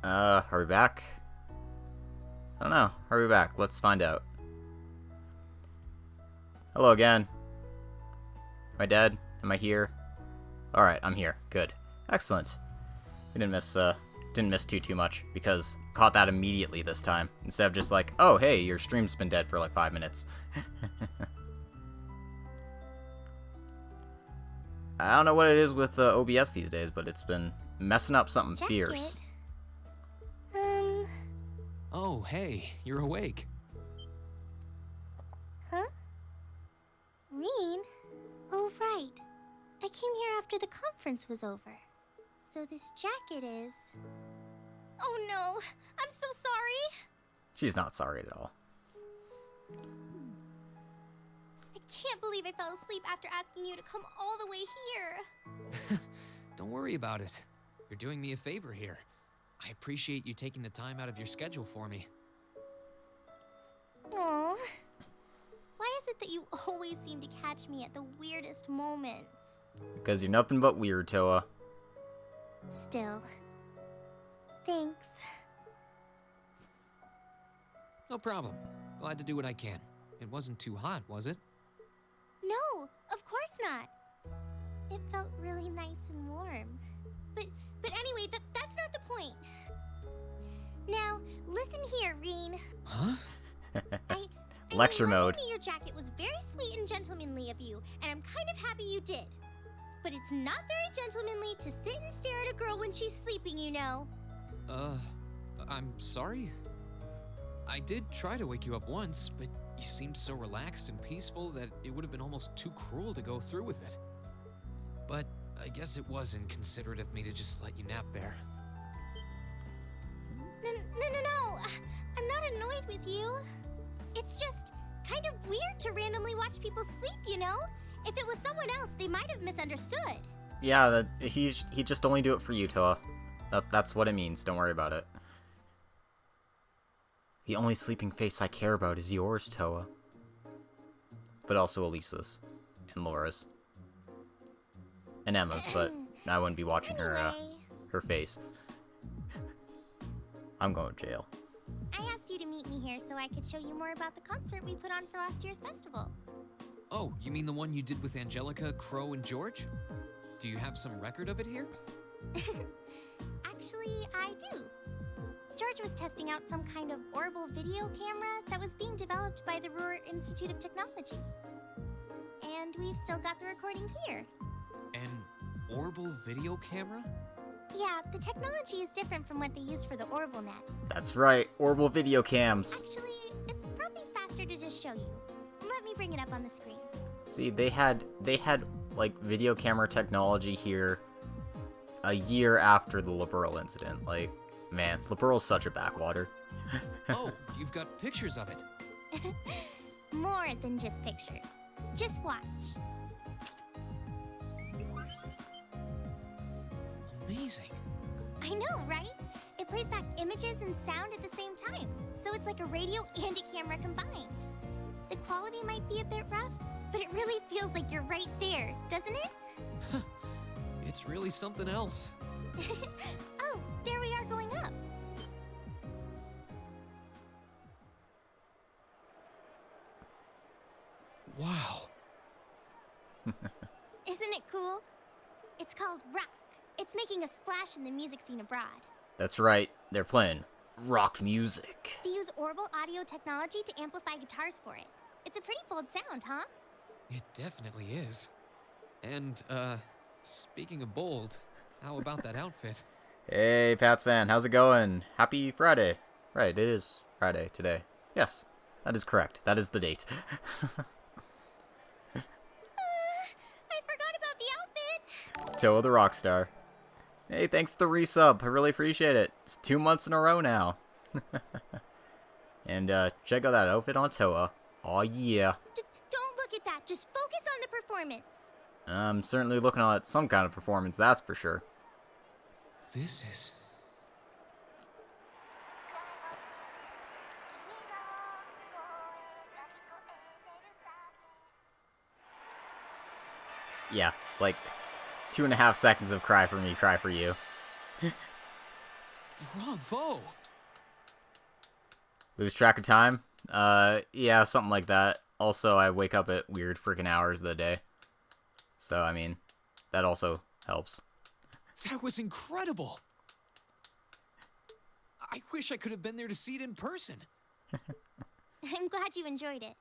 Are we back? I don't know. Are we back? Let's find out. Hello again. Am I dead? Am I here? Alright, I'm here. Good. Excellent. We didn't miss too much, because caught that immediately this time. Instead of just like, oh, hey, your stream's been dead for like 5 minutes. I don't know what it is with OBS these days, but it's been messing up something fierce. Oh, hey, you're awake. Huh? Reen? Oh, right. I came here after the conference was over. So this jacket is... Oh no, I'm so sorry. She's not sorry at all. I can't believe I fell asleep after asking you to come all the way here. Don't worry about it. You're doing me a favor here. I appreciate you taking the time out of your schedule for me. Aww. Why is it that you always seem to catch me at the weirdest moments? Because you're nothing but weird, Toa. Still. Thanks. No problem. Glad to do what I can. It wasn't too hot, was it? No, of course not. It felt really nice and warm. But anyway, that's not the point. Now, listen here, Reen. Huh? Lecture mode. Lending me your jacket was very sweet and gentlemanly of you, and I'm kind of happy you did. But it's not very gentlemanly to sit and stare at a girl when she's sleeping, you know. I'm sorry? I did try to wake you up once, but you seemed so relaxed and peaceful that it would have been almost too cruel to go through with it. But I guess it was inconsiderate of me to just let you nap there. No. I'm not annoyed with you. It's just kind of weird to randomly watch people sleep, you know? If it was someone else, they might have misunderstood. Yeah, he just only do it for you, Toa. That's what it means. Don't worry about it. The only sleeping face I care about is yours, Toa. But also Elisa's. And Laura's. And Emma's, but I wouldn't be watching her face. I'm going to jail. I asked you to meet me here so I could show you more about the concert we put on for last year's festival. Oh, you mean the one you did with Angelica, Crow, and George? Do you have some record of it here? Actually, I do. George was testing out some kind of orbal video camera that was being developed by the Roer Institute of Technology. And we've still got the recording here. An orbal video camera? Yeah, the technology is different from what they use for the orbal net. That's right, orbal video cams. Actually, it's probably faster to just show you. Let me bring it up on the screen. See, they had like video camera technology here a year after the Liberal incident. Like, man, Liberal's such a backwater. Oh, you've got pictures of it. More than just pictures. Just watch. Amazing. I know, right? It plays back images and sound at the same time, so it's like a radio and a camera combined. The quality might be a bit rough, but it really feels like you're right there, doesn't it? It's really something else. Oh, there we are going up. Wow. Isn't it cool? It's called Rock. It's making a splash in the music scene abroad. That's right, they're playing rock music. They use orbal audio technology to amplify guitars for it. It's a pretty bold sound, huh? It definitely is. And, speaking of bold, how about that outfit? Hey, Patsman, how's it going? Happy Friday. Right, it is Friday today. Yes, that is correct. That is the date. I forgot about the outfit. Toa the Rockstar. Hey, thanks for the resub. I really appreciate it. It's 2 months in a row now. And, check out that outfit on Toa. Aw, yeah. Don't look at that. Just focus on the performance. I'm certainly looking at some kind of performance, that's for sure. This is... Yeah, like 2.5 seconds of cry for me, cry for you. Bravo! Lose track of time? Yeah, something like that. Also, I wake up at weird freaking hours of the day. So, I mean, that also helps. That was incredible! I wish I could have been there to see it in person. I'm glad you enjoyed it.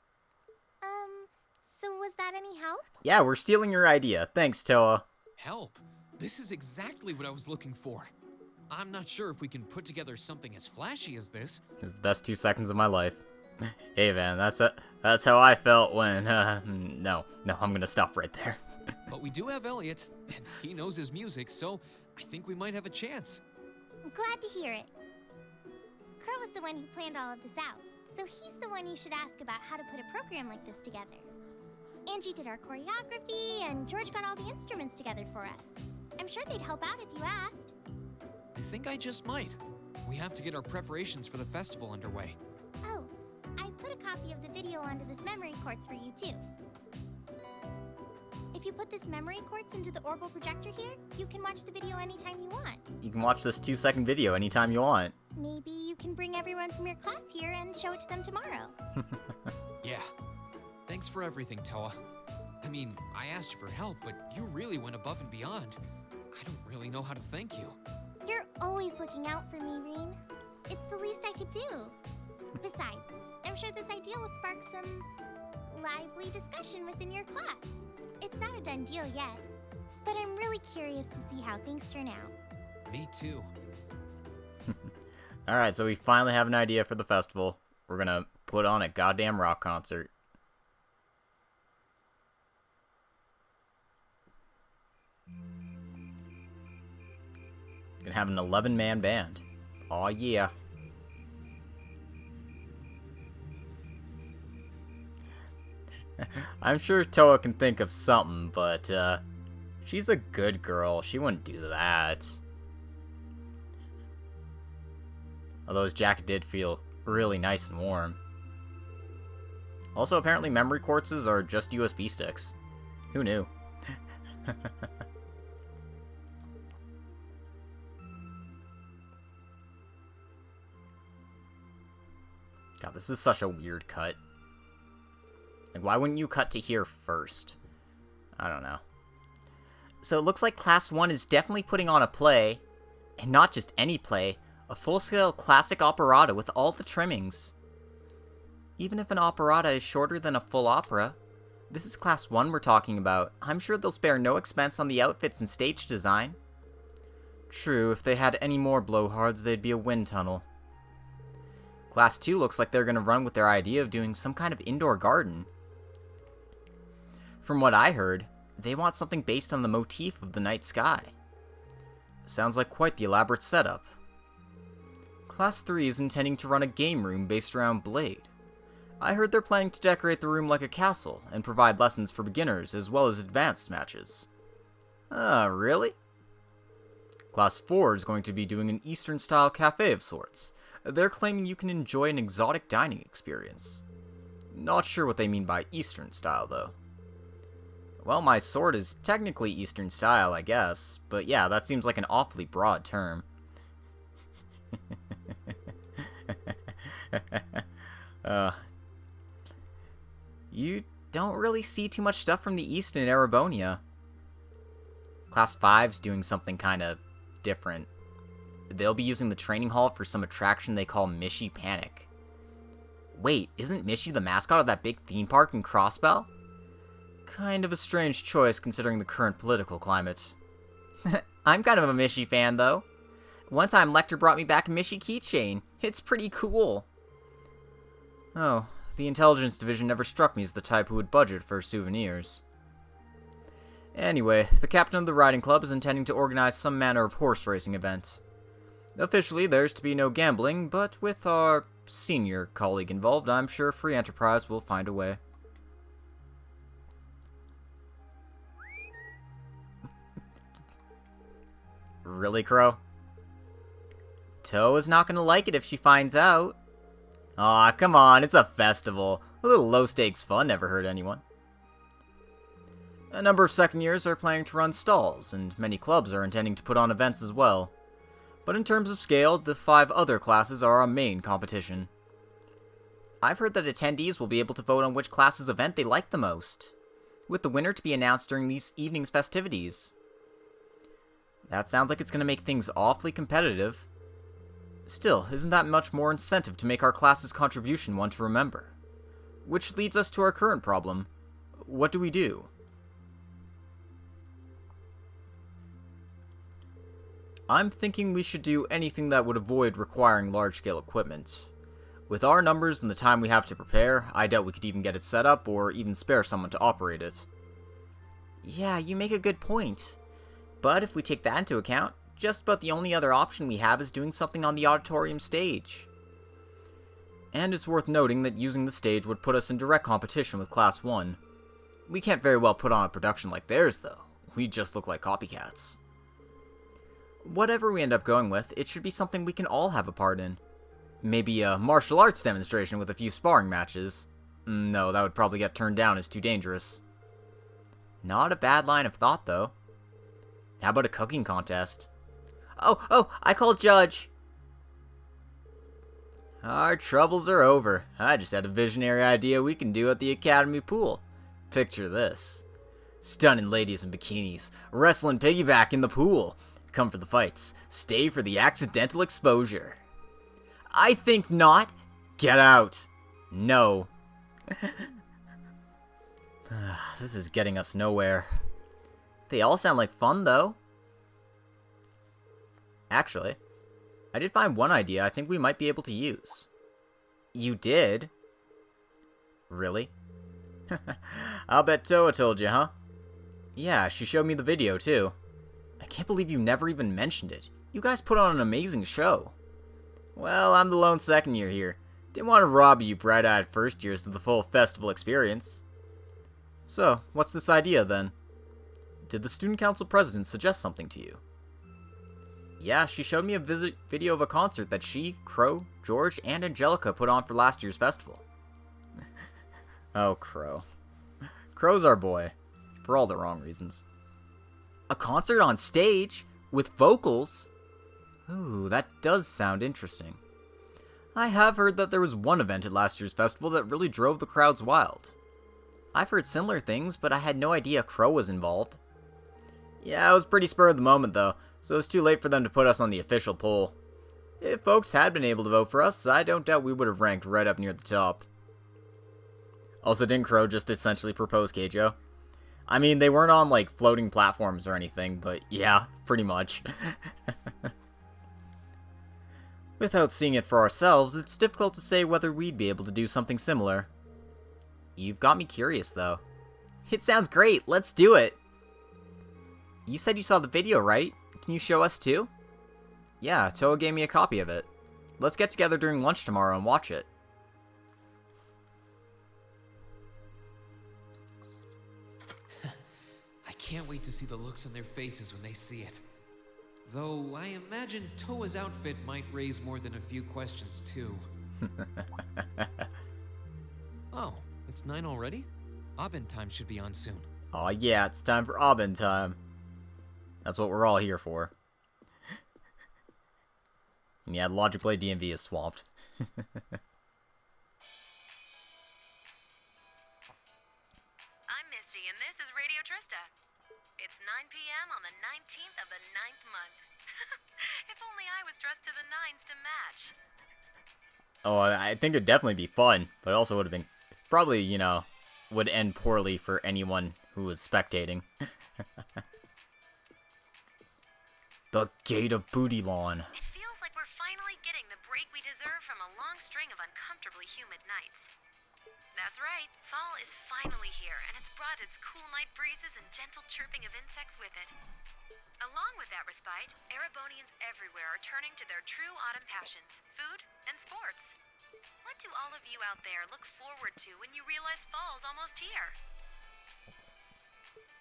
So was that any help? Yeah, we're stealing your idea. Thanks, Toa. Help? This is exactly what I was looking for. I'm not sure if we can put together something as flashy as this. It was the best 2 seconds of my life. Hey, man, that's how I felt when, no, I'm gonna stop right there. But we do have Elliot, and he knows his music, so I think we might have a chance. I'm glad to hear it. Crow was the one who planned all of this out, so he's the one you should ask about how to put a program like this together. Angie did our choreography, and George got all the instruments together for us. I'm sure they'd help out if you asked. I think I just might. We have to get our preparations for the festival underway. Oh, I put a copy of the video onto this memory quartz for you too. If you put this memory quartz into the orbal projector here, you can watch the video anytime you want. You can watch this 2-second video anytime you want. Maybe you can bring everyone from your class here and show it to them tomorrow. Yeah. Thanks for everything, Toa. I mean, I asked you for help, but you really went above and beyond. I don't really know how to thank you. You're always looking out for me, Reen. It's the least I could do. Besides, I'm sure this idea will spark some lively discussion within your class. It's not a done deal yet, but I'm really curious to see how things turn out. Me too. Alright, so we finally have an idea for the festival. We're gonna put on a goddamn rock concert. Gonna have an 11-man band. Aw, yeah. I'm sure Toa can think of something, but, she's a good girl. She wouldn't do that. Although his jacket did feel really nice and warm. Also, apparently memory quartzes are just USB sticks. Who knew? God, this is such a weird cut. Like, why wouldn't you cut to here first? I don't know. So it looks like Class 1 is definitely putting on a play, and not just any play, a full-scale classic operetta with all the trimmings. Even if an operetta is shorter than a full opera, this is Class 1 we're talking about. I'm sure they'll spare no expense on the outfits and stage design. True, if they had any more blowhards, they'd be a wind tunnel. Class 2 looks like they're going to run with their idea of doing some kind of indoor garden. From what I heard, they want something based on the motif of the night sky. Sounds like quite the elaborate setup. Class 3 is intending to run a game room based around Blade. I heard they're planning to decorate the room like a castle and provide lessons for beginners as well as advanced matches. Really? Class 4 is going to be doing an Eastern-style cafe of sorts. They're claiming you can enjoy an exotic dining experience. Not sure what they mean by Eastern style, though. Well, my sword is technically Eastern style, I guess, but yeah, that seems like an awfully broad term. You don't really see too much stuff from the East in Erebonia. Class 5's doing something kind of different. They'll be using the training hall for some attraction they call Mishy Panic. Wait, isn't Mishy the mascot of that big theme park in Crossbell? Kind of a strange choice considering the current political climate. I'm kind of a Mishy fan, though. One time Lecter brought me back a Mishy keychain. It's pretty cool. Oh, the intelligence division never struck me as the type who would budget for souvenirs. Anyway, the captain of the riding club is intending to organize some manner of horse racing event. Officially, there's to be no gambling, but with our senior colleague involved, I'm sure free enterprise will find a way. Really, Crow? Toa's not gonna like it if she finds out. Aw, come on, it's a festival. A little low-stakes fun never hurt anyone. A number of second years are planning to run stalls, and many clubs are intending to put on events as well. But in terms of scale, the 5 other classes are our main competition. I've heard that attendees will be able to vote on which class's event they like the most, with the winner to be announced during these evening's festivities. That sounds like it's going to make things awfully competitive. Still, isn't that much more incentive to make our class's contribution one to remember? Which leads us to our current problem. What do we do? I'm thinking we should do anything that would avoid requiring large-scale equipment. With our numbers and the time we have to prepare, I doubt we could even get it set up or even spare someone to operate it. Yeah, you make a good point. But if we take that into account, just about the only other option we have is doing something on the auditorium stage. And it's worth noting that using the stage would put us in direct competition with Class 1. We can't very well put on a production like theirs, though. We just look like copycats. Whatever we end up going with, it should be something we can all have a part in. Maybe a martial arts demonstration with a few sparring matches. No, that would probably get turned down as too dangerous. Not a bad line of thought, though. How about a cooking contest? Oh, I call judge! Our troubles are over. I just had a visionary idea we can do at the Academy pool. Picture this. Stunning ladies in bikinis, wrestling piggyback in the pool. Come for the fights, stay for the accidental exposure. I think not. Get out. No. This is getting us nowhere. They all sound like fun, though. Actually, I did find one idea I think we might be able to use. You did? Really? I'll bet Toa told you, huh? Yeah, she showed me the video, too. I can't believe you never even mentioned it. You guys put on an amazing show. Well, I'm the lone second year here. Didn't want to rob you bright-eyed first years of the full festival experience. So, what's this idea, then? Did the student council president suggest something to you? Yeah, she showed me a video of a concert that she, Crow, George, and Angelica put on for last year's festival. Oh, Crow. Crow's our boy. For all the wrong reasons. A concert on stage? With vocals? Ooh, that does sound interesting. I have heard that there was one event at last year's festival that really drove the crowds wild. I've heard similar things, but I had no idea Crow was involved. Yeah, it was pretty spur of the moment, though, so it's too late for them to put us on the official poll. If folks had been able to vote for us, I don't doubt we would have ranked right up near the top. Also, didn't Crow just essentially propose Keijo? I mean, they weren't on, like, floating platforms or anything, but yeah, pretty much. Without seeing it for ourselves, it's difficult to say whether we'd be able to do something similar. You've got me curious, though. It sounds great, let's do it! You said you saw the video, right? Can you show us too? Yeah, Toa gave me a copy of it. Let's get together during lunch tomorrow and watch it. I can't wait to see the looks on their faces when they see it. Though I imagine Toa's outfit might raise more than a few questions too. Oh, it's 9 already? Abin time should be on soon. Aw yeah, it's time for Abin time. That's what we're all here for. And yeah, Logic Play DMV is swamped. I'm Misty, and this is Radio Trista. It's 9 p.m. on the 19th of the 9th month. If only I was dressed to the nines to match. Oh, I think it'd definitely be fun, but also would have been probably, you know, would end poorly for anyone who was spectating. The Gate of Booty Lawn. It feels like we're finally getting the break we deserve from a long string of uncomfortably humid nights. That's right, fall is finally here, and it's brought its cool night breezes and gentle chirping of insects with it. Along with that respite, Erebonians everywhere are turning to their true autumn passions, food and sports. What do all of you out there look forward to when you realize fall's almost here?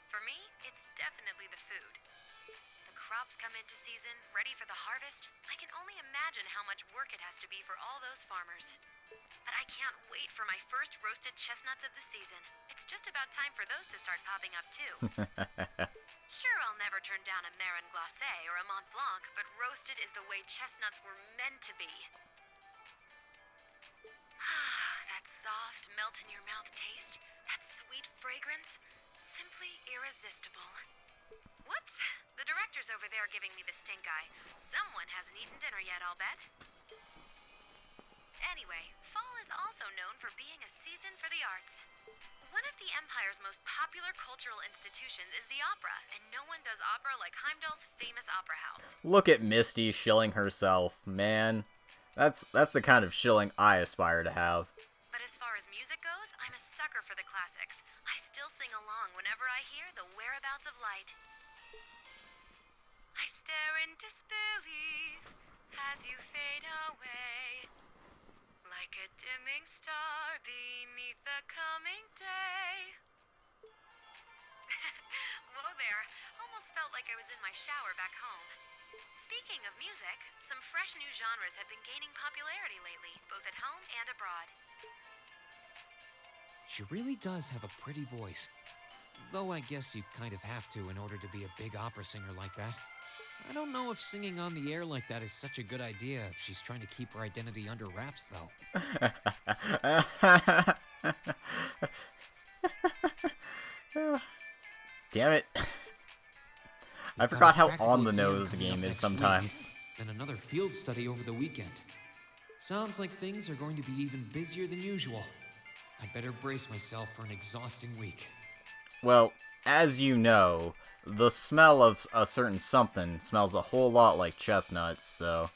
For me, it's definitely the food. The crops come into season, ready for the harvest. I can only imagine how much work it has to be for all those farmers. But I can't wait for my first roasted chestnuts of the season. It's just about time for those to start popping up too. Sure, I'll never turn down a Marron Glacé or a Mont Blanc, but roasted is the way chestnuts were meant to be. That soft, melt-in-your-mouth taste, that sweet fragrance, simply irresistible. Whoops! The director's over there giving me the stink eye. Someone hasn't eaten dinner yet, I'll bet. Anyway, fall is also known for being a season for the arts. One of the Empire's most popular cultural institutions is the opera, and no one does opera like Heimdall's famous opera house. Look at Misty shilling herself, man. That's the kind of shilling I aspire to have. But as far as music goes, I'm a sucker for the classics. I still sing along whenever I hear The Whereabouts of Light. I stare in disbelief as you fade away, like a dimming star beneath the coming day. Whoa there, almost felt like I was in my shower back home. Speaking of music, some fresh new genres have been gaining popularity lately, both at home and abroad. She really does have a pretty voice. Though I guess you kind of have to in order to be a big opera singer like that. I don't know if singing on the air like that is such a good idea if she's trying to keep her identity under wraps, though. Damn it. I We've forgot got a how practical on the exam nose the coming up game is next week, sometimes. and another field study over the weekend. Sounds like things are going to be even busier than usual. I'd better brace myself for an exhausting week. Well, as you know, the smell of a certain something smells a whole lot like chestnuts, so...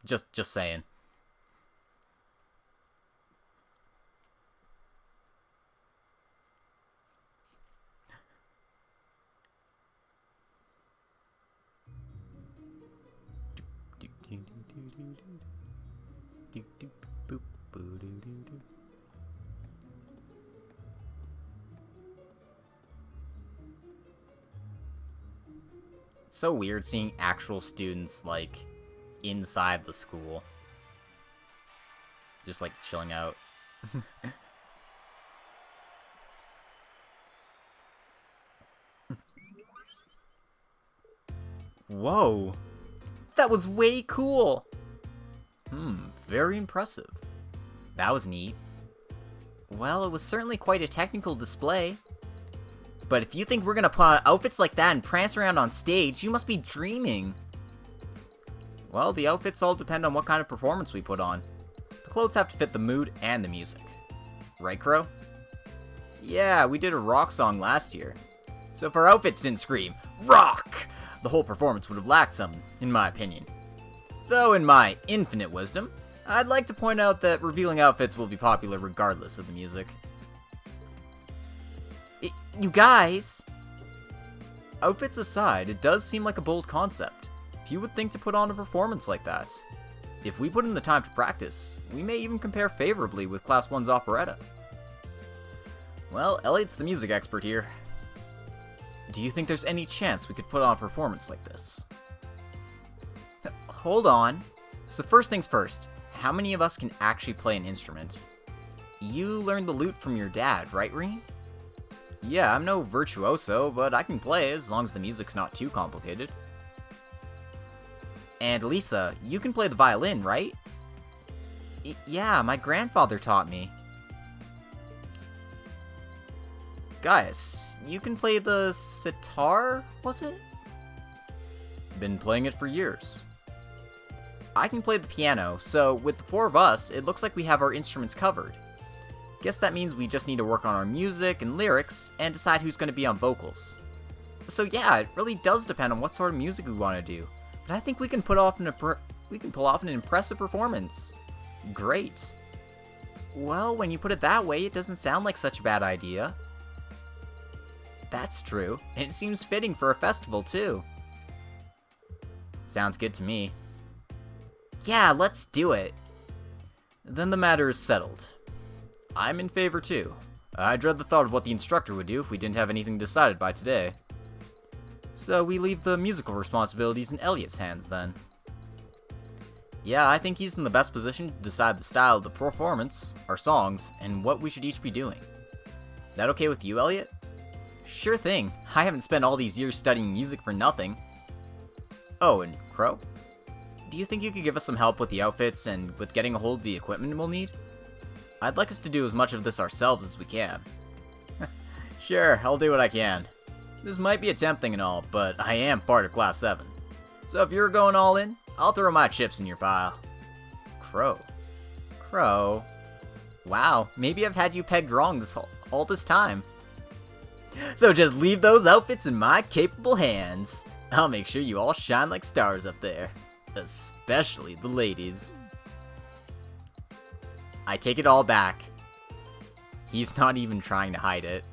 Just saying. It's so weird seeing actual students, like, inside the school. Just, like, chilling out. Whoa! That was way cool! Very impressive. That was neat. Well, it was certainly quite a technical display. But if you think we're gonna put on outfits like that and prance around on stage, you must be dreaming. Well, the outfits all depend on what kind of performance we put on. The clothes have to fit the mood and the music. Right, Crow? Yeah, we did a rock song last year. So if our outfits didn't scream, rock! The whole performance would have lacked something, in my opinion. Though in my infinite wisdom, I'd like to point out that revealing outfits will be popular regardless of the music. You guys! Outfits aside, it does seem like a bold concept. Few would think to put on a performance like that. If we put in the time to practice, we may even compare favorably with Class 1's operetta. Well, Elliot's the music expert here. Do you think there's any chance we could put on a performance like this? Hold on. So first things first, how many of us can actually play an instrument? You learned the lute from your dad, right, Reen? Yeah, I'm no virtuoso, but I can play as long as the music's not too complicated. And Lisa, you can play the violin, right? Yeah, my grandfather taught me. Gaius, you can play the sitar, was it? Been playing it for years. I can play the piano, so with the four of us, it looks like we have our instruments covered. Guess that means we just need to work on our music and lyrics and decide who's going to be on vocals. So yeah, it really does depend on what sort of music we want to do. But I think we can pull off an impressive performance. Great. Well, when you put it that way, it doesn't sound like such a bad idea. That's true, and it seems fitting for a festival too. Sounds good to me. Yeah, let's do it. Then the matter is settled. I'm in favor too. I dread the thought of what the instructor would do if we didn't have anything decided by today. So we leave the musical responsibilities in Elliot's hands then. Yeah, I think he's in the best position to decide the style of the performance, our songs, and what we should each be doing. That okay with you, Elliot? Sure thing. I haven't spent all these years studying music for nothing. Oh, and Crow? Do you think you could give us some help with the outfits and with getting a hold of the equipment we'll need? I'd like us to do as much of this ourselves as we can. Sure, I'll do what I can. This might be tempting and all, but I am part of Class 7. So if you're going all in, I'll throw my chips in your pile. Crow. Crow. Wow, maybe I've had you pegged wrong all this time. So just leave those outfits in my capable hands. I'll make sure you all shine like stars up there. Especially the ladies. I take it all back. He's not even trying to hide it.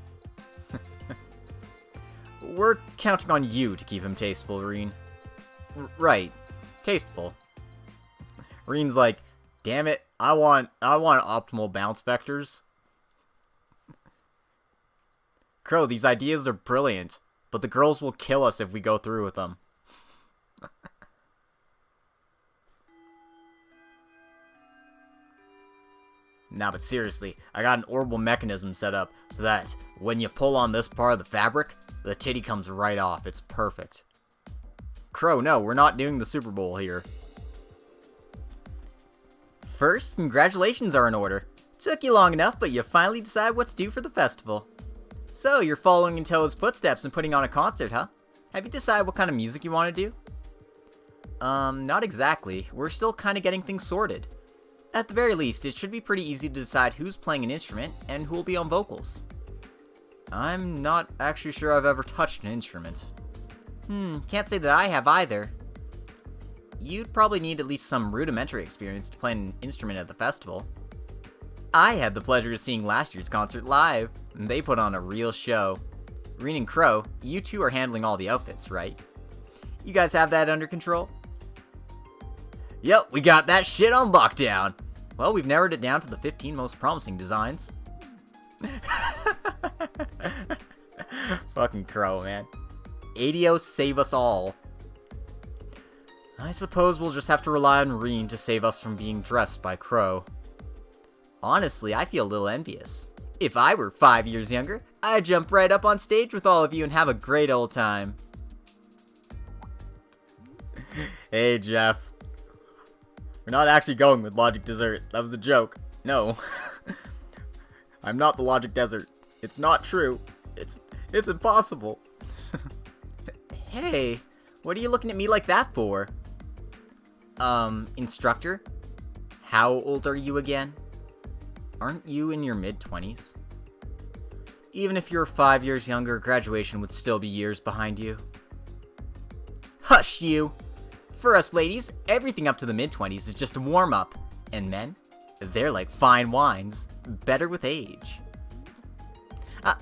We're counting on you to keep him tasteful, Reen. Right. Tasteful. Reen's like, damn it, I want optimal bounce vectors. Crow, these ideas are brilliant, but the girls will kill us if we go through with them. Nah, but seriously, I got an orbal mechanism set up so that when you pull on this part of the fabric, the titty comes right off. It's perfect. Crow, no, we're not doing the Super Bowl here. First, congratulations are in order. Took you long enough, but you finally decided what to do for the festival. So, you're following in Toa's footsteps and putting on a concert, huh? Have you decided what kind of music you want to do? Not exactly. We're still kind of getting things sorted. At the very least, it should be pretty easy to decide who's playing an instrument and who will be on vocals. I'm not actually sure I've ever touched an instrument. Can't say that I have either. You'd probably need at least some rudimentary experience to play an instrument at the festival. I had the pleasure of seeing last year's concert live. They put on a real show. Reen and Crow, you two are handling all the outfits, right? You guys have that under control? Yep, we got that shit on lockdown. Well, we've narrowed it down to the 15 most promising designs. Fucking Crow, man. ADO save us all. I suppose we'll just have to rely on Reen to save us from being dressed by Crow. Honestly, I feel a little envious. If I were 5 years younger, I'd jump right up on stage with all of you and have a great old time. Hey, Jeff. We're not actually going with Logic Dessert. That was a joke. No. I'm not the Logic Desert. It's not true. It's impossible. Hey, what are you looking at me like that for? Instructor? How old are you again? Aren't you in your mid-20s? Even if you're 5 years younger, graduation would still be years behind you. Hush, you! For us ladies, everything up to the mid-20s is just a warm-up. And men? They're like fine wines, better with age.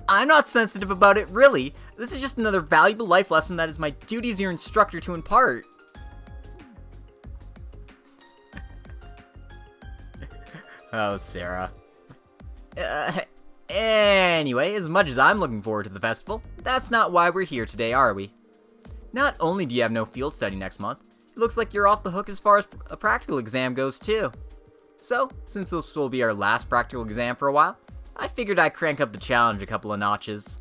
I'm not sensitive about it, really. This is just another valuable life lesson that is my duty as your instructor to impart. Oh, Sarah. Anyway, as much as I'm looking forward to the festival, that's not why we're here today, are we? Not only do you have no field study next month, it looks like you're off the hook as far as a practical exam goes, too. So, since this will be our last practical exam for a while, I figured I'd crank up the challenge a couple of notches.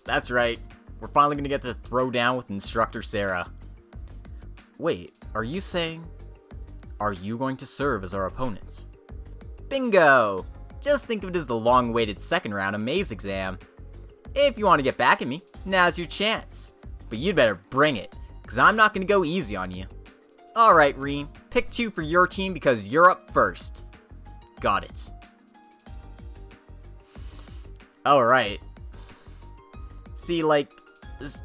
That's right, we're finally gonna get to throw down with Instructor Sarah. Wait, are you saying... Are you going to serve as our opponent? Bingo! Just think of it as the long-awaited second round of Maze exam. If you want to get back at me, now's your chance. But you'd better bring it, because I'm not going to go easy on you. Alright, Reen, pick 2 for your team because you're up first. Got it. Alright. See, like,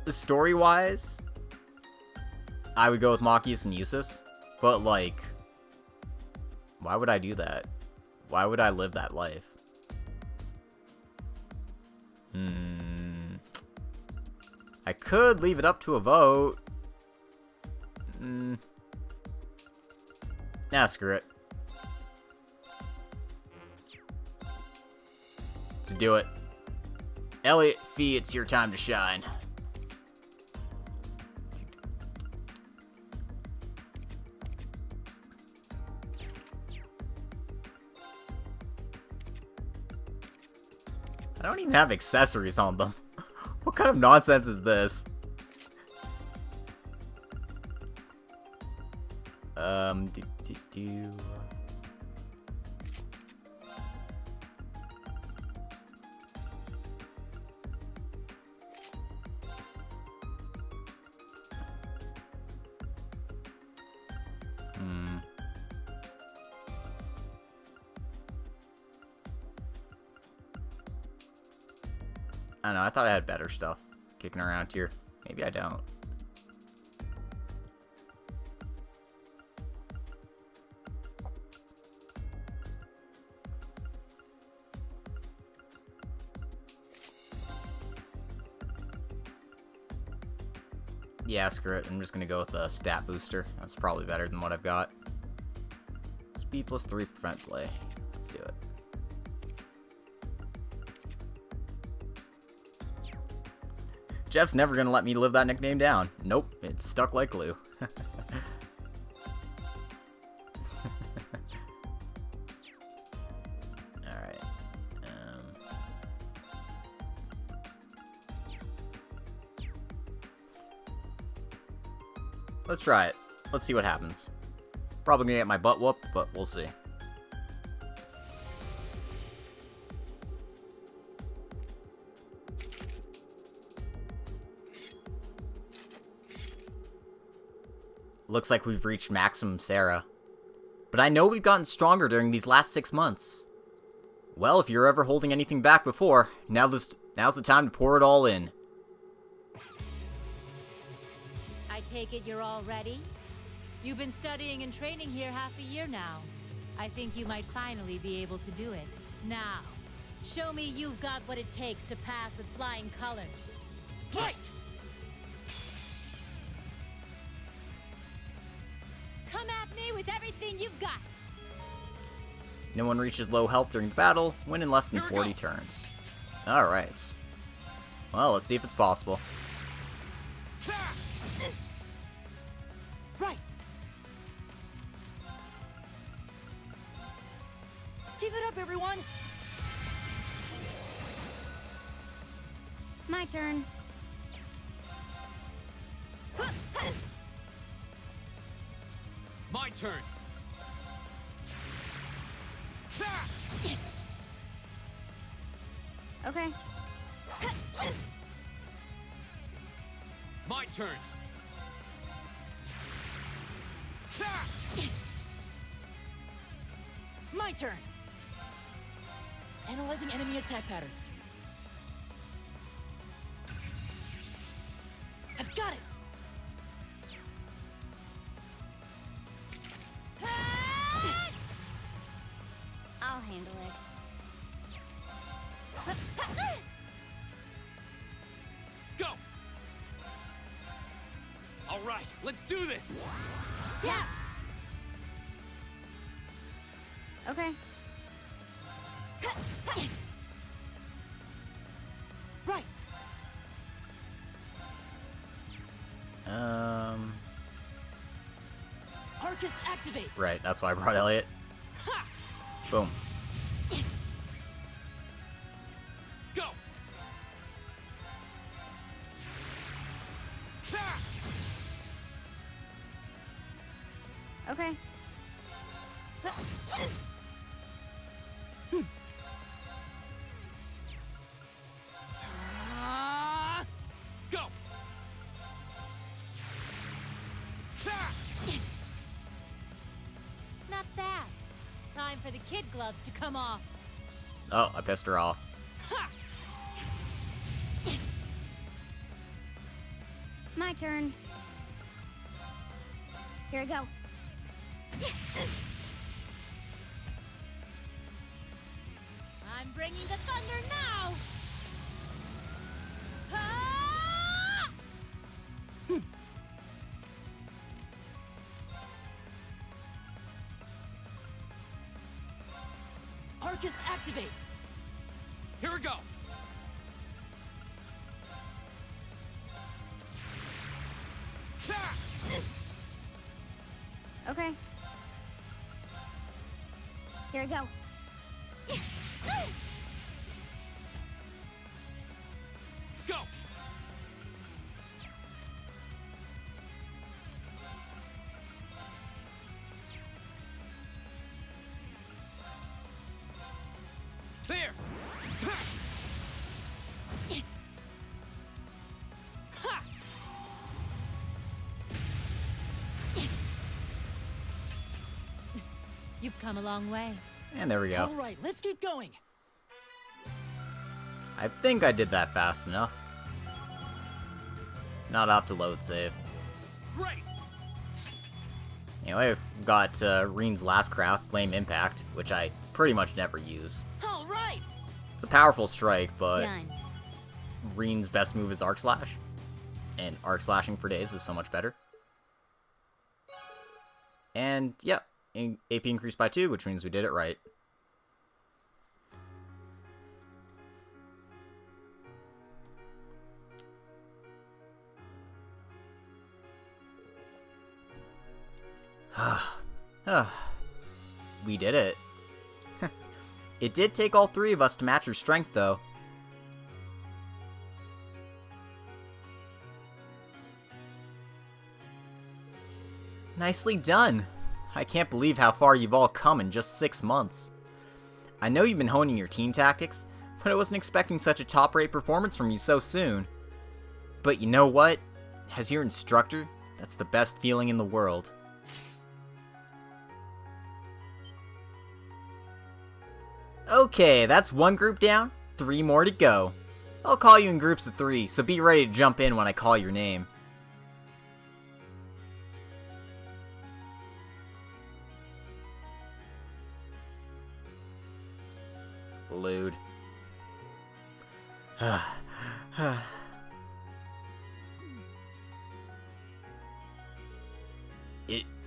story-wise, I would go with Machias and Eustace, but, like, why would I do that? Why would I live that life? I could leave it up to a vote. Nah, screw it. Let's do it. Elliot Fee, it's your time to shine. I don't even have accessories on them. What kind of nonsense is this? Do. I don't know, I thought I had better stuff kicking around here. Maybe I don't. Yeah, screw it. I'm just gonna go with a stat booster. That's probably better than what I've got. Speed plus 3, prevent play. Let's do it. Jeff's never gonna let me live that nickname down. Nope, it's stuck like glue. Alright. Let's try it. Let's see what happens. Probably gonna get my butt whooped, but we'll see. Looks like we've reached maximum Sarah. But I know we've gotten stronger during these last 6 months. Well, if you're ever holding anything back before, now's the time to pour it all in. I take it you're all ready? You've been studying and training here half a year now. I think you might finally be able to do it. Now, show me you've got what it takes to pass with flying colors. Right! Come at me with everything you've got! No one reaches low health during the battle, win in less than 40 turns. Alright. Well, let's see if it's possible. Right! Keep it up, everyone! My turn. My turn. Okay. My turn. My turn! Analyzing enemy attack patterns. I've got it! I'll handle it. Go. All right, let's do this. Yeah. Okay. Right! Arcus activate! Right, that's why I brought Elliot. Ha! Boom. Go. Okay. Go. Not bad. Time for the kid gloves to come off. Oh, I pissed her off. My turn. Here we go. I'm bringing the thunder now! Ah! Arcus activate! Here we go. Okay. Here we go. You've come a long way. And there we go. All right, let's keep going. I think I did that fast enough. Not off to load save. Right. Anyway, I've got Reen's last craft, Flame Impact, which I pretty much never use. All right. It's a powerful strike, but Done. Reen's best move is Arc Slash. And Arc Slashing for days is so much better. And, yeah, AP increased by 2, which means we did it right. We did it. It did take all 3 of us to match her strength, though. Nicely done. I can't believe how far you've all come in just 6 months. I know you've been honing your team tactics, but I wasn't expecting such a top-rate performance from you so soon. But you know what? As your instructor, that's the best feeling in the world. Okay, that's 1 group down, 3 more to go. I'll call you in groups of 3, so be ready to jump in when I call your name. Lewd.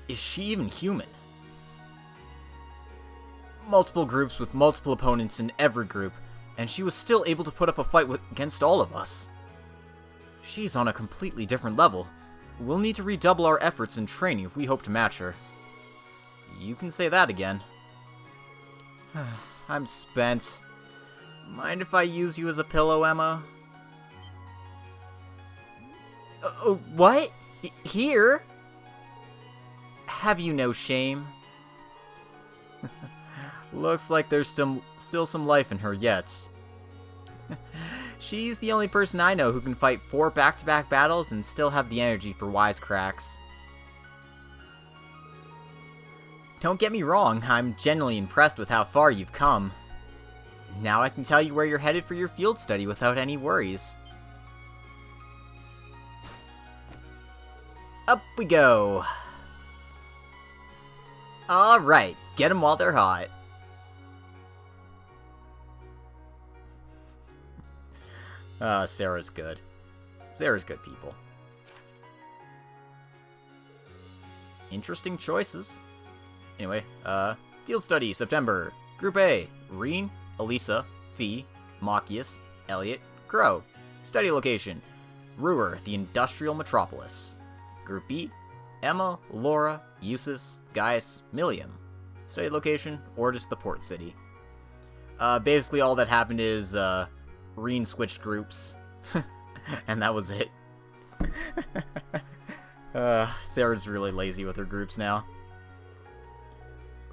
Is she even human? Multiple groups with multiple opponents in every group, and she was still able to put up a fight against all of us. She's on a completely different level. We'll need to redouble our efforts in training if we hope to match her. You can say that again. I'm spent. Mind if I use you as a pillow, Emma? What? Here? Have you no shame? Looks like there's still some life in her yet. She's the only person I know who can fight 4 back-to-back battles and still have the energy for wisecracks. Don't get me wrong, I'm genuinely impressed with how far you've come. Now I can tell you where you're headed for your field study without any worries. Up we go! Alright, get them while they're hot. Sarah's good. Sarah's good, people. Interesting choices. Anyway, field study, September. Group A, Reen, Elisa, Fee, Machias, Elliot, Crow. Study location, Roer, the industrial metropolis. Group B, Emma, Laura, Eustace, Gaius, Milliam. Study location, Ordis, the port city. Basically all that happened is, Reen switched groups. And that was it. Sarah's really lazy with her groups now.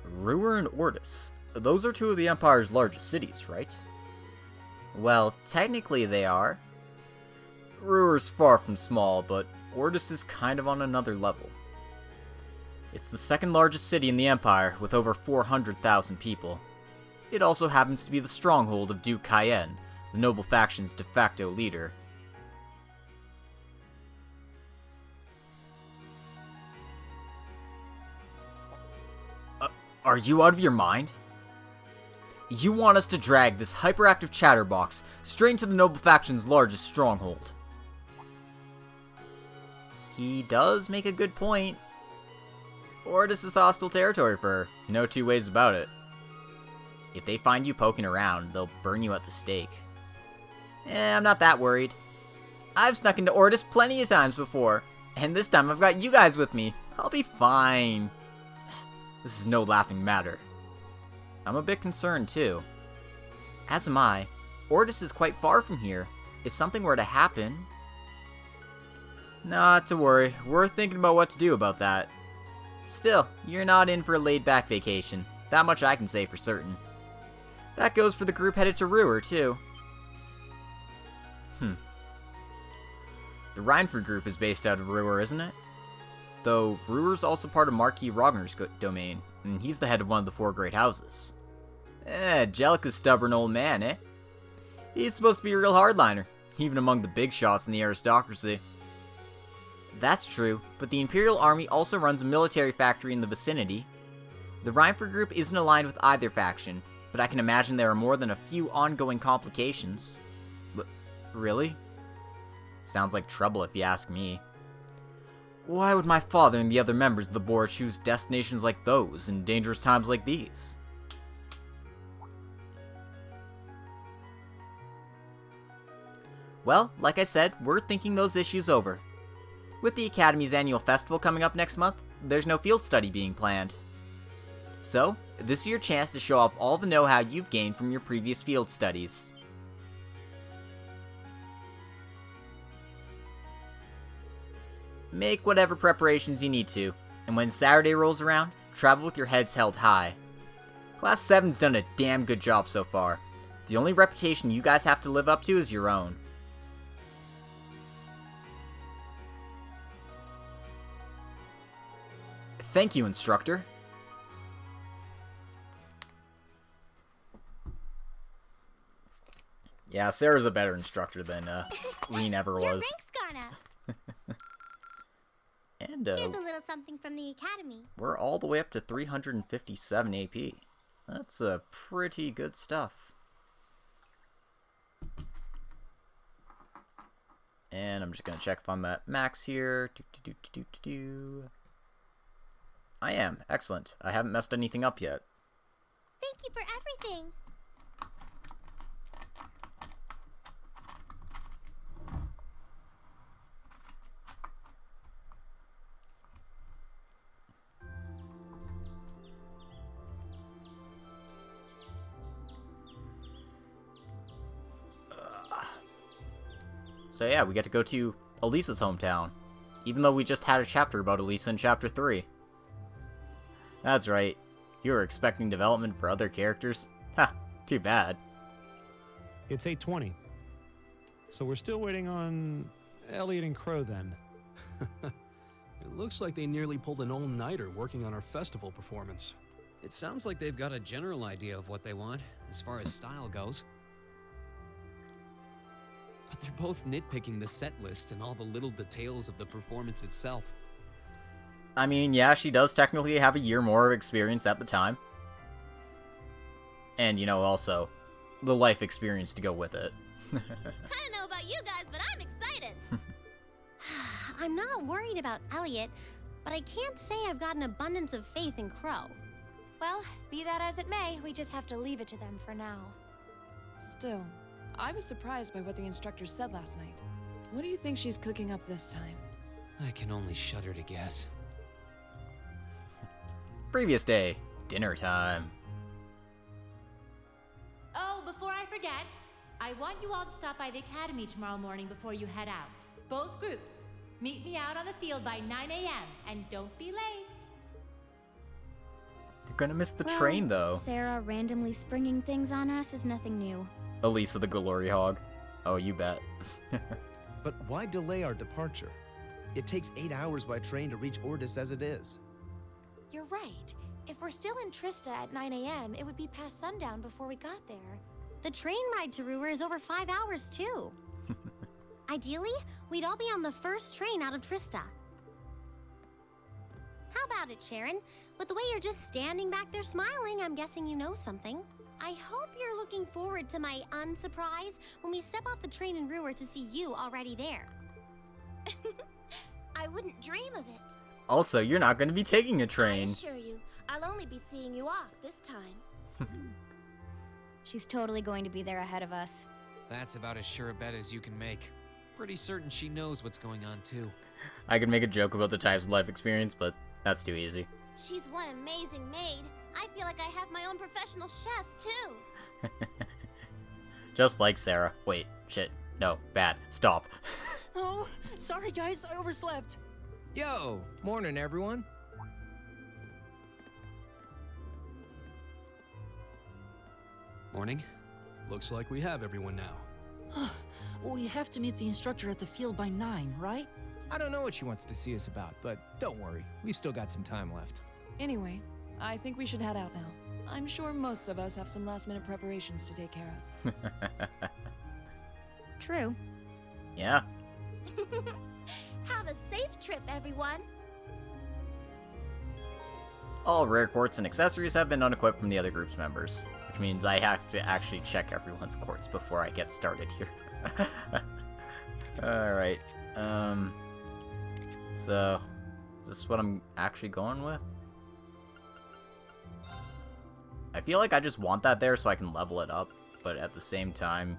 Roer and Ordis. Those are 2 of the Empire's largest cities, right? Well, technically they are. Roer's far from small, but Ordis is kind of on another level. It's the 2nd largest city in the Empire, with over 400,000 people. It also happens to be the stronghold of Duke Cayenne, the noble faction's de facto leader. Are you out of your mind? You want us to drag this hyperactive chatterbox straight into the noble faction's largest stronghold. He does make a good point. Ordis is hostile territory for her, no 2 ways about it. If they find you poking around, they'll burn you at the stake. I'm not that worried. I've snuck into Ordis plenty of times before, and this time I've got you guys with me. I'll be fine. This is no laughing matter. I'm a bit concerned, too. As am I. Ordis is quite far from here. If something were to happen... Not to worry. We're thinking about what to do about that. Still, you're not in for a laid-back vacation. That much I can say for certain. That goes for the group headed to Roer, too. The Reinford group is based out of Roer, isn't it? Though Roer's also part of Marquis Rogner's domain, and he's the head of one of the 4 great houses. Jellica's stubborn old man, eh? He's supposed to be a real hardliner, even among the big shots in the aristocracy. That's true, but the Imperial Army also runs a military factory in the vicinity. The Reinford group isn't aligned with either faction, but I can imagine there are more than a few ongoing complications. Really? Sounds like trouble if you ask me. Why would my father and the other members of the board choose destinations like those in dangerous times like these? Well, like I said, we're thinking those issues over. With the Academy's annual festival coming up next month, there's no field study being planned. So, this is your chance to show off all the know-how you've gained from your previous field studies. Make whatever preparations you need to, and when Saturday rolls around, travel with your heads held high. Class 7's done a damn good job so far. The only reputation you guys have to live up to is your own. Thank you, instructor. Yeah, Sarah's a better instructor than Reen ever was. Your rank's gone up. And Here's a little something from the Academy. we're all the way up to 357 AP. That's pretty good stuff. And I'm just gonna check if I'm at max here. I am. Excellent. I haven't messed anything up yet. Thank you for everything. So yeah, we get to go to Elisa's hometown, even though we just had a chapter about Elisa in Chapter 3. That's right, you were expecting development for other characters? Ha, too bad. It's 8:20. So we're still waiting on Elliot and Crow then. It looks like they nearly pulled an all-nighter working on our festival performance. It sounds like they've got a general idea of what they want, as far as style goes. But they're both nitpicking the set list and all the little details of the performance itself. I mean, yeah, she does technically have a year more of experience at the time. And, you know, also, the life experience to go with it. I don't know about you guys, but I'm excited. I'm not worried about Elliot, but I can't say I've got an abundance of faith in Crow. Well, be that as it may, we just have to leave it to them for now. Still, I was surprised by what the instructor said last night. What do you think she's cooking up this time? I can only shudder to guess. Previous day, dinner time. Oh, before I forget, I want you all to stop by the Academy tomorrow morning before you head out. Both groups. Meet me out on the field by 9 a.m. and don't be late. They're gonna miss the train, though. Sarah randomly springing things on us is nothing new. Elisa the Glory Hog. Oh, you bet. But why delay our departure? It takes 8 hours by train to reach Ordis as it is. You're right. If we're still in Trista at 9 a.m., it would be past sundown before we got there. The train ride to Roer is over 5 hours, too. Ideally, we'd all be on the first train out of Trista. How about it, Sharon? With the way you're just standing back there smiling, I'm guessing you know something. I hope you're looking forward to my unsurprise when we step off the train in Roer to see you already there. I wouldn't dream of it. Also, you're not gonna be taking a train. I assure you, I'll only be seeing you off this time. She's totally going to be there ahead of us. That's about as sure a bet as you can make. Pretty certain she knows what's going on, too. I could make a joke about the type's life experience, but that's too easy. She's one amazing maid. I feel like I have my own professional chef, too. Just like Sarah. Wait, shit. No, bad. Stop. Oh, sorry guys, I overslept. Yo, morning everyone. Morning. Looks like we have everyone now. We have to meet the instructor at the field by 9, right? I don't know what she wants to see us about, but don't worry, we've still got some time left. Anyway, I think we should head out now. I'm sure most of us have some last-minute preparations to take care of. True. Yeah. Have a safe trip, everyone. All rare quartz and accessories have been unequipped from the other group's members, which means I have to actually check everyone's quartz before I get started here. Alright, so, is this what I'm actually going with? I feel like I just want that there so I can level it up, but at the same time,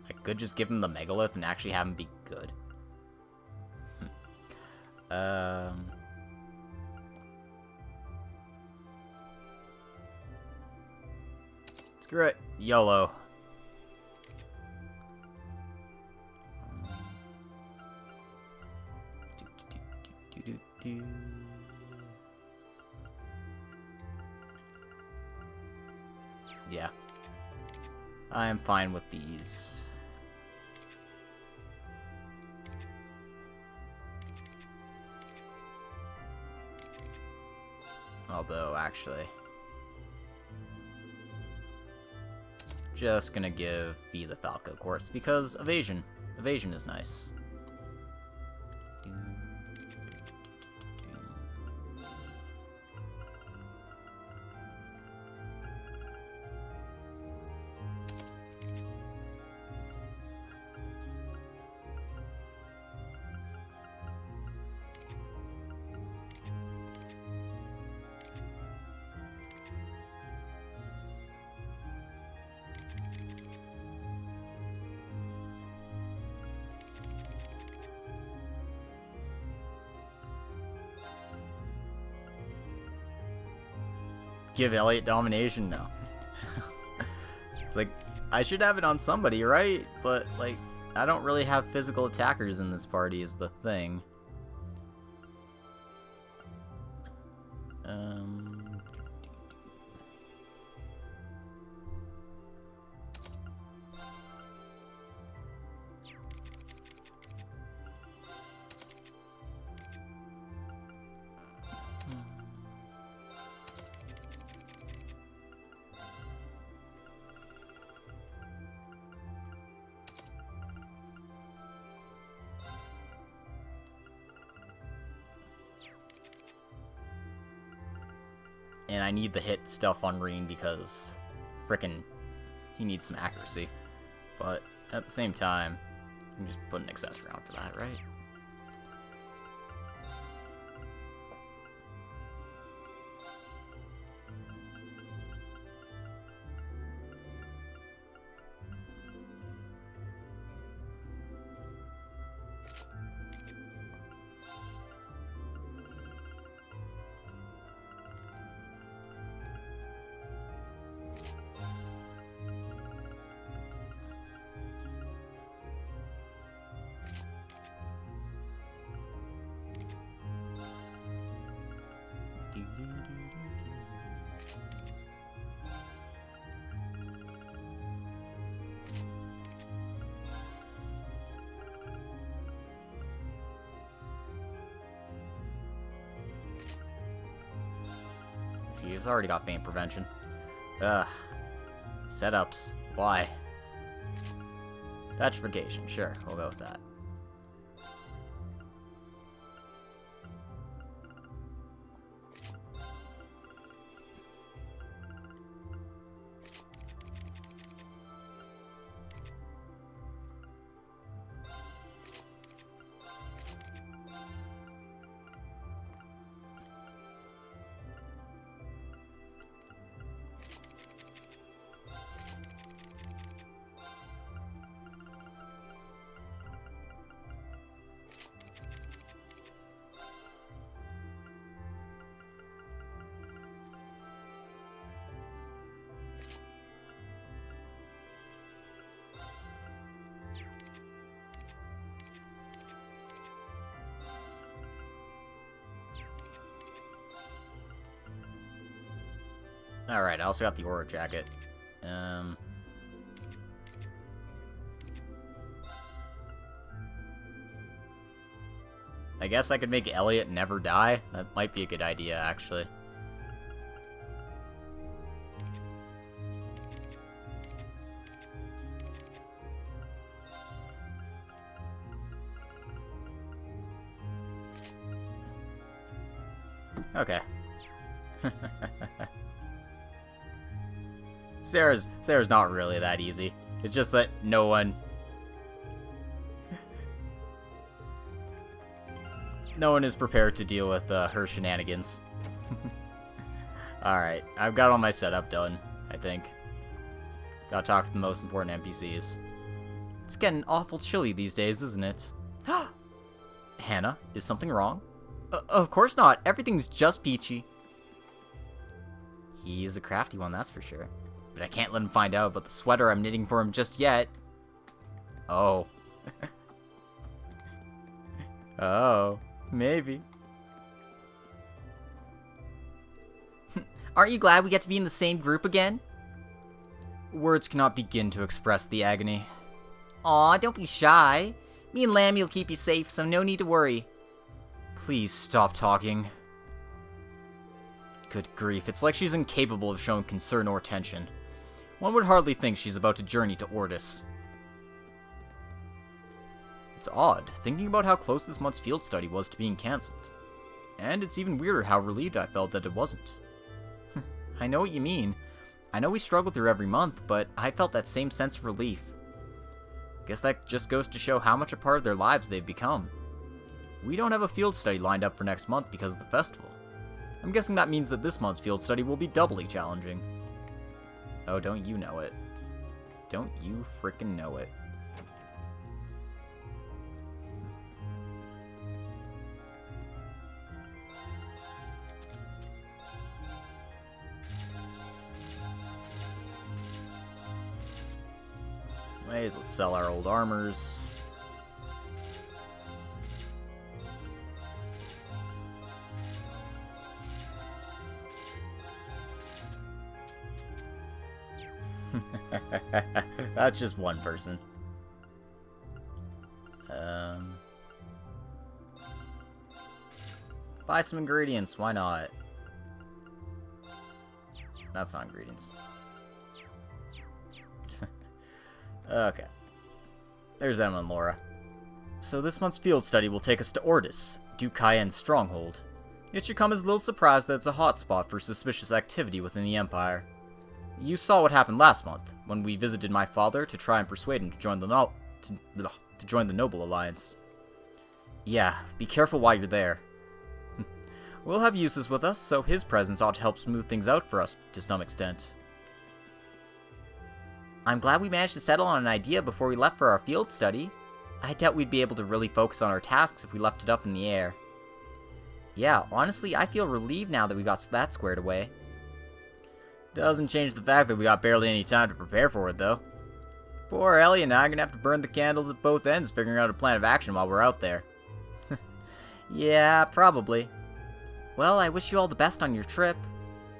I could just give him the megalith and actually have him be good. Screw it. YOLO. Yeah. I am fine with these. Although, actually, just gonna give Fee the Falco Quartz because evasion. Evasion is nice. Give Elliot domination? No. It's like, I should have it on somebody, right? But, like, I don't really have physical attackers in this party is the thing. And I need the hit stuff on Reen because frickin' he needs some accuracy. But at the same time, I can just put an accessory on for that, right? He's already got faint prevention. Ugh. Setups. Why? Petrification. Sure, we'll go with that. Alright, I also got the Aura Jacket. I guess I could make Elliot never die. That might be a good idea, actually. Okay. Sarah's not really that easy. It's just that no one is prepared to deal with her shenanigans. Alright, I've got all my setup done, I think. Gotta talk to the most important NPCs. It's getting awful chilly these days, isn't it? Hannah, is something wrong? Of course not. Everything's just peachy. He is a crafty one, that's for sure. But I can't let him find out about the sweater I'm knitting for him just yet. Oh. Oh, maybe. Aren't you glad we get to be in the same group again? Words cannot begin to express the agony. Aw, don't be shy. Me and Lammy will keep you safe, so no need to worry. Please stop talking. Good grief, it's like she's incapable of showing concern or attention. One would hardly think she's about to journey to Ordis. It's odd, thinking about how close this month's field study was to being cancelled. And it's even weirder how relieved I felt that it wasn't. I know what you mean. I know we struggle through every month, but I felt that same sense of relief. Guess that just goes to show how much a part of their lives they've become. We don't have a field study lined up for next month because of the festival. I'm guessing that means that this month's field study will be doubly challenging. Oh, don't you know it. Don't you frickin' know it. Wait, let's sell our old armors. That's just one person. Buy some ingredients, why not? That's not ingredients. Okay. There's Emma and Laura. So this month's field study will take us to Ordis, Duke Cayenne's stronghold. It should come as a little surprise that it's a hotspot for suspicious activity within the Empire. You saw what happened last month, when we visited my father to try and persuade him to join the Noble Alliance. Yeah, be careful while you're there. We'll have Eustace with us, so his presence ought to help smooth things out for us to some extent. I'm glad we managed to settle on an idea before we left for our field study. I doubt we'd be able to really focus on our tasks if we left it up in the air. Yeah, honestly, I feel relieved now that we got that squared away. Doesn't change the fact that we got barely any time to prepare for it, though. Poor Ellie and I are gonna have to burn the candles at both ends figuring out a plan of action while we're out there. Yeah, probably. Well, I wish you all the best on your trip.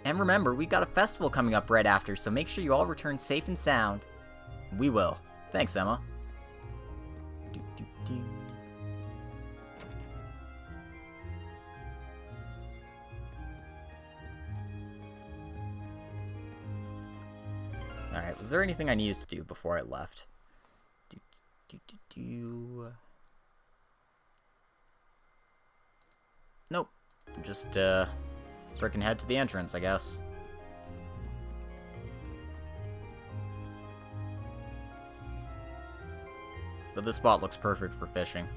And remember, we've got a festival coming up right after, so make sure you all return safe and sound. We will. Thanks, Emma. Alright, was there anything I needed to do before I left? Nope. Just, frickin' head to the entrance, I guess. But this spot looks perfect for fishing.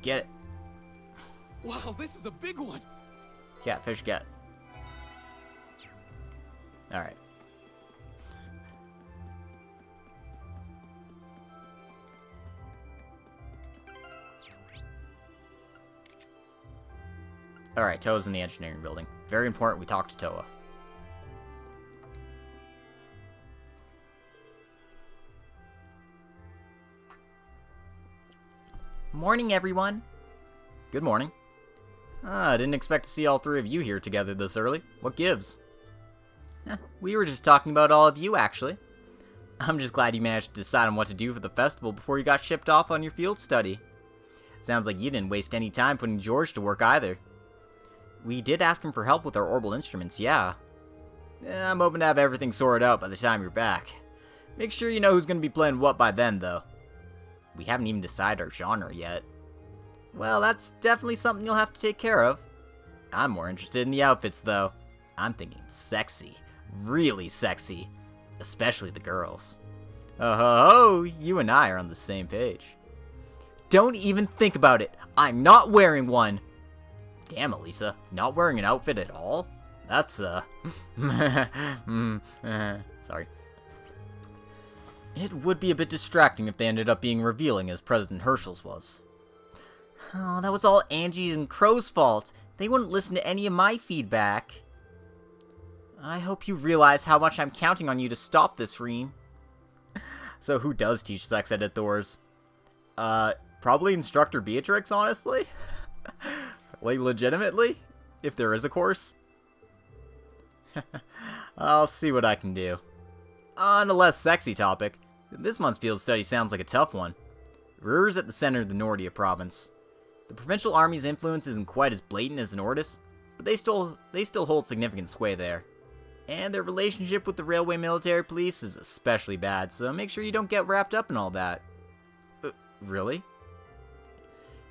Get it. Wow, this is a big one. Catfish get. Alright. Alright, Toa's in the engineering building. Very important we talk to Toa. Morning, everyone. Good morning. I didn't expect to see all three of you here together this early. What gives? We were just talking about all of you, actually. I'm just glad you managed to decide on what to do for the festival before you got shipped off on your field study. Sounds like you didn't waste any time putting George to work either. We did ask him for help with our orbal instruments, yeah. I'm hoping to have everything sorted out by the time you're back. Make sure you know who's going to be playing what by then, though. We haven't even decided our genre yet. Well, that's definitely something you'll have to take care of. I'm more interested in the outfits, though. I'm thinking sexy. Really sexy. Especially the girls. Oh, you and I are on the same page. Don't even think about it. I'm not wearing one. Damn, Elisa. Not wearing an outfit at all? That's, sorry. It would be a bit distracting if they ended up being revealing as President Herschel's was. Oh, that was all Angie's and Crow's fault. They wouldn't listen to any of my feedback. I hope you realize how much I'm counting on you to stop this, Reen. So who does teach sex ed at Thor's? Probably Instructor Beatrix, honestly. Like, legitimately? If there is a course? I'll see what I can do. On a less sexy topic, this month's field study sounds like a tough one. Roer's at the center of the Nordia province. The provincial army's influence isn't quite as blatant as in Ordis, but they still hold significant sway there. And their relationship with the railway military police is especially bad, so make sure you don't get wrapped up in all that. Really?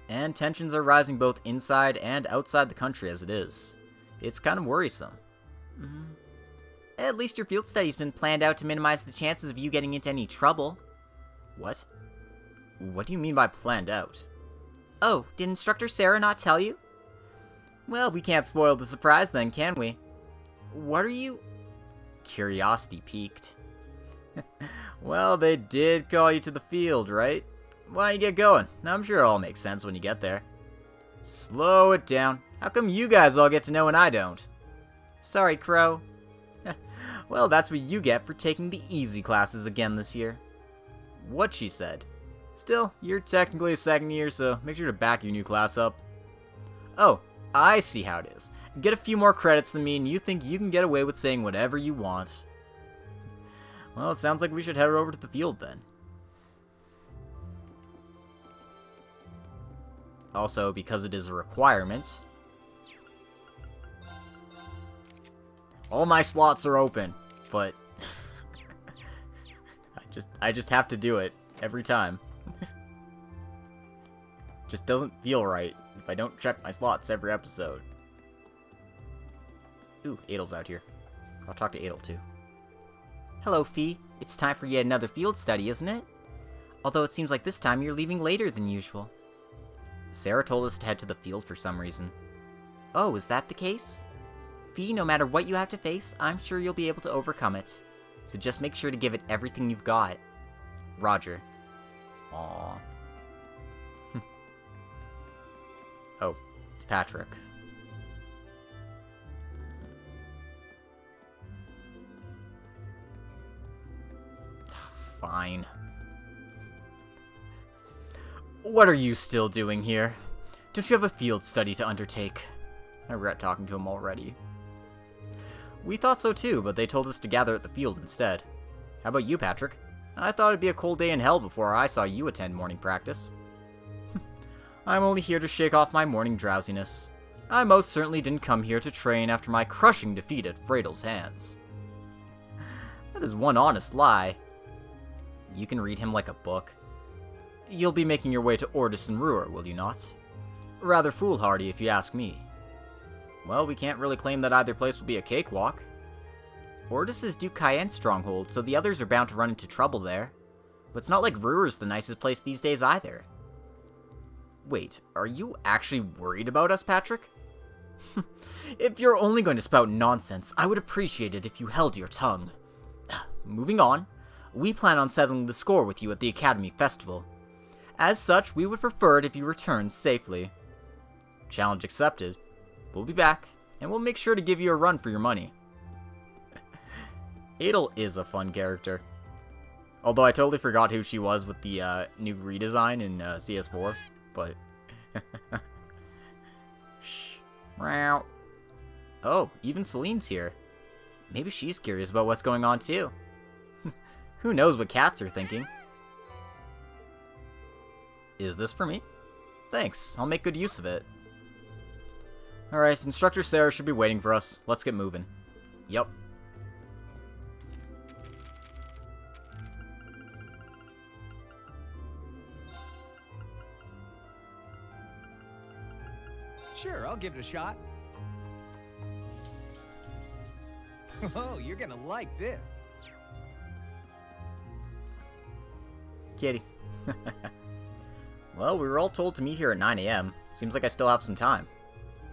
And tensions are rising both inside and outside the country as it is. It's kind of worrisome. At least your field study's been planned out to minimize the chances of you getting into any trouble. What? What do you mean by planned out? Oh, did Instructor Sarah not tell you? Well, we can't spoil the surprise then, can we? What are you... Curiosity piqued. Well, they did call you to the field, right? Why don't you get going? I'm sure it all makes sense when you get there. Slow it down. How come you guys all get to know and I don't? Sorry, Crow. Well, that's what you get for taking the easy classes again this year. What she said. Still, you're technically a second year, so make sure to back your new class up. Oh, I see how it is. Get a few more credits than me and you think you can get away with saying whatever you want. Well, it sounds like we should head over to the field then. Also, because it is a requirement, all my slots are open, but I just have to do it every time. Just doesn't feel right if I don't check my slots every episode. Ooh, Adel's out here. I'll talk to Adel too. Hello, Fee. It's time for yet another field study, isn't it? Although it seems like this time you're leaving later than usual. Sarah told us to head to the field for some reason. Oh, is that the case? Fee, no matter what you have to face, I'm sure you'll be able to overcome it. So just make sure to give it everything you've got. Roger. Aww. Oh, it's Patrick. Fine. What are you still doing here? Don't you have a field study to undertake? I regret talking to him already. We thought so too, but they told us to gather at the field instead. How about you, Patrick? I thought it'd be a cold day in hell before I saw you attend morning practice. I'm only here to shake off my morning drowsiness. I most certainly didn't come here to train after my crushing defeat at Fredel's hands. That is one honest lie. You can read him like a book. You'll be making your way to Ordis and Roer, will you not? Rather foolhardy, if you ask me. Well, we can't really claim that either place will be a cakewalk. Ordis is Duke Cayenne's stronghold, so the others are bound to run into trouble there. But it's not like Roer's the nicest place these days either. Wait, are you actually worried about us, Patrick? If you're only going to spout nonsense, I would appreciate it if you held your tongue. Moving on, we plan on settling the score with you at the Academy Festival. As such, we would prefer it if you returned safely. Challenge accepted. We'll be back, and we'll make sure to give you a run for your money. Adel is a fun character. Although I totally forgot who she was with the new redesign in CS4. but... Shh. Meow. Oh, even Celine's here. Maybe she's curious about what's going on too. Who knows what cats are thinking? Is this for me? Thanks, I'll make good use of it. Alright, Instructor Sarah should be waiting for us. Let's get moving. Yep. Sure, I'll give it a shot. Oh, you're gonna like this. Kitty. Well, we were all told to meet here at 9 a.m. Seems like I still have some time.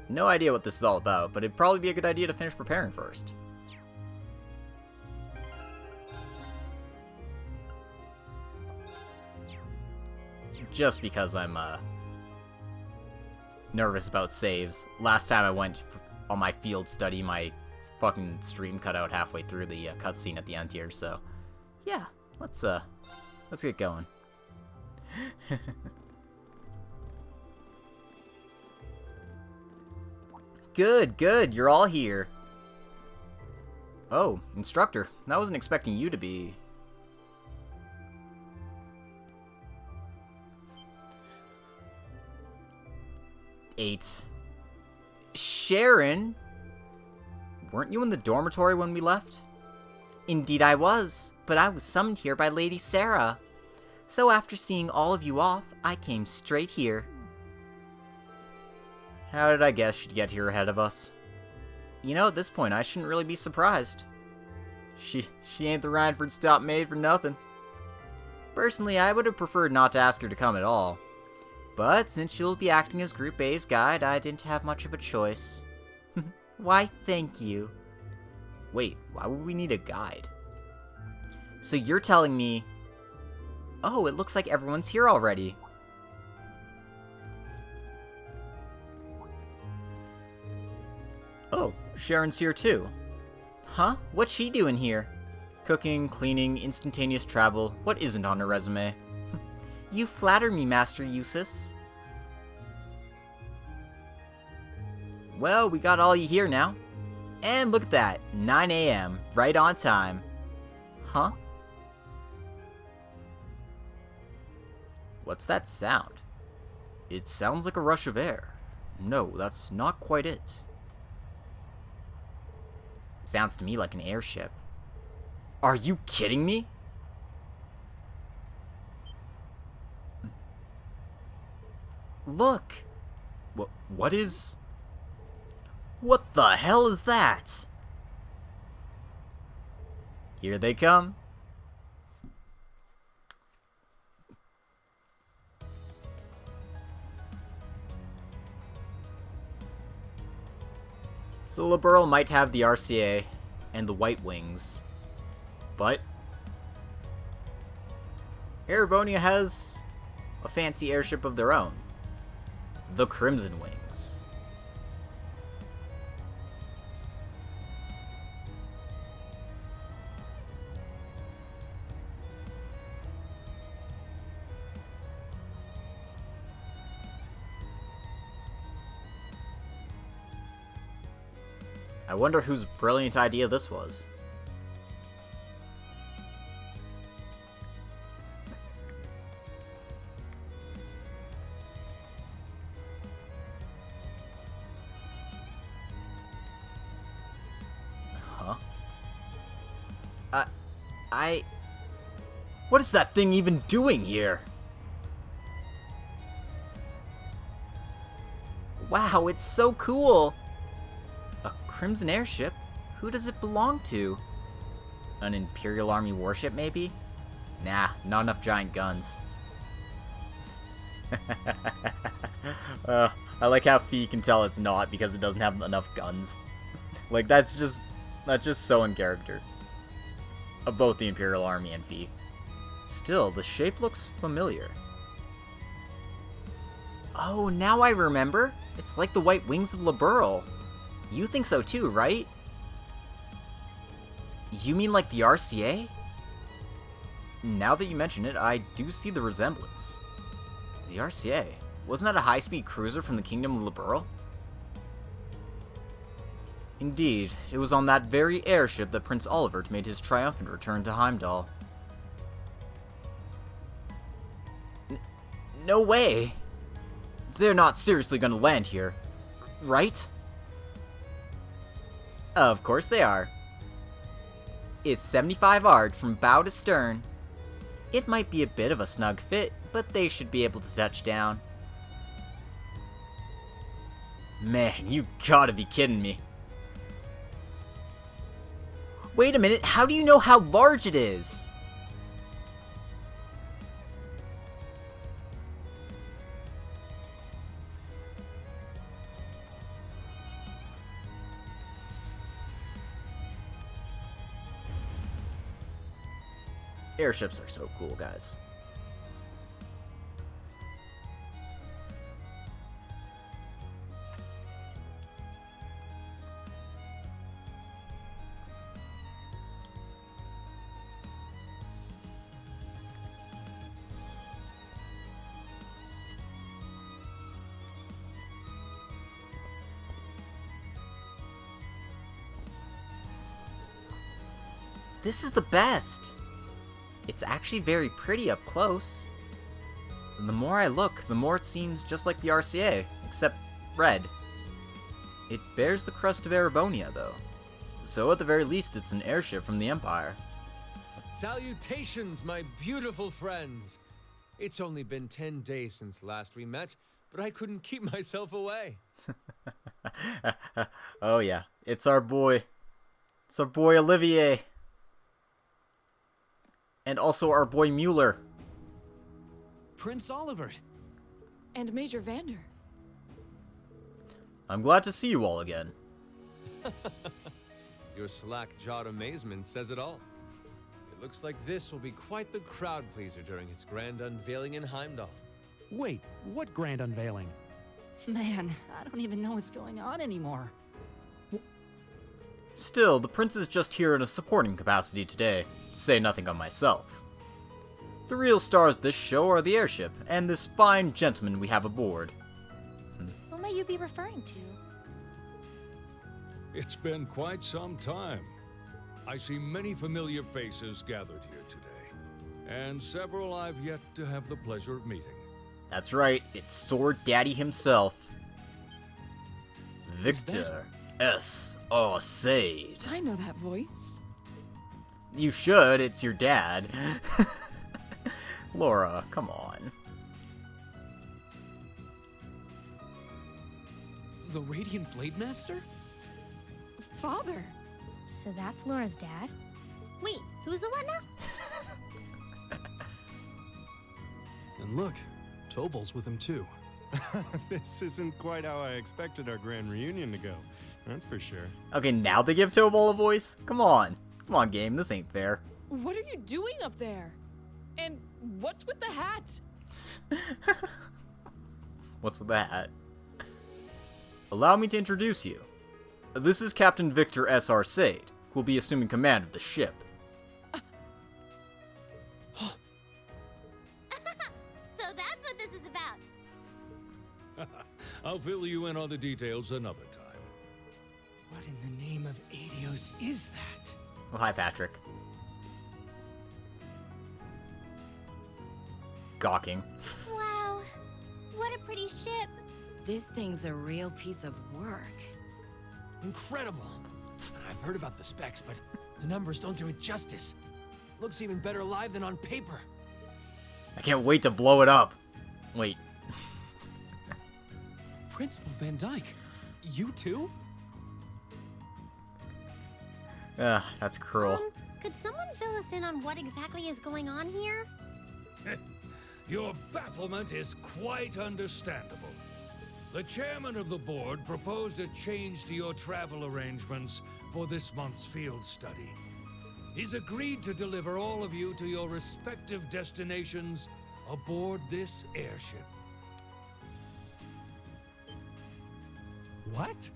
No idea what this is all about, but it'd probably be a good idea to finish preparing first. Just because I'm, nervous about saves. Last time I went on my field study, my fucking stream cut out halfway through the cutscene at the end here, so... Yeah, let's get going. Good, you're all here. Oh, instructor, I wasn't expecting you to be... Eight. Sharon? Weren't you in the dormitory when we left? Indeed I was, but I was summoned here by Lady Sarah. So after seeing all of you off, I came straight here. How did I guess she'd get here ahead of us? You know, at this point, I shouldn't really be surprised. She ain't the Rhineford stop maid for nothing. Personally, I would have preferred not to ask her to come at all. But since she'll be acting as Group A's guide, I didn't have much of a choice. Why, thank you. Wait, why would we need a guide? So you're telling me... Oh, it looks like everyone's here already. Oh, Sharon's here too. Huh? What's she doing here? Cooking, cleaning, instantaneous travel. What isn't on her resume? You flatter me, Master Eustace. Well, we got all you here now. And look at that, 9 a.m., right on time. Huh? What's that sound? It sounds like a rush of air. No, that's not quite it. Sounds to me like an airship. Are you kidding me? Look! What is... What the hell is that? Here they come. So Liberl might have the RCA and the White Wings, but Erebonia has a fancy airship of their own, the Crimson Wings. I wonder whose brilliant idea this was. Huh? What is that thing even doing here? Wow, it's so cool! Crimson airship? Who does it belong to? An Imperial Army warship, maybe? Nah, not enough giant guns. I like how Fee can tell it's not because it doesn't have enough guns. Like, that's just so in character. Of both the Imperial Army and Fee. Still, the shape looks familiar. Oh, now I remember. It's like the White Wings of Liberl. You think so too, right? You mean like the RCA? Now that you mention it, I do see the resemblance. The RCA. Wasn't that a high-speed cruiser from the Kingdom of Liberl? Indeed, it was on that very airship that Prince Olivert made his triumphant return to Heimdall. No way! They're not seriously gonna land here, right? Of course they are. It's 75 ard from bow to stern. It might be a bit of a snug fit, but they should be able to touch down. Man, you gotta be kidding me. Wait a minute, how do you know how large it is? Airships are so cool, guys. This is the best! It's actually very pretty up close. And the more I look, the more it seems just like the RCA, except red. It bears the crest of Erebonia, though. So at the very least, it's an airship from the Empire. Salutations, my beautiful friends! It's only been 10 days since last we met, but I couldn't keep myself away. Oh yeah, it's our boy. It's our boy Olivier. And also our boy Mueller. Prince Olivert. And Major Vander. I'm glad to see you all again. Your slack-jawed amazement says it all. It looks like this will be quite the crowd pleaser during its grand unveiling in Heimdall. Wait, what grand unveiling? Man, I don't even know what's going on anymore. Still, the prince is just here in a supporting capacity today, to say nothing of myself. The real stars of this show are the airship, and this fine gentleman we have aboard. Who might you be referring to? It's been quite some time. I see many familiar faces gathered here today, and several I've yet to have the pleasure of meeting. That's right, it's Sword Daddy himself. Victor S. Arcade. I know that voice. You should, it's your dad. Laura, come on. The Radiant Blade Master? Father. So that's Laura's dad? Wait, who's the what now? And look, Tobal's with him too. This isn't quite how I expected our grand reunion to go. That's for sure. Okay, now they give Tobal a voice? Come on. Come on, game. This ain't fair. What are you doing up there? And what's with the hat? What's with the hat? Allow me to introduce you. This is Captain Victor S. Arcade, who will be assuming command of the ship. So that's what this is about. I'll fill you in on the details another time. What in the name of Adios is that? Oh, hi, Patrick. Gawking. Wow, what a pretty ship. This thing's a real piece of work. Incredible. I've heard about the specs, but the numbers don't do it justice. Looks even better live than on paper. I can't wait to blow it up. Wait. Principal Van Dyke, you too? That's cruel. Could someone fill us in on what exactly is going on here? Your bafflement is quite understandable. The chairman of the board proposed a change to your travel arrangements for this month's field study. He's agreed to deliver all of you to your respective destinations aboard this airship. What?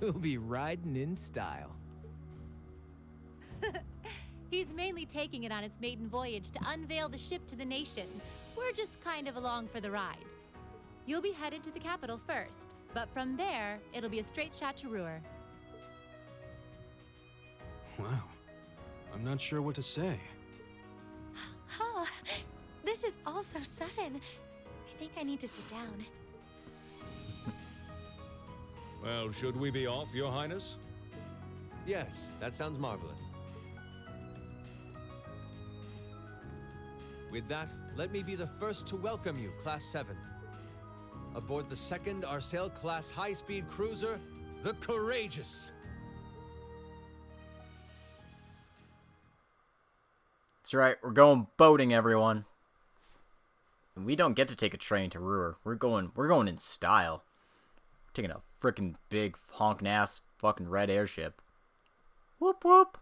We'll be riding in style. He's mainly taking it on its maiden voyage to unveil the ship to the nation. We're just kind of along for the ride. You'll be headed to the capital first, but from there, it'll be a straight shot to Roer. Wow. I'm not sure what to say. Huh. This is all so sudden. I think I need to sit down. Well, should we be off, Your Highness? Yes, that sounds marvelous. With that, let me be the first to welcome you, Class 7. Aboard the second Arsail-class high-speed cruiser, the Courageous. That's right, we're going boating, everyone. And we don't get to take a train to Roer. We're going in style. We're taking a freaking big honking ass fucking red airship. Whoop whoop.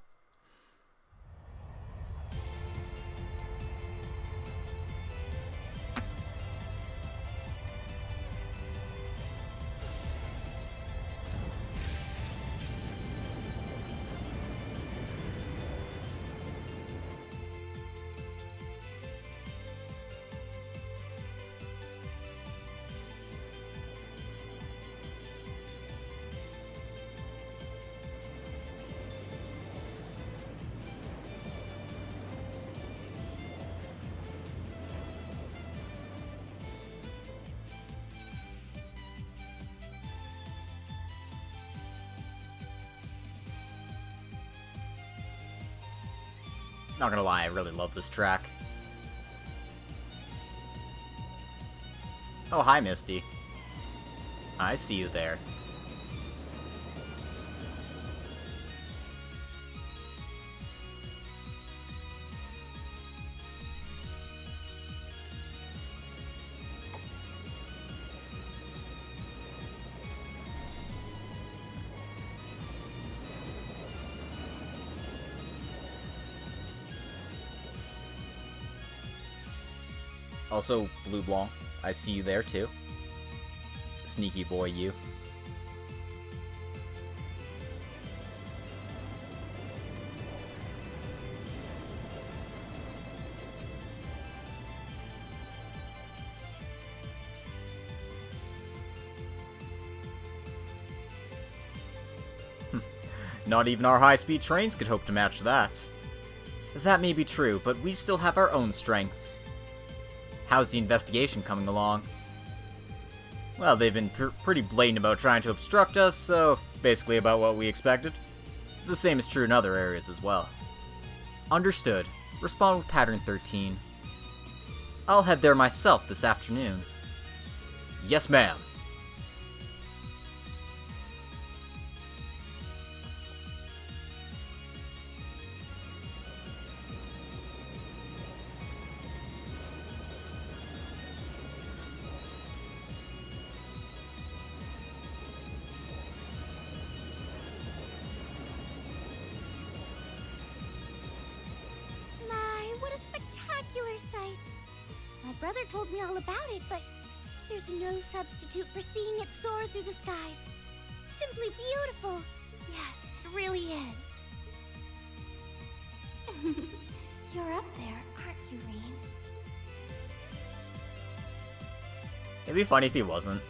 Not gonna lie, I really love this track. Oh, hi, Misty. I see you there. Also, Blue Blanc, I see you there too. Sneaky boy, you. Not even our high-speed trains could hope to match that. That may be true, but we still have our own strengths. How's the investigation coming along? Well, they've been pretty blatant about trying to obstruct us, so basically about what we expected. The same is true in other areas as well. Understood. Respond with pattern 13. I'll head there myself this afternoon. Yes, ma'am. My brother told me all about it, but there's no substitute for seeing it soar through the skies. Simply beautiful. Yes, it really is. You're up there, aren't you, Rain? It'd be funny if he wasn't.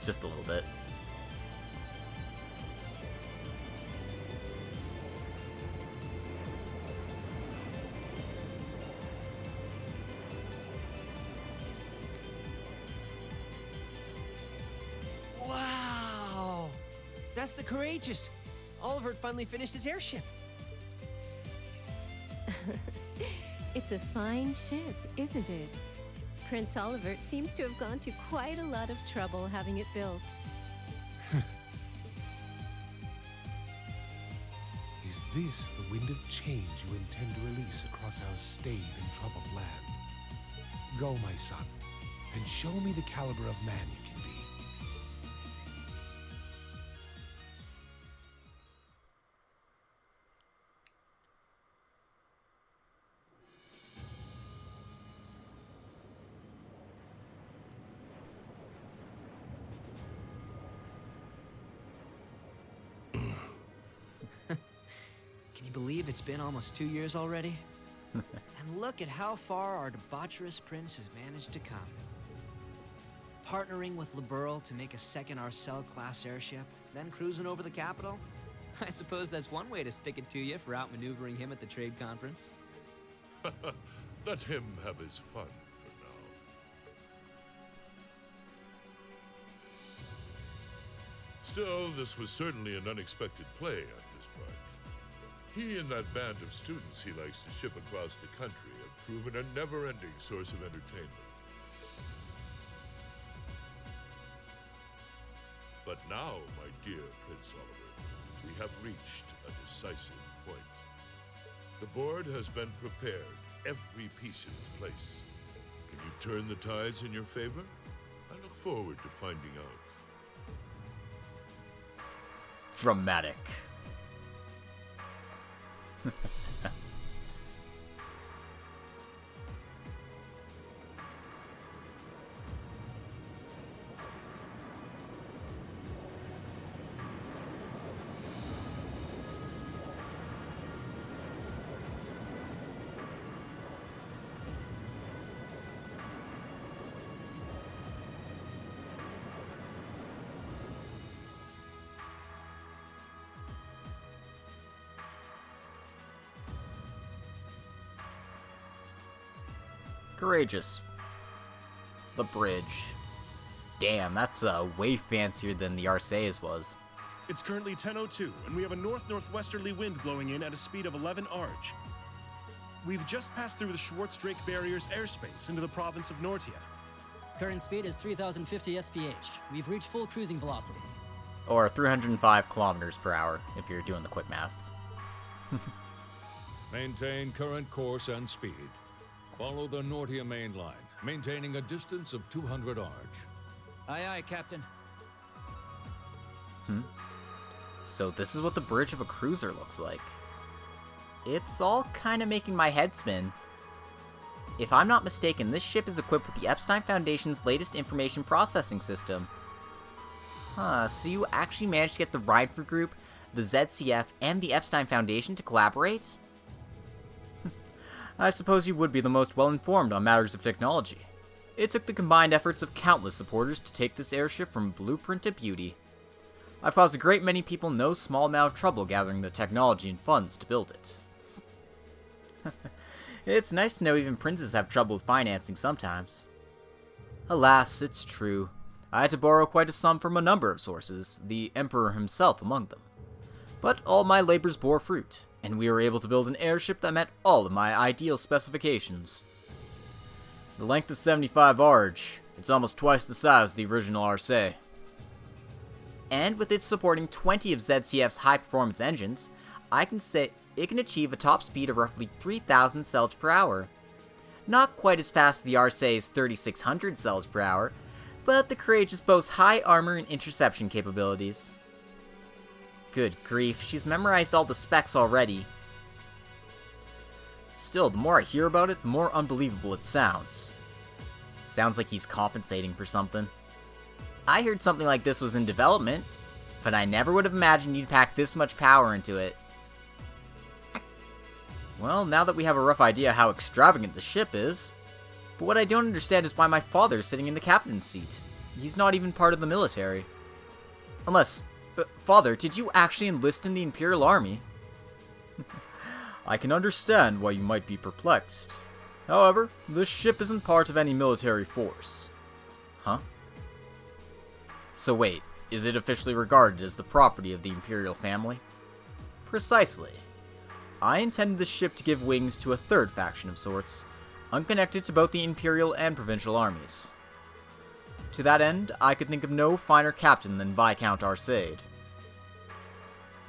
Just a little bit. Wow! That's the Courageous! Oliver finally finished his airship. It's a fine ship, isn't it? Prince Oliver seems to have gone to quite a lot of trouble having it built. Is this the wind of change you intend to release across our staid and troubled land? Go, my son, and show me the caliber of man you can be. Can you believe it's been almost 2 years already? And look at how far our debaucherous prince has managed to come. Partnering with Liberl to make a second Arcel-class airship, then cruising over the capital? I suppose that's one way to stick it to you for outmaneuvering him at the trade conference. Let him have his fun for now. Still, this was certainly an unexpected play on his part. He and that band of students he likes to ship across the country have proven a never-ending source of entertainment. But now, my dear Prince Oliver, we have reached a decisive point. The board has been prepared, every piece in its place. Can you turn the tides in your favor? I look forward to finding out. Dramatic. Courageous. The bridge. Damn, that's way fancier than the Arceus was. It's currently 10:02, and we have a north-northwesterly wind blowing in at a speed of 11 Arj. We've just passed through the Schwartz-Drake barrier's airspace into the province of Nortia. Current speed is 3,050 SPH. We've reached full cruising velocity. Or 305 kilometers per hour, if you're doing the quick maths. Maintain current course and speed. Follow the Nortia main line, maintaining a distance of 200 Arj. Aye, aye, Captain. So this is what the bridge of a cruiser looks like. It's all kind of making my head spin. If I'm not mistaken, this ship is equipped with the Epstein Foundation's latest information processing system. So you actually managed to get the Reinford Group, the ZCF, and the Epstein Foundation to collaborate? I suppose you would be the most well-informed on matters of technology. It took the combined efforts of countless supporters to take this airship from blueprint to beauty. I've caused a great many people no small amount of trouble gathering the technology and funds to build it. It's nice to know even princes have trouble with financing sometimes. Alas, it's true. I had to borrow quite a sum from a number of sources, the Emperor himself among them. But all my labors bore fruit, and we were able to build an airship that met all of my ideal specifications. The length of 75 Arj, it's almost twice the size of the original Arce. And with it supporting 20 of ZCF's high-performance engines, I can say it can achieve a top speed of roughly 3,000 cells per hour. Not quite as fast as the Arce's 3,600 cells per hour, but the Courageous boasts high armor and interception capabilities. Good grief, she's memorized all the specs already. Still, the more I hear about it, the more unbelievable it sounds. Sounds like he's compensating for something. I heard something like this was in development, but I never would have imagined you'd pack this much power into it. Well, now that we have a rough idea how extravagant the ship is, but what I don't understand is why my father is sitting in the captain's seat. He's not even part of the military. Unless, Father, did you actually enlist in the Imperial Army? I can understand why you might be perplexed. However, this ship isn't part of any military force. Huh? So wait, is it officially regarded as the property of the Imperial family? Precisely. I intended this ship to give wings to a third faction of sorts, unconnected to both the Imperial and Provincial armies. To that end, I could think of no finer captain than Viscount Arcade.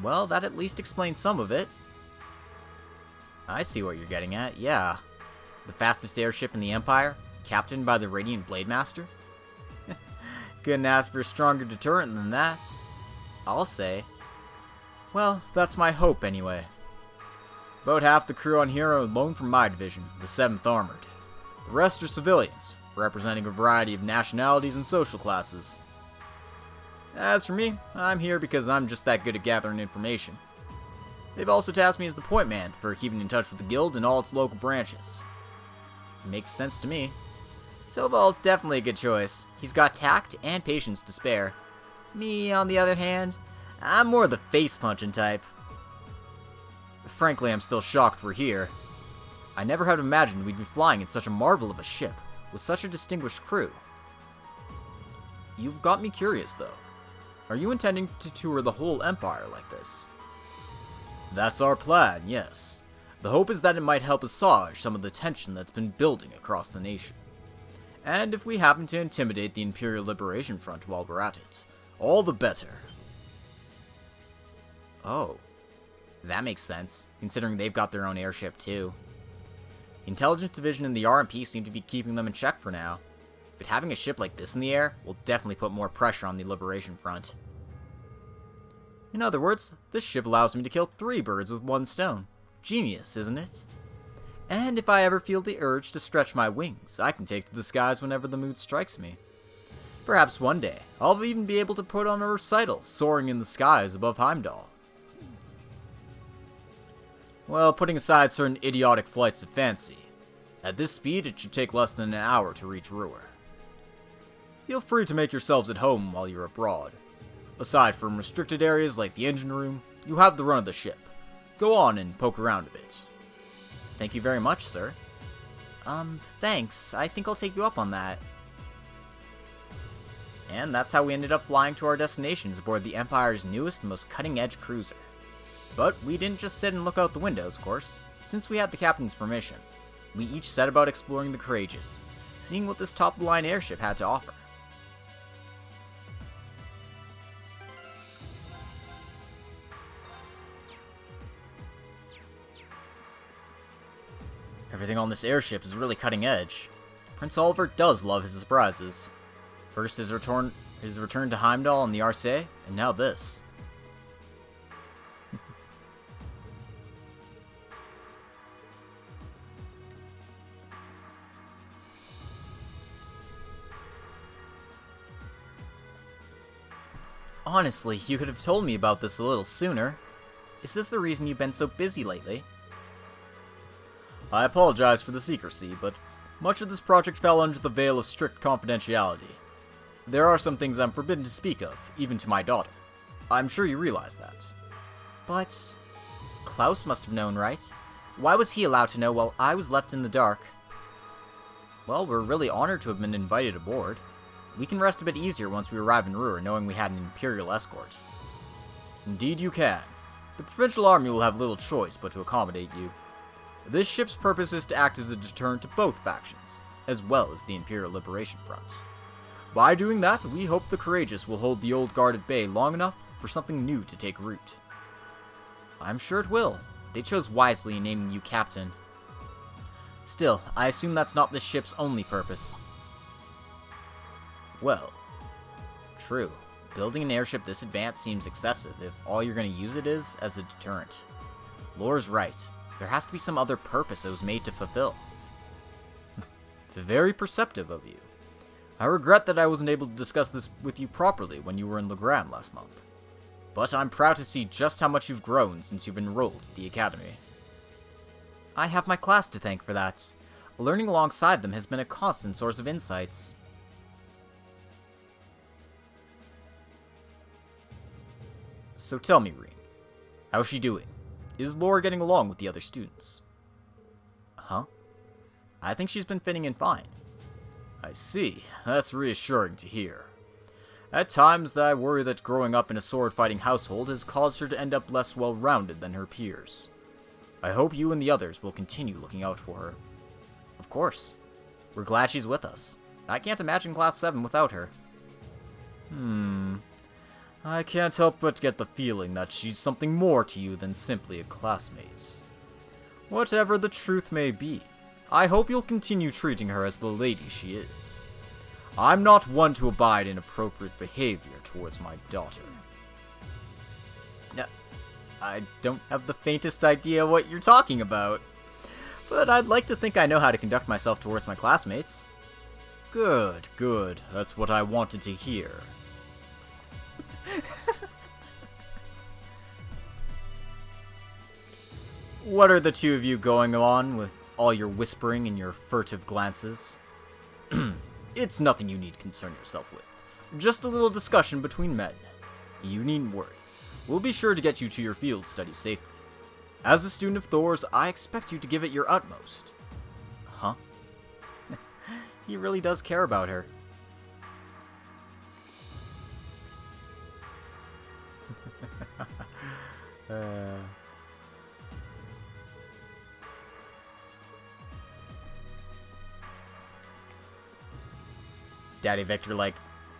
Well, that at least explains some of it. I see what you're getting at, yeah. The fastest airship in the Empire, captained by the Radiant Blade Master? Couldn't ask for a stronger deterrent than that. I'll say. Well, that's my hope anyway. About half the crew on here are loaned from my division, the 7th Armored. The rest are civilians, representing a variety of nationalities and social classes. As for me, I'm here because I'm just that good at gathering information. They've also tasked me as the point man for keeping in touch with the guild and all its local branches. Makes sense to me. Silval's definitely a good choice. He's got tact and patience to spare. Me, on the other hand, I'm more the face-punching type. Frankly, I'm still shocked we're here. I never had imagined we'd be flying in such a marvel of a ship, with such a distinguished crew. You've got me curious, though. Are you intending to tour the whole Empire like this? That's our plan, yes. The hope is that it might help assuage some of the tension that's been building across the nation. And if we happen to intimidate the Imperial Liberation Front while we're at it, all the better. Oh, that makes sense, considering they've got their own airship too. The Intelligence Division and the RMP seem to be keeping them in check for now, but having a ship like this in the air will definitely put more pressure on the Liberation Front. In other words, this ship allows me to kill 3 birds with 1 stone. Genius, isn't it? And if I ever feel the urge to stretch my wings, I can take to the skies whenever the mood strikes me. Perhaps one day, I'll even be able to put on a recital soaring in the skies above Heimdall. Well, putting aside certain idiotic flights of fancy, at this speed it should take less than an hour to reach Roer. Feel free to make yourselves at home while you're abroad. Aside from restricted areas like the engine room, you have the run of the ship. Go on and poke around a bit. Thank you very much, sir. Thanks. I think I'll take you up on that. And that's how we ended up flying to our destinations aboard the Empire's newest, most cutting-edge cruiser. But we didn't just sit and look out the windows, of course. Since we had the captain's permission, we each set about exploring the Courageous, seeing what this top-of-the-line airship had to offer. Everything on this airship is really cutting edge. Prince Oliver does love his surprises. First his return to Heimdall and the Arce, and now this. Honestly, you could have told me about this a little sooner. Is this the reason you've been so busy lately? I apologize for the secrecy, but much of this project fell under the veil of strict confidentiality. There are some things I'm forbidden to speak of, even to my daughter. I'm sure you realize that. But Klaus must have known, right? Why was he allowed to know while I was left in the dark? Well, we're really honored to have been invited aboard. We can rest a bit easier once we arrive in Roer, knowing we had an Imperial escort. Indeed you can. The Provincial Army will have little choice but to accommodate you. This ship's purpose is to act as a deterrent to both factions, as well as the Imperial Liberation Front. By doing that, we hope the Courageous will hold the old guard at bay long enough for something new to take root. I'm sure it will. They chose wisely in naming you captain. Still, I assume that's not this ship's only purpose. Well, true. Building an airship this advanced seems excessive if all you're going to use it is as a deterrent. Lore's right. There has to be some other purpose it was made to fulfill. Very perceptive of you. I regret that I wasn't able to discuss this with you properly when you were in Legram last month. But I'm proud to see just how much you've grown since you've enrolled at the Academy. I have my class to thank for that. Learning alongside them has been a constant source of insights. So tell me, Reen, how's she doing? Is Lore getting along with the other students? Huh? I think she's been fitting in fine. I see. That's reassuring to hear. At times, I worry that growing up in a sword-fighting household has caused her to end up less well-rounded than her peers. I hope you and the others will continue looking out for her. Of course. We're glad she's with us. I can't imagine Class 7 without her. I can't help but get the feeling that she's something more to you than simply a classmate. Whatever the truth may be, I hope you'll continue treating her as the lady she is. I'm not one to abide inappropriate behavior towards my daughter. I don't have the faintest idea what you're talking about, but I'd like to think I know how to conduct myself towards my classmates. Good, good. That's what I wanted to hear. What are the two of you going on with all your whispering and your furtive glances? It's nothing you need to concern yourself with. Just a little discussion between men. You needn't worry. We'll be sure to get you to your field study safely. As a student of Thor's, I expect you to give it your utmost. Huh? He really does care about her. Daddy Victor like,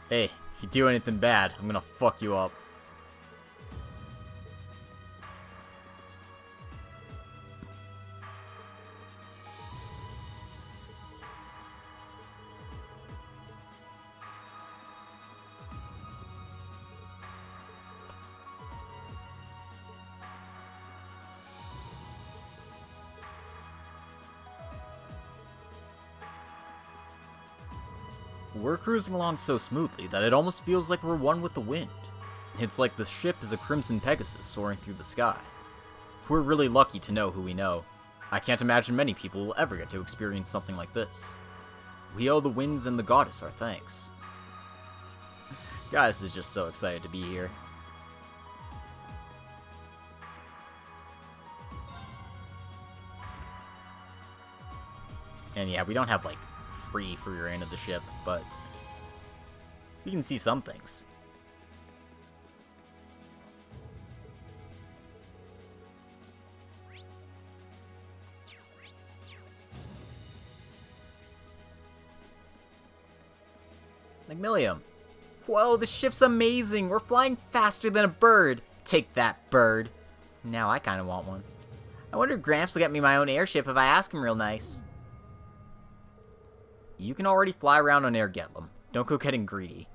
hey, if you do anything bad, I'm gonna fuck you up. We're cruising along so smoothly that it almost feels like we're one with the wind. It's like the ship is a crimson Pegasus soaring through the sky. We're really lucky to know who we know. I can't imagine many people will ever get to experience something like this. We owe the winds and the goddess our thanks. Guys is just so excited to be here. And yeah, we don't have like free reign of the ship, but we can see some things. Macmillian. Whoa, the ship's amazing! We're flying faster than a bird! Take that, bird! Now I kinda want one. I wonder if Gramps will get me my own airship if I ask him real nice. You can already fly around on Air Getlem. Don't go getting greedy.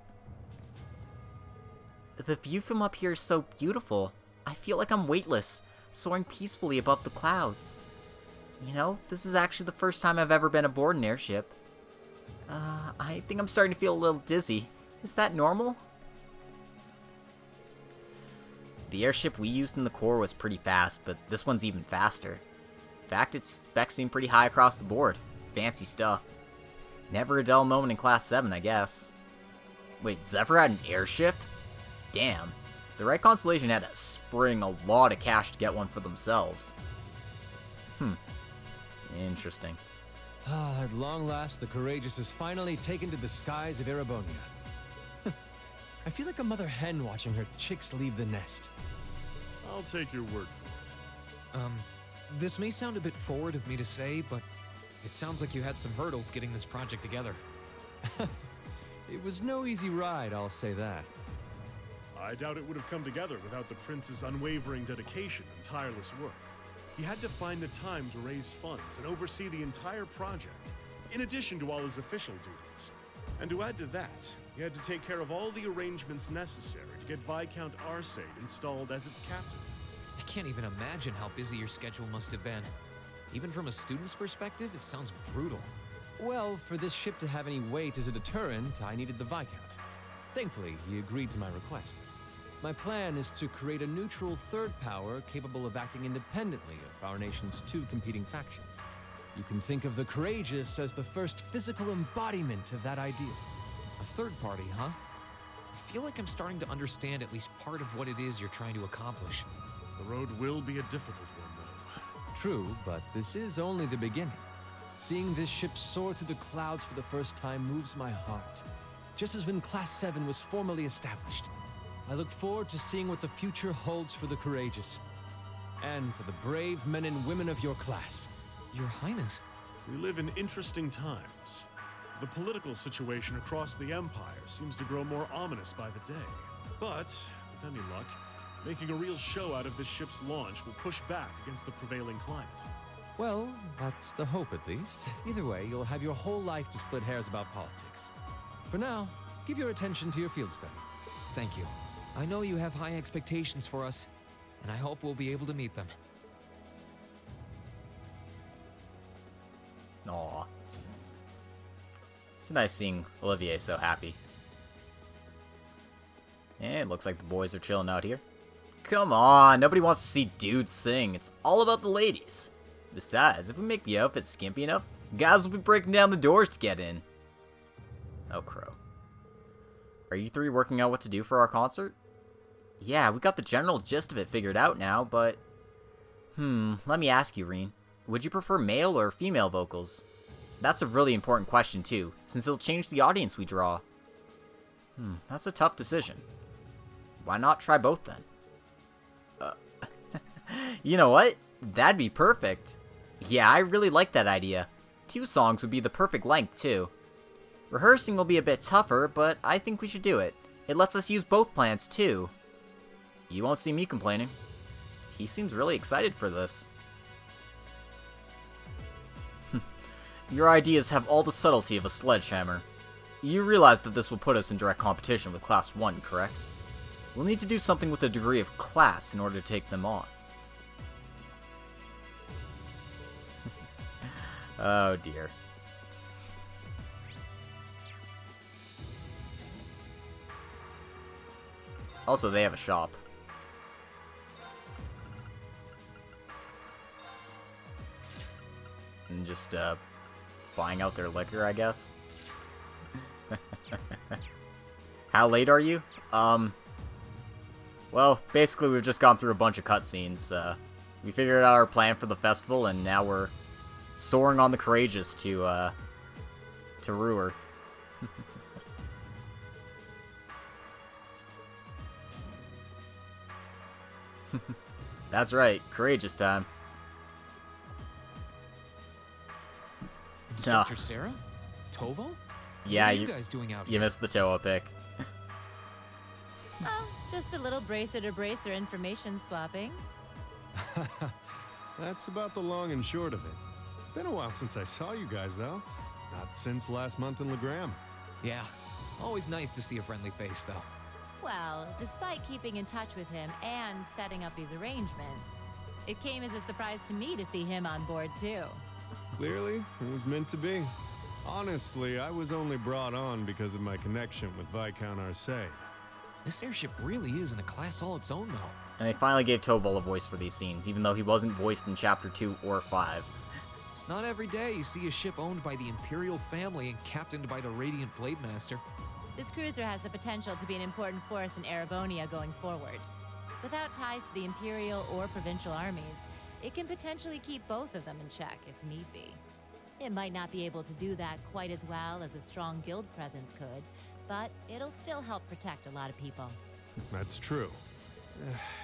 The view from up here is so beautiful. I feel like I'm weightless, soaring peacefully above the clouds. You know, this is actually the first time I've ever been aboard an airship. I think I'm starting to feel a little dizzy. Is that normal? The airship we used in the Corps was pretty fast, but this one's even faster. In fact, its specs seem pretty high across the board. Fancy stuff. Never a dull moment in Class 7, I guess. Wait, Zephyr had an airship? Damn. The right constellation had to spring a lot of cash to get one for themselves. Interesting. At long last, the Courageous is finally taken to the skies of Erebonia. I feel like a mother hen watching her chicks leave the nest. I'll take your word for it. This may sound a bit forward of me to say, but it sounds like you had some hurdles getting this project together. It was no easy ride, I'll say that. I doubt it would have come together without the Prince's unwavering dedication and tireless work. He had to find the time to raise funds and oversee the entire project, in addition to all his official duties. And to add to that, he had to take care of all the arrangements necessary to get Viscount Arcade installed as its captain. I can't even imagine how busy your schedule must have been. Even from a student's perspective, it sounds brutal. Well, for this ship to have any weight as a deterrent, I needed the Viscount. Thankfully, he agreed to my request. My plan is to create a neutral third power capable of acting independently of our nation's two competing factions. You can think of the Courageous as the first physical embodiment of that ideal. A third party, huh? I feel like I'm starting to understand at least part of what it is you're trying to accomplish. The road will be a difficult one, though. True, but this is only the beginning. Seeing this ship soar through the clouds for the first time moves my heart. Just as when Class 7 was formally established. I look forward to seeing what the future holds for the Courageous. And for the brave men and women of your class. Your Highness. We live in interesting times. The political situation across the Empire seems to grow more ominous by the day. But, with any luck, making a real show out of this ship's launch will push back against the prevailing climate. Well, that's the hope at least. Either way, you'll have your whole life to split hairs about politics. For now, give your attention to your field study. Thank you. I know you have high expectations for us, and I hope we'll be able to meet them. Aww. It's nice seeing Olivier so happy. And it looks like the boys are chilling out here. Come on, nobody wants to see dudes sing. It's all about the ladies. Besides, if we make the outfit skimpy enough, guys will be breaking down the doors to get in. Oh, crow. Are you three working out what to do for our concert? Yeah, we got the general gist of it figured out now, but... let me ask you, Reen. Would you prefer male or female vocals? That's a really important question, too, since it'll change the audience we draw. That's a tough decision. Why not try both, then? You know what? That'd be perfect. Yeah, I really like that idea. 2 songs would be the perfect length, too. Rehearsing will be a bit tougher, but I think we should do it. It lets us use both plans, too. You won't see me complaining. He seems really excited for this. Your ideas have all the subtlety of a sledgehammer. You realize that this will put us in direct competition with Class 1, correct? We'll need to do something with a degree of class in order to take them on. Oh dear. Also, they have a shop. And just, buying out their liquor, I guess. How late are you? Well, basically we've just gone through a bunch of cutscenes. We figured out our plan for the festival, and now we're soaring on the Courageous to Roer. That's right, Courageous time. Instructor Sarah? Tovo? Yeah, what are you guys doing out here? You missed the Toa pick. Oh, just a little bracer-to-bracer information swapping. That's about the long and short of it. Been a while since I saw you guys, though. Not since last month in Legram. Yeah, always nice to see a friendly face, though. Well, despite keeping in touch with him and setting up these arrangements, it came as a surprise to me to see him on board, too. Clearly, it was meant to be. Honestly, I was only brought on because of my connection with Viscount Arcee. This airship really is in a class all its own, though. And they finally gave Toval a voice for these scenes, even though he wasn't voiced in Chapter 2 or 5. It's not every day you see a ship owned by the Imperial family and captained by the Radiant Blade Master. This cruiser has the potential to be an important force in Erebonia going forward. Without ties to the Imperial or Provincial armies, it can potentially keep both of them in check if need be. It might not be able to do that quite as well as a strong guild presence could, but it'll still help protect a lot of people. That's true.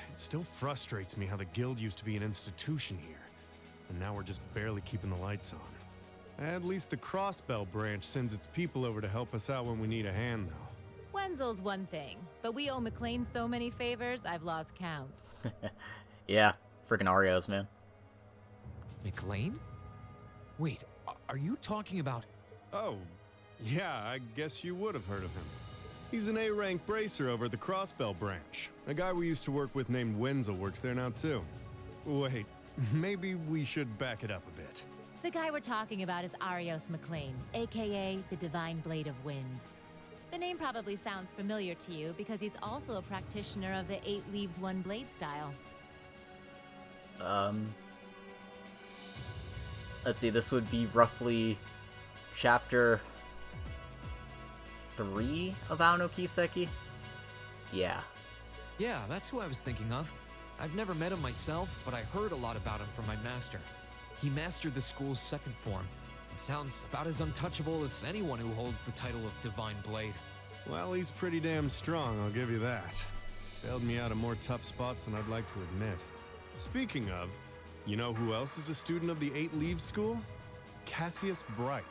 It still frustrates me how the guild used to be an institution here, and now we're just barely keeping the lights on. At least the Crossbell branch sends its people over to help us out when we need a hand, though. Wenzel's one thing, but we owe McLean so many favors, I've lost count. Yeah, freaking Arios, man. McLean? Wait, are you talking about... Oh, yeah, I guess you would have heard of him. He's an A-rank bracer over at the Crossbell branch. A guy we used to work with named Wenzel works there now, too. Wait, maybe we should back it up a bit. The guy we're talking about is Arios McLean, aka the Divine Blade of Wind. The name probably sounds familiar to you because he's also a practitioner of the 8 Leaves 1 Blade style. Let's see, this would be roughly Chapter 3 of Ao no Kiseki? Yeah. Yeah, that's who I was thinking of. I've never met him myself, but I heard a lot about him from my master. He mastered the school's second form. It sounds about as untouchable as anyone who holds the title of Divine Blade. Well, he's pretty damn strong, I'll give you that. Bailed me out of more tough spots than I'd like to admit. Speaking of, you know who else is a student of the 8 Leaves School? Cassius Bright.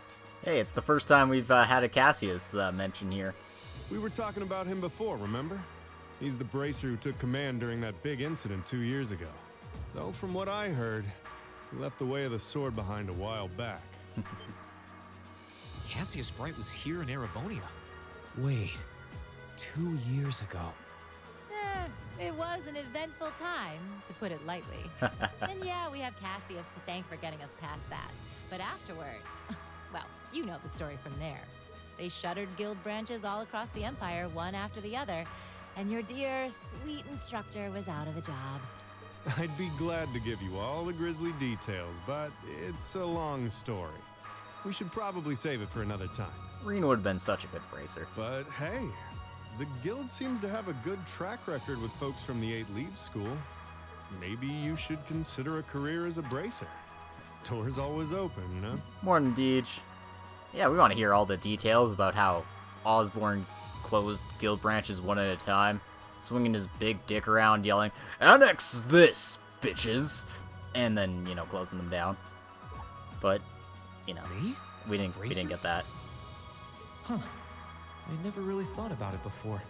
Hey, it's the first time we've had a Cassius mentioned here. We were talking about him before, remember? He's the bracer who took command during that big incident 2 years ago. Though from what I heard, he left the way of the sword behind a while back. Cassius Bright was here in Erebonia. Wait, 2 years ago. It was an eventful time, to put it lightly. And yeah, we have Cassius to thank for getting us past that. But afterward, well, you know the story from there. They shuttered guild branches all across the Empire, one after the other, and your dear, sweet instructor was out of a job. I'd be glad to give you all the grisly details, but it's a long story. We should probably save it for another time. Reen would have been such a good bracer. But hey, the guild seems to have a good track record with folks from the 8 Leaves School. Maybe you should consider a career as a bracer. Door's always open, you know? Morning, Deej. Yeah, we want to hear all the details about how Osborne closed guild branches one at a time, swinging his big dick around, yelling, "Annex this, bitches!" And then, you know, closing them down. But, you know, we didn't get that. Huh. I never really thought about it before.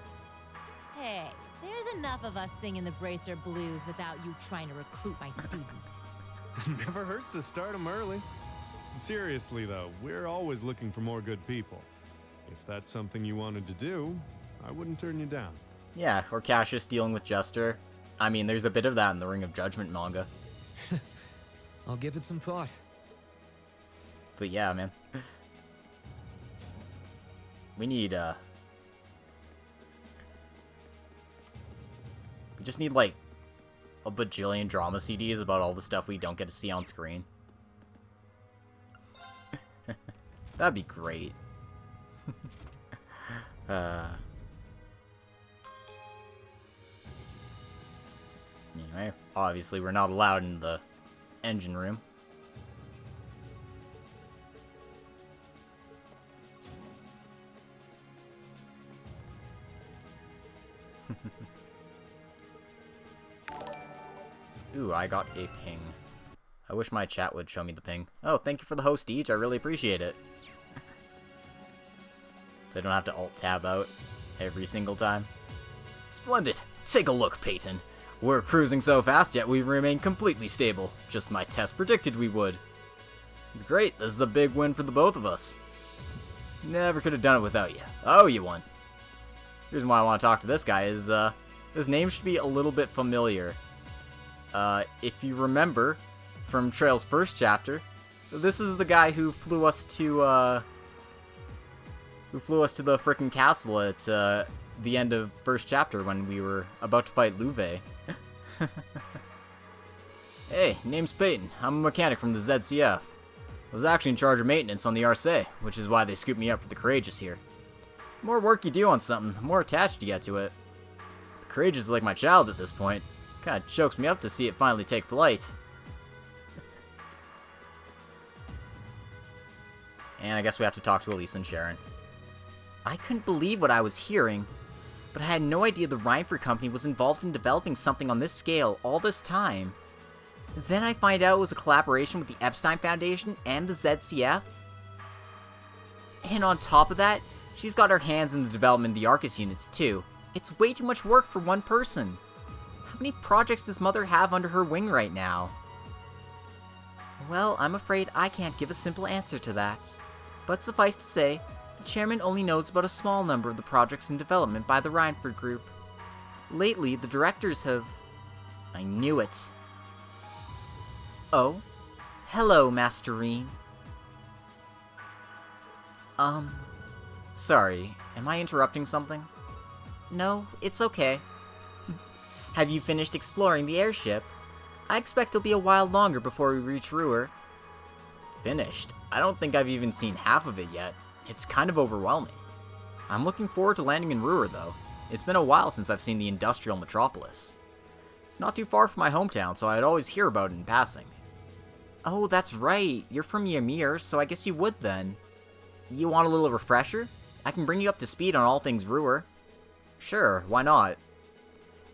Hey, there's enough of us singing the Bracer Blues without you trying to recruit my students. Never hurts to start them early. Seriously, though, we're always looking for more good people. If that's something you wanted to do, I wouldn't turn you down. Yeah, or Cassius dealing with Jester. I mean, there's a bit of that in the Ring of Judgment manga. I'll give it some thought. But yeah, man. We need, we just need, like, a bajillion drama CDs about all the stuff we don't get to see on screen. That'd be great. Anyway, obviously we're not allowed in the engine room. Ooh, I got a ping. I wish my chat would show me the ping. Oh, thank you for the host, Deej. I really appreciate it. So I don't have to alt-tab out every single time. Splendid. Take a look, Peyton. We're cruising so fast, yet we remain completely stable. Just my test predicted we would. It's great. This is a big win for the both of us. Never could have done it without you. Oh, you won. The reason why I want to talk to this guy is, his name should be a little bit familiar. If you remember from Trail's first chapter, this is the guy who flew us to the frickin' castle at, the end of first chapter when we were about to fight Louve. Hey, name's Peyton. I'm a mechanic from the ZCF. I was actually in charge of maintenance on the Arce, which is why they scooped me up for the Courageous here. The more work you do on something, the more attached you get to it. The Courageous is like my child at this point. Kinda chokes me up to see it finally take flight. And I guess we have to talk to Elise and Sharon. I couldn't believe what I was hearing, but I had no idea the Rhineford Company was involved in developing something on this scale all this time. Then I find out it was a collaboration with the Epstein Foundation and the ZCF. And on top of that, she's got her hands in the development of the Arcus units too. It's way too much work for one person. How many projects does Mother have under her wing right now? Well, I'm afraid I can't give a simple answer to that. But suffice to say, the chairman only knows about a small number of the projects in development by the Rhineford Group. Lately, the directors have... I knew it. Oh? Hello, Master Reen. Sorry, am I interrupting something? No, it's okay. Have you finished exploring the airship? I expect it'll be a while longer before we reach Roer. Finished? I don't think I've even seen half of it yet. It's kind of overwhelming. I'm looking forward to landing in Roer, though. It's been a while since I've seen the industrial metropolis. It's not too far from my hometown, so I'd always hear about it in passing. Oh, that's right. You're from Ymir, so I guess you would then. You want a little refresher? I can bring you up to speed on all things Roer. Sure, why not?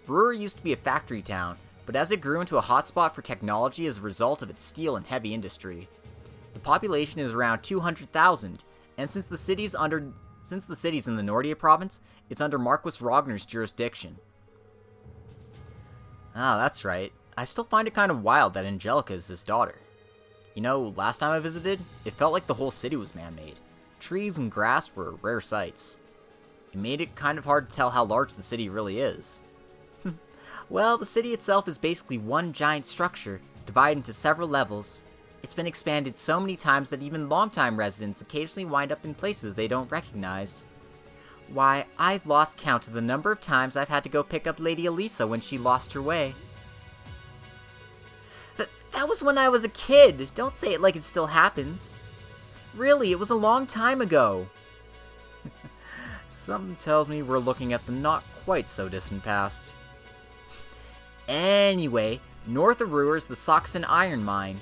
Roer used to be a factory town, but as it grew into a hotspot for technology as a result of its steel and heavy industry. The population is around 200,000, and since the city's in the Nordia province, it's under Marquis Rogner's jurisdiction. Ah, that's right. I still find it kind of wild that Angelica is his daughter. You know, last time I visited, it felt like the whole city was man-made. Trees and grass were rare sights. It made it kind of hard to tell how large the city really is. Well, the city itself is basically one giant structure, divided into several levels. It's been expanded so many times that even long-time residents occasionally wind up in places they don't recognize. Why, I've lost count of the number of times I've had to go pick up Lady Elisa when she lost her way. That was when I was a kid! Don't say it like it still happens. Really, it was a long time ago. Something tells me we're looking at the not quite so distant past. Anyway, north of Roer is the Saxon iron mine.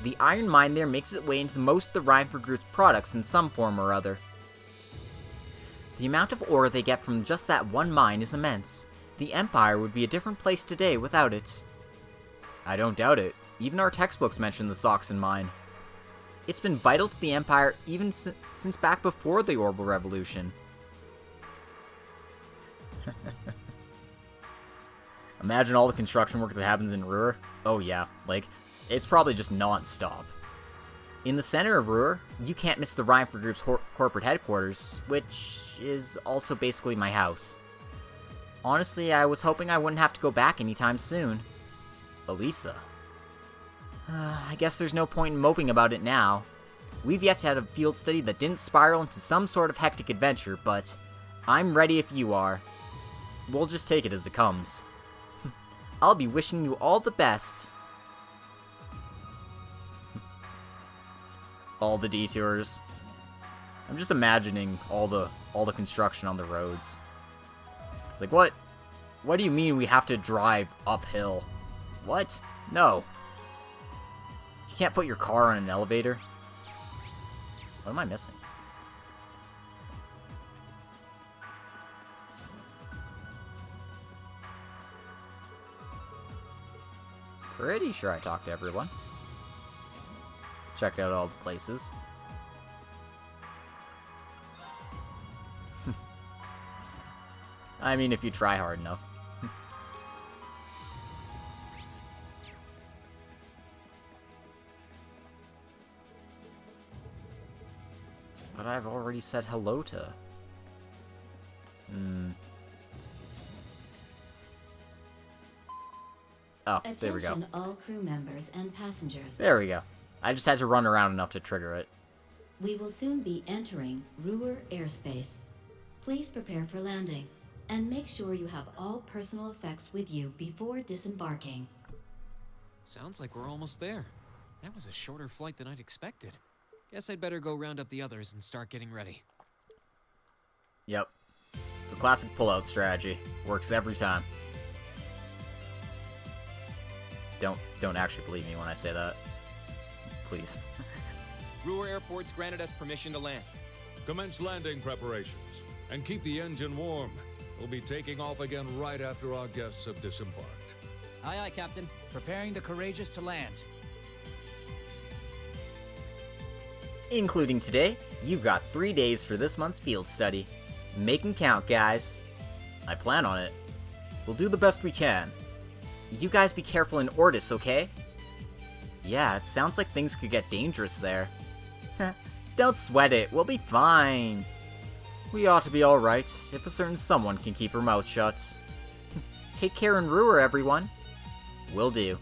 The iron mine there makes its way into most of the Rheinford Group's products in some form or other. The amount of ore they get from just that one mine is immense. The Empire would be a different place today without it. I don't doubt it. Even our textbooks mention the Saxon mine. It's been vital to the Empire even since back before the Orbal Revolution. Imagine all the construction work that happens in Roer. Oh yeah, like, it's probably just non-stop. In the center of Roer, you can't miss the Rheinford Group's corporate headquarters, which is also basically my house. Honestly, I was hoping I wouldn't have to go back anytime soon. Elisa. I guess there's no point in moping about it now. We've yet to have a field study that didn't spiral into some sort of hectic adventure, but I'm ready if you are. We'll just take it as it comes. I'll be wishing you all the best. All the detours. I'm just imagining all the construction on the roads. It's like, what? What do you mean we have to drive uphill? What? No. You can't put your car on an elevator. What am I missing? Pretty sure I talked to everyone. Checked out all the places. I mean, if you try hard enough. But I've already said hello to... Oh, there we go. Attention all crew members and passengers. There we go. I just had to run around enough to trigger it. We will soon be entering Roer airspace. Please prepare for landing, and make sure you have all personal effects with you before disembarking. Sounds like we're almost there. That was a shorter flight than I'd expected. Guess I'd better go round up the others and start getting ready. Yep. The classic pullout strategy. Works every time. Don't actually believe me when I say that. Please. Roer Airport's granted us permission to land. Commence landing preparations, and keep the engine warm. We'll be taking off again right after our guests have disembarked. Aye, aye, Captain. Preparing the Courageous to land. Including today, you've got 3 days for this month's field study. Make 'em count, guys. I plan on it. We'll do the best we can. You guys be careful in Ortis, okay? Yeah, it sounds like things could get dangerous there. Don't sweat it, we'll be fine. We ought to be alright, if a certain someone can keep her mouth shut. Take care in Roer, everyone. Will do.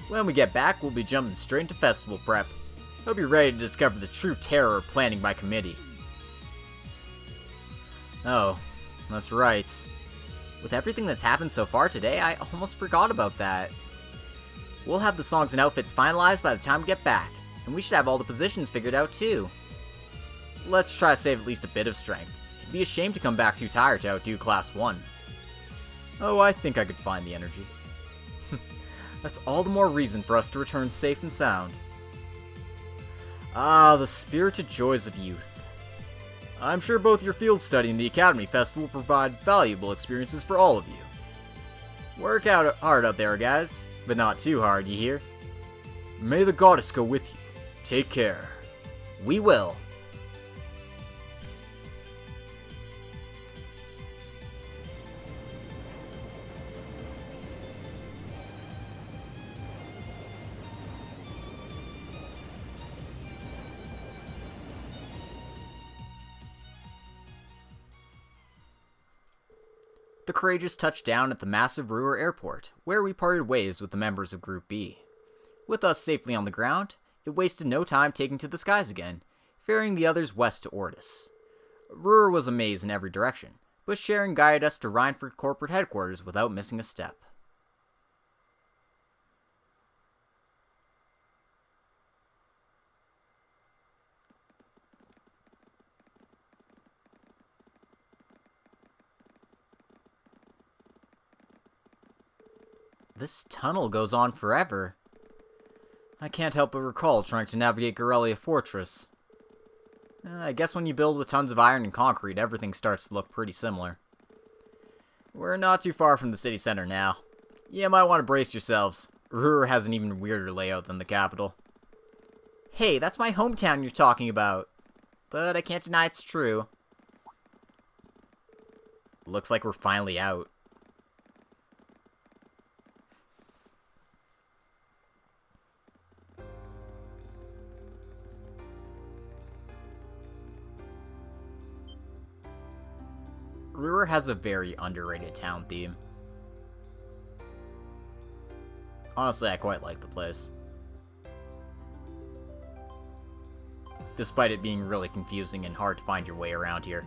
When we get back, we'll be jumping straight into festival prep. Hope you're ready to discover the true terror of planning by committee. Oh, that's right. With everything that's happened so far today, I almost forgot about that. We'll have the songs and outfits finalized by the time we get back, and we should have all the positions figured out too. Let's try to save at least a bit of strength. It'd be a shame to come back too tired to outdo Class 1. Oh, I think I could find the energy. That's all the more reason for us to return safe and sound. Ah, the spirited joys of youth. I'm sure both your field study and the Academy Festival will provide valuable experiences for all of you. Work out hard out there, guys, but not too hard, you hear? May the goddess go with you. Take care. We will. The Courageous touched down at the massive Roer airport, where we parted ways with the members of Group B. With us safely on the ground, it wasted no time taking to the skies again, ferrying the others west to Ortis. Roer was a maze in every direction, but Sharon guided us to Rhineford corporate headquarters without missing a step. This tunnel goes on forever. I can't help but recall trying to navigate Gorelia Fortress. I guess when you build with tons of iron and concrete, everything starts to look pretty similar. We're not too far from the city center now. You might want to brace yourselves. Roer has an even weirder layout than the capital. Hey, that's my hometown you're talking about. But I can't deny it's true. Looks like we're finally out. Roer has a very underrated town theme. Honestly, I quite like the place. Despite it being really confusing and hard to find your way around here.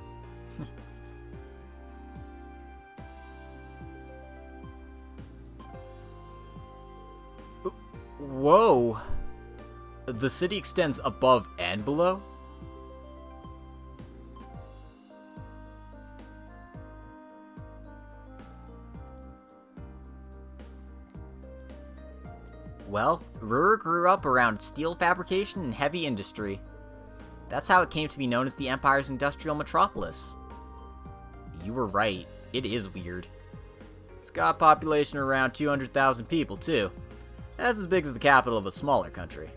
Whoa! The city extends above and below? Well, Roer grew up around steel fabrication and heavy industry. That's how it came to be known as the Empire's industrial metropolis. You were right, it is weird. It's got a population of around 200,000 people, too. That's as big as the capital of a smaller country.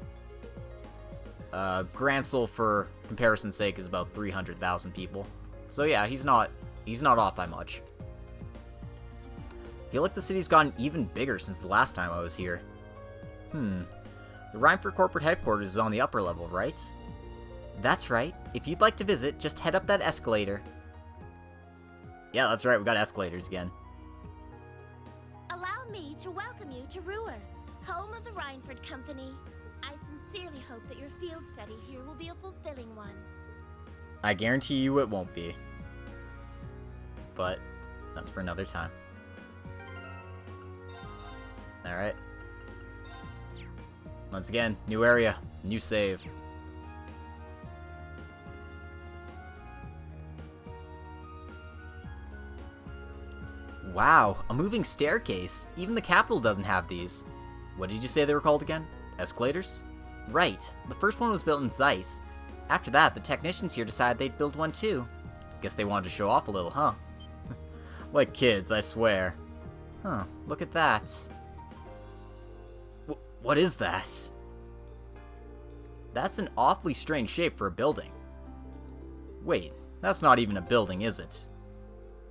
Gransel, for comparison's sake, is about 300,000 people. So yeah, he's not off by much. I feel like the city's gotten even bigger since the last time I was here. The Rhineford corporate headquarters is on the upper level, right? That's right. If you'd like to visit, just head up that escalator. Yeah, that's right, we got escalators again. Allow me to welcome you to Roer, home of the Rhineford Company. I sincerely hope that your field study here will be a fulfilling one. I guarantee you it won't be. But that's for another time. Alright. Once again, new area, new save. Wow, a moving staircase. Even the capital doesn't have these. What did you say they were called again? Escalators? Right, the first one was built in Zeiss. After that, the technicians here decided they'd build one too. Guess they wanted to show off a little, huh? Like kids, I swear. Huh, look at that. What is that? That's an awfully strange shape for a building. Wait, that's not even a building, is it?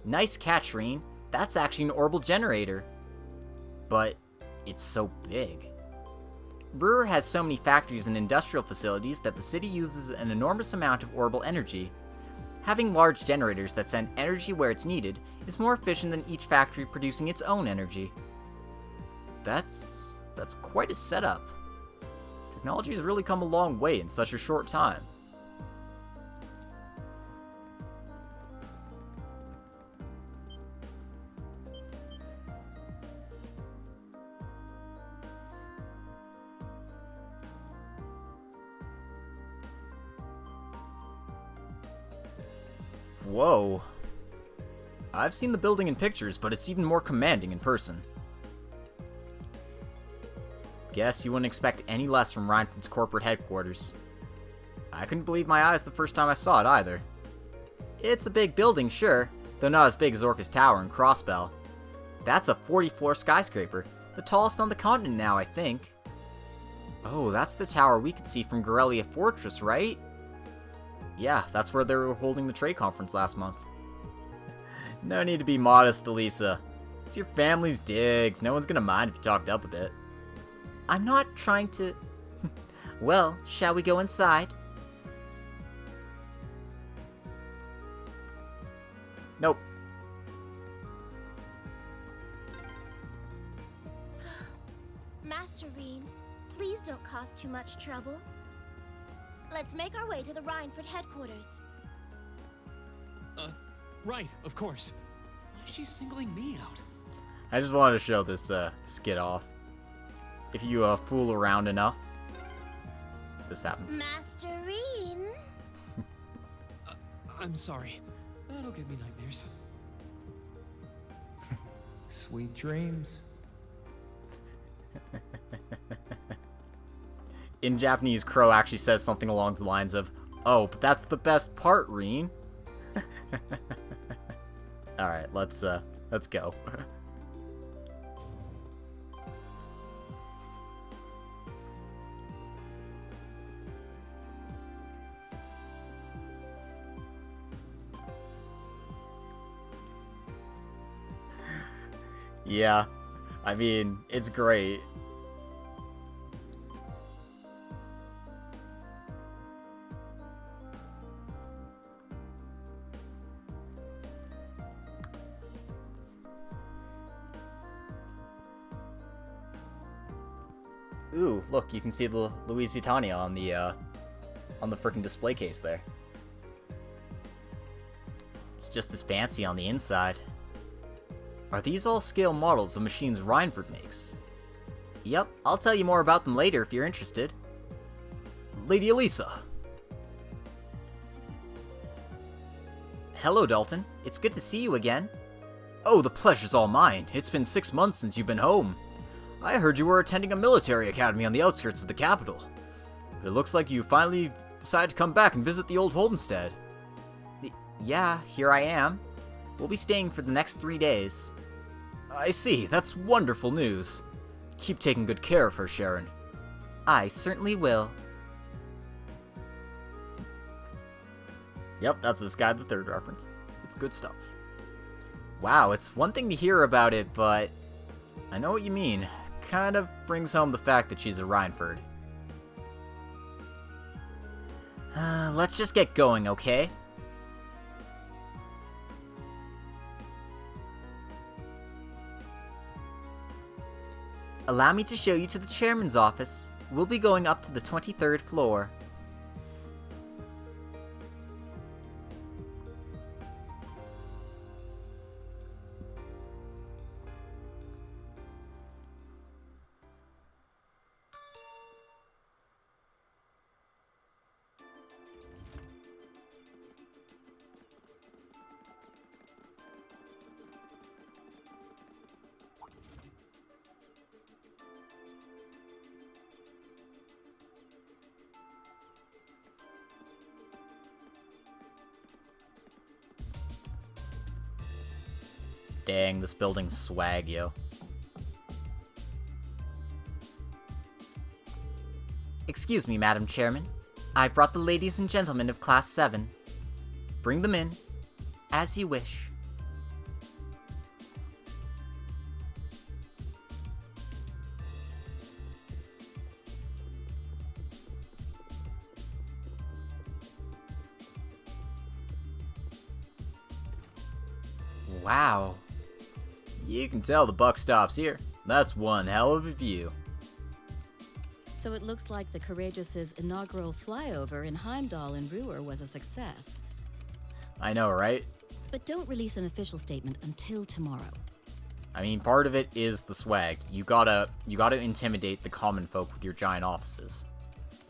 Nice catch, Reen. That's actually an orbal generator. But it's so big. Roer has so many factories and industrial facilities that the city uses an enormous amount of orbal energy. Having large generators that send energy where it's needed is more efficient than each factory producing its own energy. That's quite a setup. Technology has really come a long way in such a short time. Whoa. I've seen the building in pictures, but it's even more commanding in person. Guess you wouldn't expect any less from Rhineford's corporate headquarters. I couldn't believe my eyes the first time I saw it either. It's a big building, sure, though not as big as Orca's Tower and Crossbell. That's a 40-floor skyscraper, the tallest on the continent now, I think. Oh, that's the tower we could see from Gorelia Fortress, right? Yeah, that's where they were holding the trade conference last month. No need to be modest, Elisa. It's your family's digs. No one's gonna mind if you talked up a bit. I'm not trying to... Well, shall we go inside? Nope. Master Reen, please don't cause too much trouble. Let's make our way to the Rhineford headquarters. Right, of course. Why is she singling me out? I just wanted to show this skit off. If you fool around enough, this happens. Masterine. I'm sorry. That'll give me nightmares. Sweet dreams. In Japanese, Crow actually says something along the lines of, "Oh, but that's the best part, Reen." All right, let's go. Yeah, I mean, it's great. Ooh, look, you can see the Louisiana on the freaking display case there. It's just as fancy on the inside. Are these all scale models of machines Reinford makes? Yep, I'll tell you more about them later if you're interested. Lady Elisa. Hello, Dalton. It's good to see you again. Oh, the pleasure's all mine. It's been 6 months since you've been home. I heard you were attending a military academy on the outskirts of the capital. But it looks like you finally decided to come back and visit the old homestead. Yeah, here I am. We'll be staying for the next 3 days. I see, that's wonderful news. Keep taking good care of her, Sharon. I certainly will. Yep, that's this guy, the third reference. It's good stuff. Wow, it's one thing to hear about it, but I know what you mean. Kind of brings home the fact that she's a Reinford. Let's just get going, okay? Allow me to show you to the chairman's office. We'll be going up to the 23rd floor. Dang, this building's swag, yo. Excuse me, Madam Chairman. I've brought the ladies and gentlemen of Class 7. Bring them in, as you wish. Wow. You can tell the buck stops here. That's one hell of a view. So it looks like the Courageous' inaugural flyover in Heimdall and Roer was a success. I know, right? But don't release an official statement until tomorrow. I mean, part of it is the swag. You gotta intimidate the common folk with your giant offices.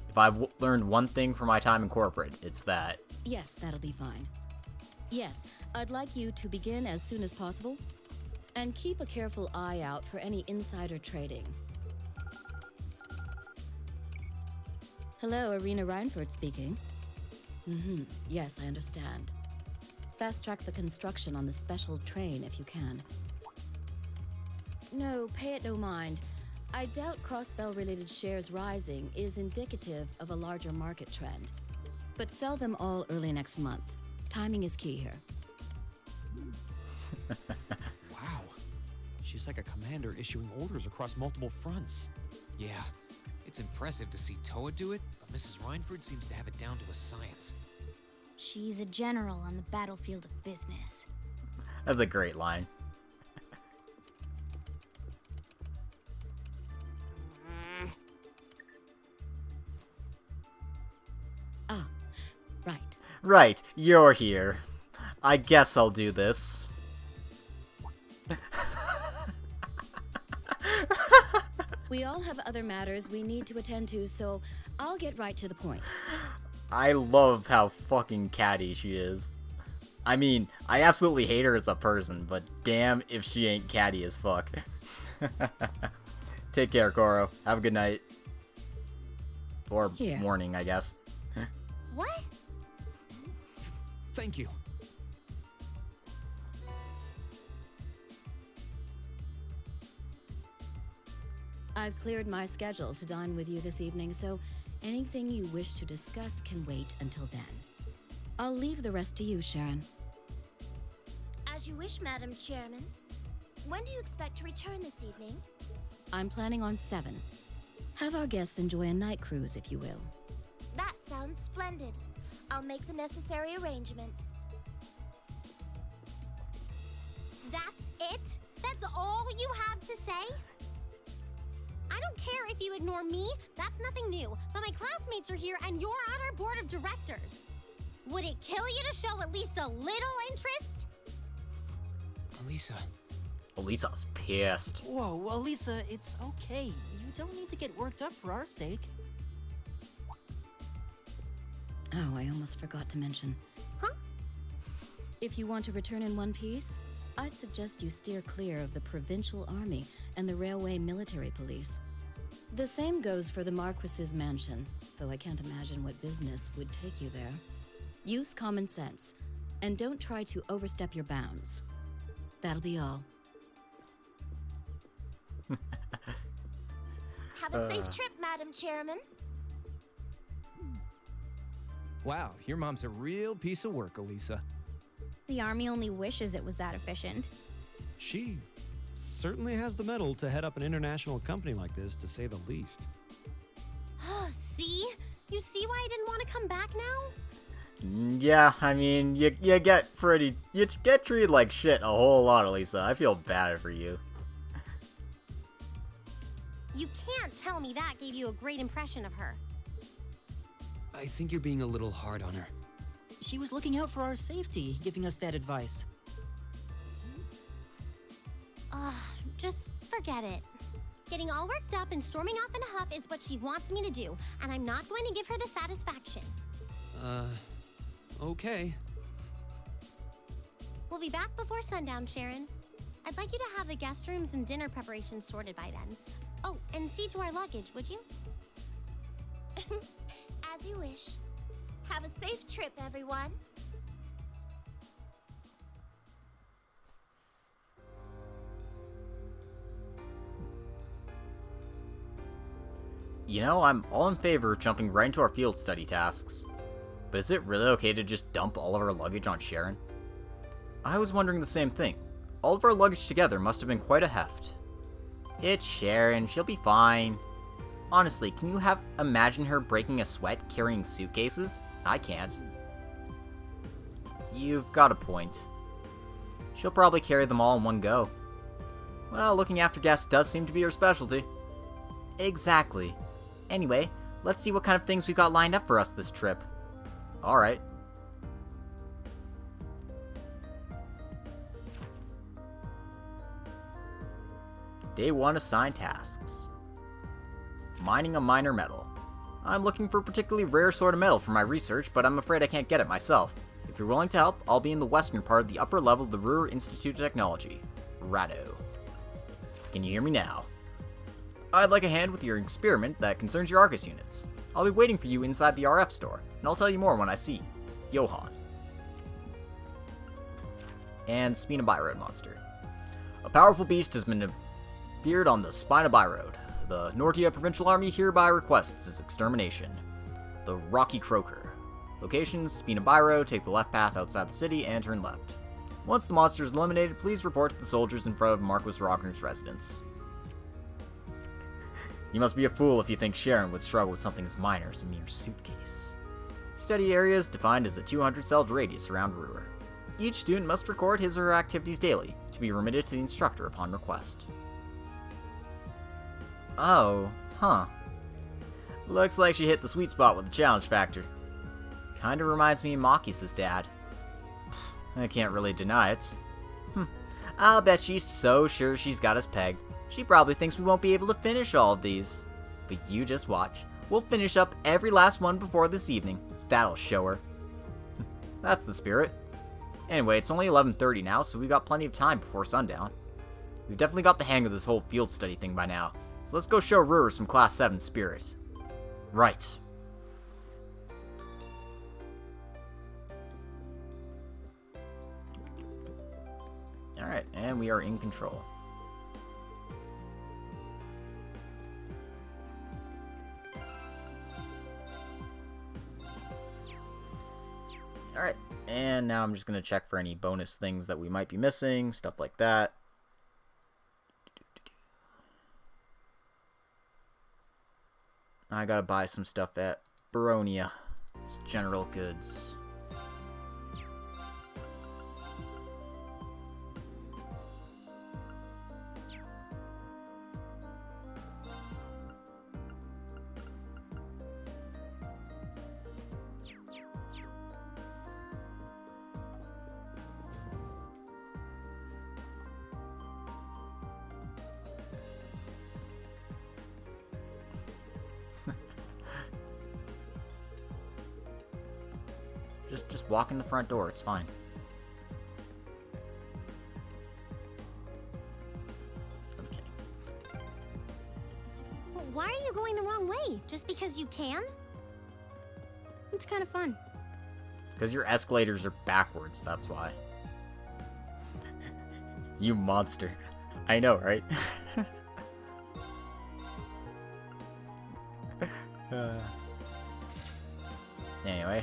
If I've learned one thing from my time in corporate, it's that. Yes, that'll be fine. Yes, I'd like you to begin as soon as possible. And keep a careful eye out for any insider trading. Hello, Irina Reinford speaking. Yes, I understand. Fast-track the construction on the special train if you can. No, pay it no mind. I doubt Crossbell-related shares rising is indicative of a larger market trend. But sell them all early next month. Timing is key here. Wow. She's like a commander issuing orders across multiple fronts. Yeah, it's impressive to see Toa do it, but Mrs. Reinford seems to have it down to a science. She's a general on the battlefield of business. That's a great line. Right. Right, you're here. I guess I'll do this. We all have other matters we need to attend to, so I'll get right to the point. I love how fucking catty she is. I mean, I absolutely hate her as a person, but damn if she ain't catty as fuck. Take care, Koro. Have a good night. Or morning, I guess. What? Thank you. I've cleared my schedule to dine with you this evening, so anything you wish to discuss can wait until then. I'll leave the rest to you, Sharon. As you wish, Madam Chairman. When do you expect to return this evening? I'm planning on 7. Have our guests enjoy a night cruise, if you will. That sounds splendid. I'll make the necessary arrangements. That's it? That's all you have to say? I don't care if you ignore me, that's nothing new, but my classmates are here and you're on our board of directors. Would it kill you to show at least a little interest? Elisa. Elisa's pissed. Whoa, Elisa, it's okay. You don't need to get worked up for our sake. Oh, I almost forgot to mention. Huh? If you want to return in one piece, I'd suggest you steer clear of the Provincial Army and the Railway Military Police. The same goes for the Marquis's mansion, though I can't imagine what business would take you there. Use common sense, and don't try to overstep your bounds. That'll be all. Have a safe trip, Madam Chairman. Wow, your mom's a real piece of work, Elisa. The army only wishes it was that efficient. She certainly has the mettle to head up an international company like this, to say the least. See? You see why I didn't want to come back now? Yeah, I mean, you get treated like shit a whole lot, Elisa. I feel bad for you. You can't tell me that gave you a great impression of her. I think you're being a little hard on her. She was looking out for our safety, giving us that advice. Just forget it. Getting all worked up and storming off in a huff is what she wants me to do, and I'm not going to give her the satisfaction. Okay. We'll be back before sundown, Sharon. I'd like you to have the guest rooms and dinner preparations sorted by then. Oh, and see to our luggage, would you? As you wish. Have a safe trip, everyone. You know, I'm all in favor of jumping right into our field study tasks. But is it really okay to just dump all of our luggage on Sharon? I was wondering the same thing. All of our luggage together must have been quite a heft. It's Sharon, she'll be fine. Honestly, can you imagine her breaking a sweat carrying suitcases? I can't. You've got a point. She'll probably carry them all in one go. Well, looking after guests does seem to be her specialty. Exactly. Anyway, let's see what kind of things we've got lined up for us this trip. Alright. Day 1 assigned tasks. Mining a minor metal. I'm looking for a particularly rare sort of metal for my research, but I'm afraid I can't get it myself. If you're willing to help, I'll be in the western part of the upper level of the Roer Institute of Technology. Rado. Can you hear me now? I'd like a hand with your experiment that concerns your Argus units. I'll be waiting for you inside the RF store, and I'll tell you more when I see Johan. And Spina Byroad Monster. A powerful beast has been appeared on the Spina Byroad. The Nortia Provincial Army hereby requests its extermination. The Rocky Croaker. Location, Spina Byroad, take the left path outside the city and turn left. Once the monster is eliminated, please report to the soldiers in front of Marquis Rogner's residence. You must be a fool if you think Sharon would struggle with something as minor as a mere suitcase. Study area is defined as a 200-cell radius around Roer. Each student must record his or her activities daily, to be remitted to the instructor upon request. Oh, huh. Looks like she hit the sweet spot with the challenge factor. Kinda reminds me of Makis' dad. I can't really deny it. I'll bet she's so sure she's got us pegged. She probably thinks we won't be able to finish all of these. But you just watch. We'll finish up every last one before this evening. That'll show her. That's the spirit. Anyway, it's only 11:30 now, so we've got plenty of time before sundown. We've definitely got the hang of this whole field study thing by now. So let's go show Roer some Class 7 spirit. Right. Alright, and we are in control. Alright, and now I'm just going to check for any bonus things that we might be missing, stuff like that. I gotta buy some stuff at Erebonia. It's general goods. Just walk in the front door, it's fine. I'm kidding. Well, why are you going the wrong way? Just because you can? It's kind of fun. Because your escalators are backwards, that's why. You monster. I know, right? Anyway.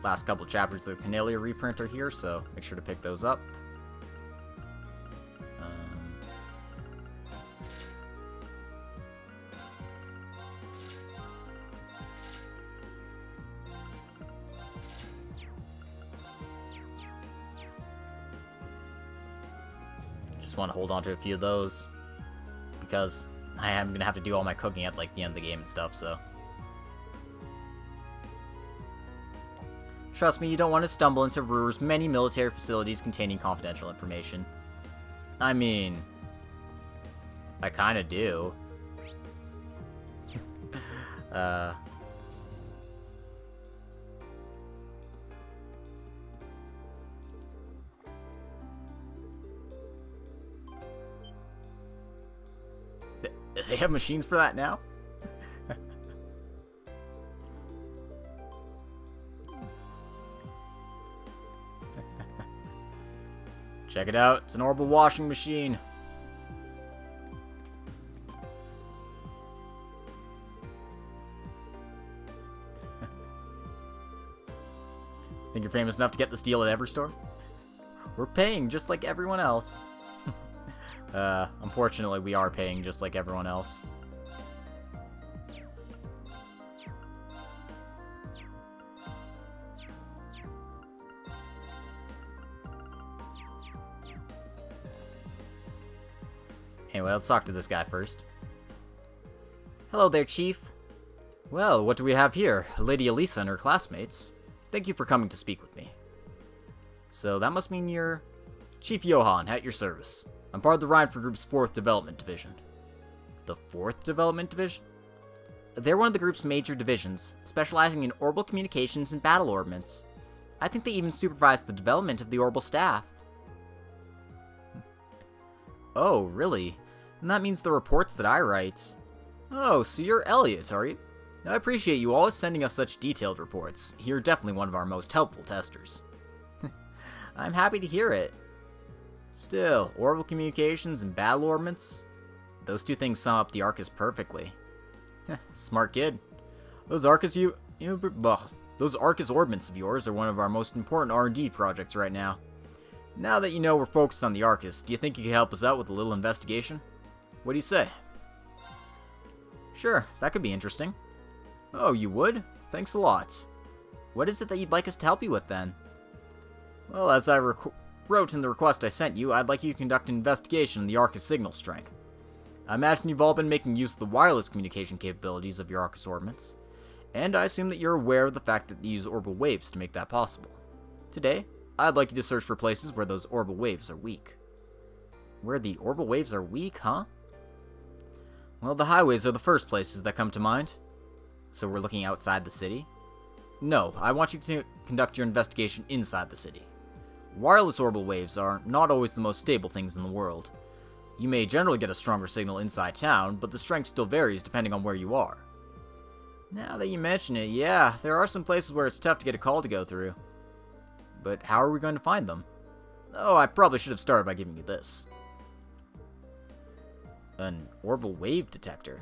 Last couple chapters of the Canalia reprint are here, so make sure to pick those up. Just want to hold on to a few of those because I am going to have to do all my cooking at like the end of the game and stuff, so. Trust me, you don't want to stumble into Roer's many military facilities containing confidential information. I mean, I kinda do. They have machines for that now? Check it out, it's an orbal washing machine. Think you're famous enough to get this deal at every store? We're paying just like everyone else. Unfortunately, we are paying just like everyone else. Anyway, let's talk to this guy first. Hello there, Chief. Well, what do we have here? Lady Elisa and her classmates. Thank you for coming to speak with me. So that must mean you're Chief Johann, at your service. I'm part of the Rhineford Group's 4th Development Division. The 4th Development Division? They're one of the group's major divisions, specializing in orbital communications and battle ordnance. I think they even supervise the development of the orbital staff. Oh, really? And that means the reports that I write. Oh, so you're Elliot, are you? I appreciate you always sending us such detailed reports. You're definitely one of our most helpful testers. I'm happy to hear it. Still, orbital communications and battle ordnance? Those two things sum up the Arcus perfectly. Smart kid. Those Arcus those Arcus ordnance of yours are one of our most important R&D projects right now. Now that you know we're focused on the Arcus, do you think you could help us out with a little investigation? What do you say? Sure, that could be interesting. Oh, you would? Thanks a lot. What is it that you'd like us to help you with, then? Well, as I wrote in the request I sent you, I'd like you to conduct an investigation on the Arcus signal strength. I imagine you've all been making use of the wireless communication capabilities of your Arcus ordnance, and I assume that you're aware of the fact that they use orbital waves to make that possible. Today, I'd like you to search for places where those orbal waves are weak. Where the orbal waves are weak, huh? Well, the highways are the first places that come to mind. So we're looking outside the city? No, I want you to conduct your investigation inside the city. Wireless orbal waves are not always the most stable things in the world. You may generally get a stronger signal inside town, but the strength still varies depending on where you are. Now that you mention it, yeah, there are some places where it's tough to get a call to go through. But how are we going to find them? Oh, I probably should have started by giving you this. An orbal wave detector.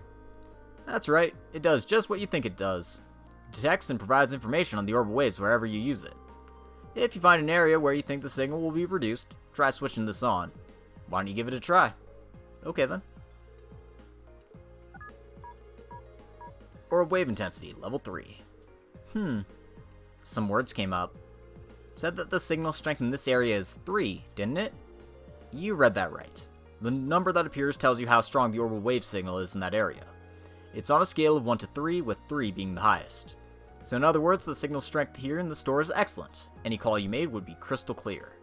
That's right, it does just what you think it does. It detects and provides information on the orbal waves wherever you use it. If you find an area where you think the signal will be reduced, try switching this on. Why don't you give it a try? Okay then. Orb wave intensity, level 3. Some words came up. Said that the signal strength in this area is 3, didn't it? You read that right. The number that appears tells you how strong the orbital wave signal is in that area. It's on a scale of 1 to 3, with 3 being the highest. So in other words, the signal strength here in the store is excellent. Any call you made would be crystal clear.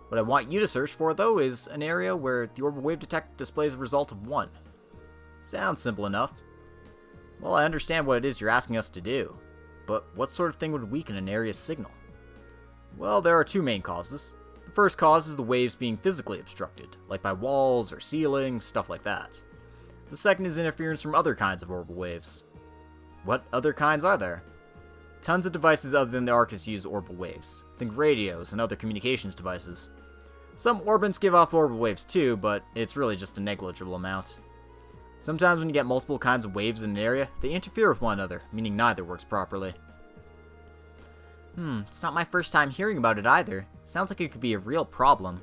What I want you to search for, though, is an area where the orbital wave detector displays a result of 1. Sounds simple enough. Well, I understand what it is you're asking us to do, but what sort of thing would weaken an area's signal? Well, there are 2 main causes. The first cause is the waves being physically obstructed, like by walls or ceilings, stuff like that. The second is interference from other kinds of orbital waves. What other kinds are there? Tons of devices other than the Arcus use orbital waves. Think radios and other communications devices. Some orbits give off orbital waves too, but it's really just a negligible amount. Sometimes when you get multiple kinds of waves in an area, they interfere with one another, meaning neither works properly. It's not my first time hearing about it either. Sounds like it could be a real problem.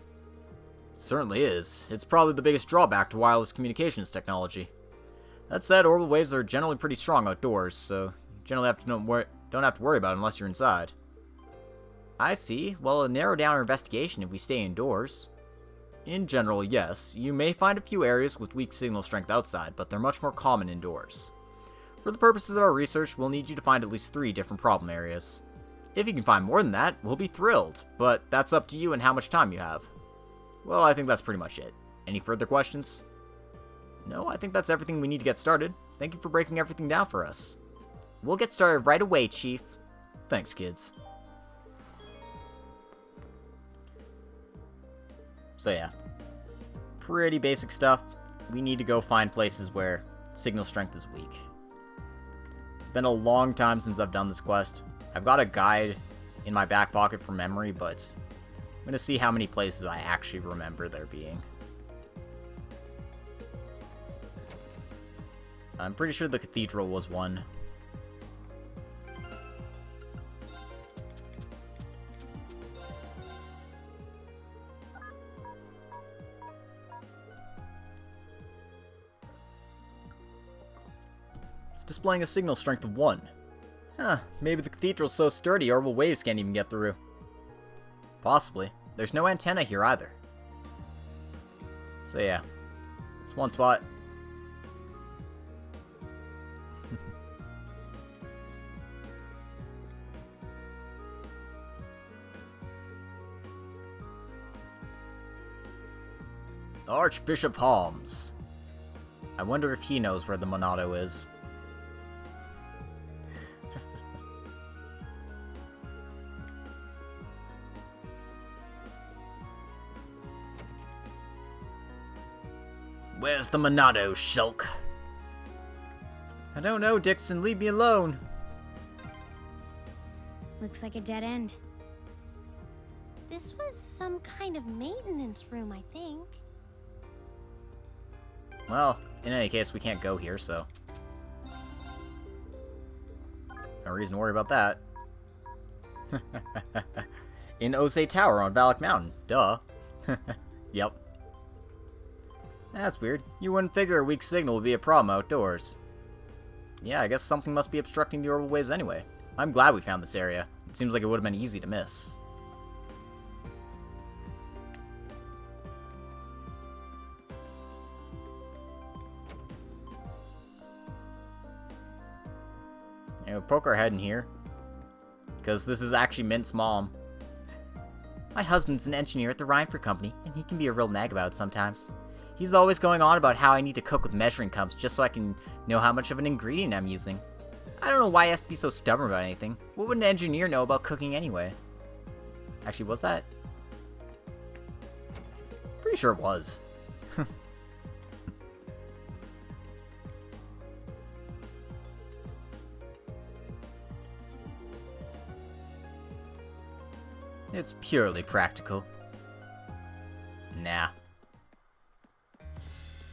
It certainly is. It's probably the biggest drawback to wireless communications technology. That said, orbital waves are generally pretty strong outdoors, so you generally don't have to worry about it unless you're inside. I see. Well, it'll narrow down our investigation if we stay indoors. In general, yes. You may find a few areas with weak signal strength outside, but they're much more common indoors. For the purposes of our research, we'll need you to find at least 3 different problem areas. If you can find more than that, we'll be thrilled, but that's up to you and how much time you have. Well, I think that's pretty much it. Any further questions? No, I think that's everything we need to get started. Thank you for breaking everything down for us. We'll get started right away, Chief. Thanks, kids. So yeah, pretty basic stuff. We need to go find places where signal strength is weak. It's been a long time since I've done this quest. I've got a guide in my back pocket from memory, but I'm going to see how many places I actually remember there being. I'm pretty sure the cathedral was one. It's displaying a signal strength of 1. Huh, maybe the cathedral's so sturdy orbital waves can't even get through. Possibly. There's no antenna here either. So yeah, it's one spot. Archbishop Holmes. I wonder if he knows where the Monado is. Where's the Monado, Shulk? I don't know, Dixon. Leave me alone. Looks like a dead end. This was some kind of maintenance room, I think. Well, in any case, we can't go here, so no reason to worry about that. In Osei Tower on Valak Mountain. Duh. Yep. That's weird. You wouldn't figure a weak signal would be a problem outdoors. Yeah, I guess something must be obstructing the orbital waves anyway. I'm glad we found this area. It seems like it would have been easy to miss. Yeah, we'll poke our head in here, because this is actually Mint's mom. My husband's an engineer at the Reinford Company, and he can be a real nag about it sometimes. He's always going on about how I need to cook with measuring cups just so I can know how much of an ingredient I'm using. I don't know why he has to be so stubborn about anything. What would an engineer know about cooking anyway? Actually, was that? Pretty sure it was. It's purely practical. Nah.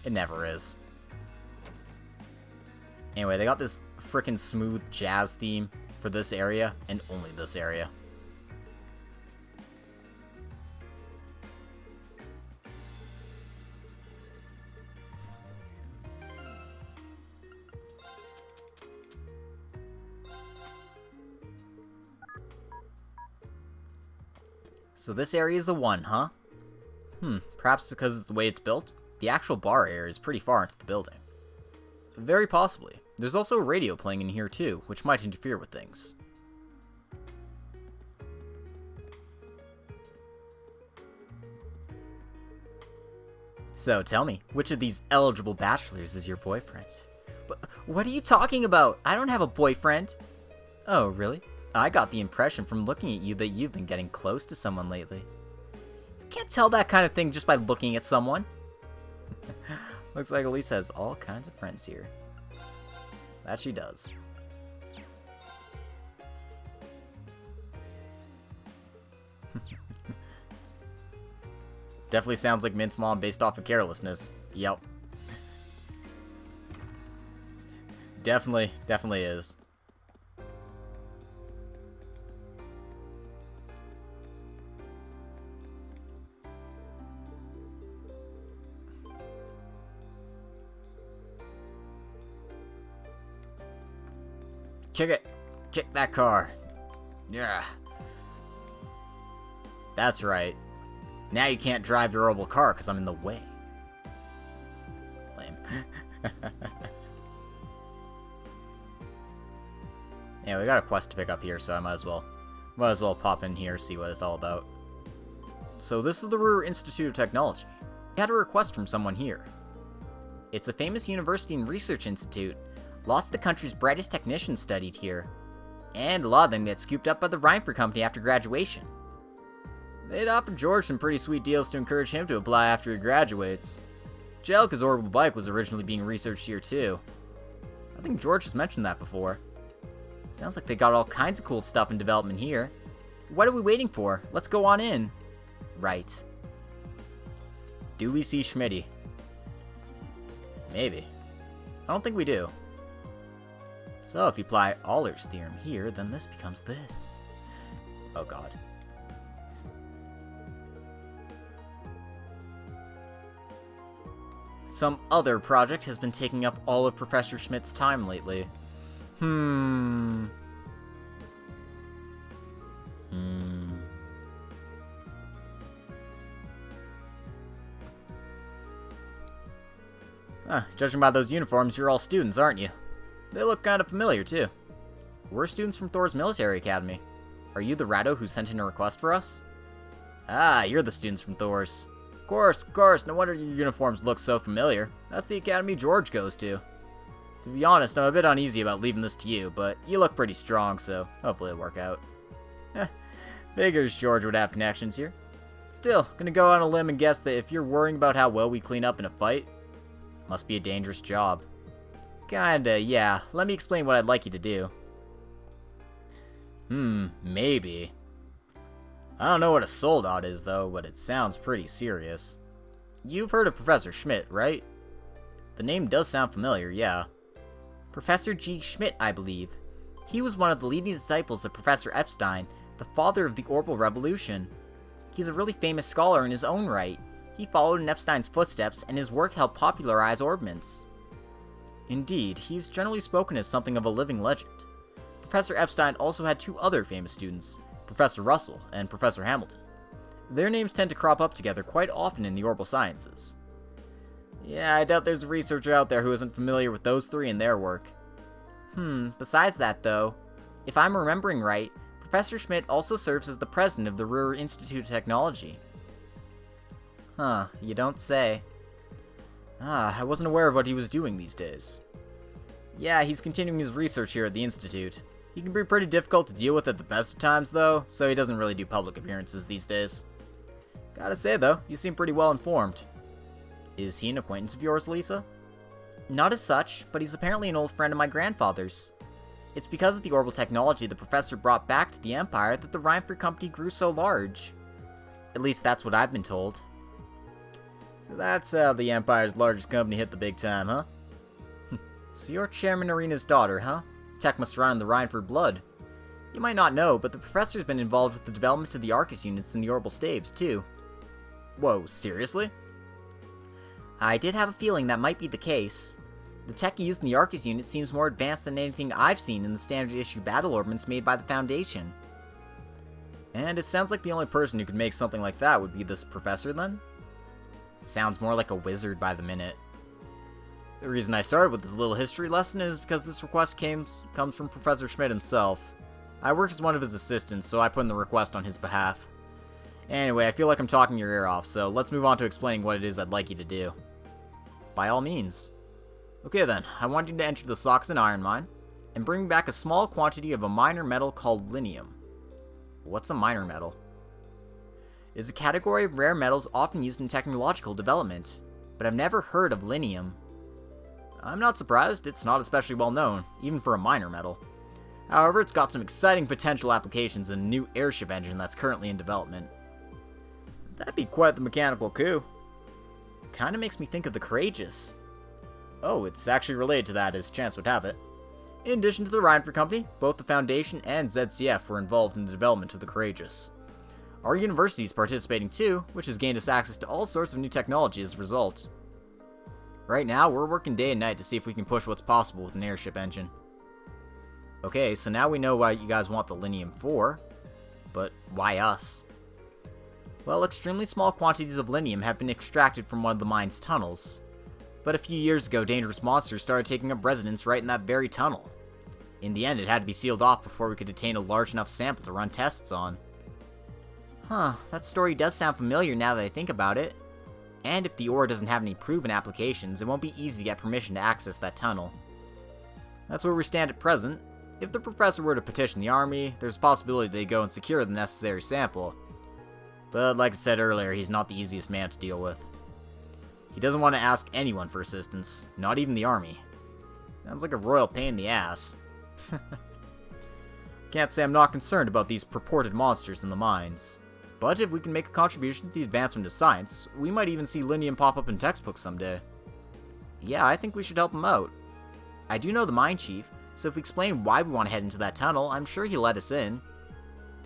It never is. Anyway, they got this frickin' smooth jazz theme for this area, and only this area. So this area is a 1, huh? Perhaps because it's the way it's built? The actual bar area is pretty far into the building. Very possibly. There's also a radio playing in here too, which might interfere with things. So tell me, which of these eligible bachelors is your boyfriend? What are you talking about? I don't have a boyfriend. Oh, really? I got the impression from looking at you that you've been getting close to someone lately. You can't tell that kind of thing just by looking at someone. Looks like Elise has all kinds of friends here. That she does. Definitely sounds like Mint's mom based off of carelessness. Yep. Definitely is. Kick it. Kick that car. Yeah. That's right. Now you can't drive your orbal car because I'm in the way. Lame. Yeah, we got a quest to pick up here, so I might as well pop in here, see what it's all about. So this is the Roer Institute of Technology. We had a request from someone here. It's a famous university and research institute. Lots of the country's brightest technicians studied here. And a lot of them get scooped up by the Reinford Company after graduation. They'd offered George some pretty sweet deals to encourage him to apply after he graduates. Jellica's orbital bike was originally being researched here too. I think George has mentioned that before. Sounds like they got all kinds of cool stuff in development here. What are we waiting for? Let's go on in. Right. Do we see Schmitty? Maybe. I don't think we do. So if you apply Euler's theorem here, then this becomes this. Oh god. Some other project has been taking up all of Professor Schmidt's time lately. Judging by those uniforms, you're all students, aren't you? They look kind of familiar, too. We're students from Thor's military academy. Are you the Ratto who sent in a request for us? Ah, you're the students from Thor's. Of course, no wonder your uniforms look so familiar. That's the academy George goes to. To be honest, I'm a bit uneasy about leaving this to you, but you look pretty strong, so hopefully it'll work out. Figures George would have connections here. Still, gonna go on a limb and guess that if you're worrying about how well we clean up in a fight, must be a dangerous job. Kinda, yeah. Let me explain what I'd like you to do. Maybe. I don't know what a soldat is, though, but it sounds pretty serious. You've heard of Professor Schmidt, right? The name does sound familiar, yeah. Professor G. Schmidt, I believe. He was one of the leading disciples of Professor Epstein, the father of the Orbal Revolution. He's a really famous scholar in his own right. He followed in Epstein's footsteps, and his work helped popularize orbments. Indeed, he's generally spoken as something of a living legend. Professor Epstein also had two other famous students, Professor Russell and Professor Hamilton. Their names tend to crop up together quite often in the orbital sciences. Yeah, I doubt there's a researcher out there who isn't familiar with those three and their work. Besides that though, if I'm remembering right, Professor Schmidt also serves as the president of the Roer Institute of Technology. Huh, you don't say. I wasn't aware of what he was doing these days. Yeah, he's continuing his research here at the Institute. He can be pretty difficult to deal with at the best of times, though, so he doesn't really do public appearances these days. Gotta say, though, you seem pretty well informed. Is he an acquaintance of yours, Lisa? Not as such, but he's apparently an old friend of my grandfather's. It's because of the orbital technology the professor brought back to the Empire that the Reinford Company grew so large. At least that's what I've been told. So that's how the Empire's largest company hit the big time, huh? So you're Chairman Arena's daughter, huh? Tech must run in the Reinford blood. You might not know, but the professor's been involved with the development of the Arcus units and the orbital staves, too. Whoa, seriously? I did have a feeling that might be the case. The tech used in the Arcus unit seems more advanced than anything I've seen in the standard issue battle orbments made by the Foundation. And it sounds like the only person who could make something like that would be this professor, then? Sounds more like a wizard by the minute. The reason I started with this little history lesson is because this request comes from Professor Schmidt himself. I work as one of his assistants, so I put in the request on his behalf. Anyway, I feel like I'm talking your ear off, so let's move on to explaining what it is I'd like you to do. By all means. Okay then, I want you to enter the Soxon Iron Mine, and bring back a small quantity of a minor metal called linium. What's a minor metal? It's a category of rare metals often used in technological development, but I've never heard of linium. I'm not surprised, it's not especially well known, even for a minor metal. However, it's got some exciting potential applications in a new airship engine that's currently in development. That'd be quite the mechanical coup. Kinda makes me think of the Courageous. Oh, it's actually related to that, as chance would have it. In addition to the Reinford Company, both the Foundation and ZCF were involved in the development of the Courageous. Our university is participating too, which has gained us access to all sorts of new technology as a result. Right now, we're working day and night to see if we can push what's possible with an airship engine. Okay, so now we know what you guys want the linium for, but why us? Well, extremely small quantities of linium have been extracted from one of the mine's tunnels. But a few years ago, dangerous monsters started taking up residence right in that very tunnel. In the end, it had to be sealed off before we could obtain a large enough sample to run tests on. Huh, that story does sound familiar now that I think about it. And if the ore doesn't have any proven applications, it won't be easy to get permission to access that tunnel. That's where we stand at present. If the professor were to petition the army, there's a possibility they go and secure the necessary sample. But like I said earlier, he's not the easiest man to deal with. He doesn't want to ask anyone for assistance, not even the army. Sounds like a royal pain in the ass. Can't say I'm not concerned about these purported monsters in the mines. But if we can make a contribution to the advancement of linium, we might even see linium pop up in textbooks someday. Yeah, I think we should help him out. I do know the mine chief, so if we explain why we want to head into that tunnel, I'm sure he'll let us in.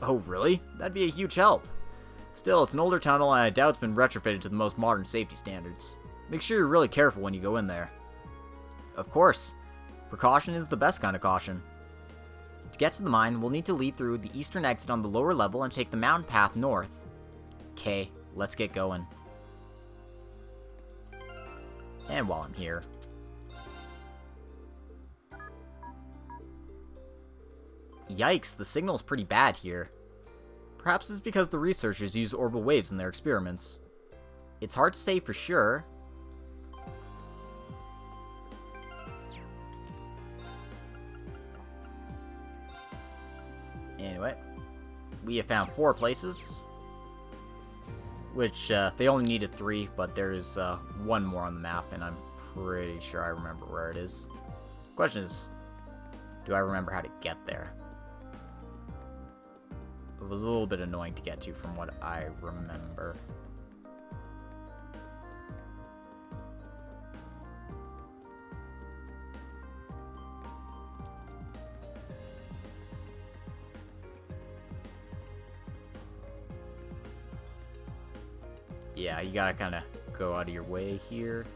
Oh, really? That'd be a huge help. Still, it's an older tunnel and I doubt it's been retrofitted to the most modern safety standards. Make sure you're really careful when you go in there. Of course. Precaution is the best kind of caution. To get to the mine, we'll need to leave through the eastern exit on the lower level and take the mountain path north. Okay, let's get going. And while I'm here... Yikes, the signal's pretty bad here. Perhaps it's because the researchers use orbital waves in their experiments. It's hard to say for sure. Anyway, we have found 4 places, which they only needed 3, but there is 1 more on the map, and I'm pretty sure I remember where it is. Question is, do I remember how to get there? It was a little bit annoying to get to from what I remember. Yeah, you gotta kind of go out of your way here.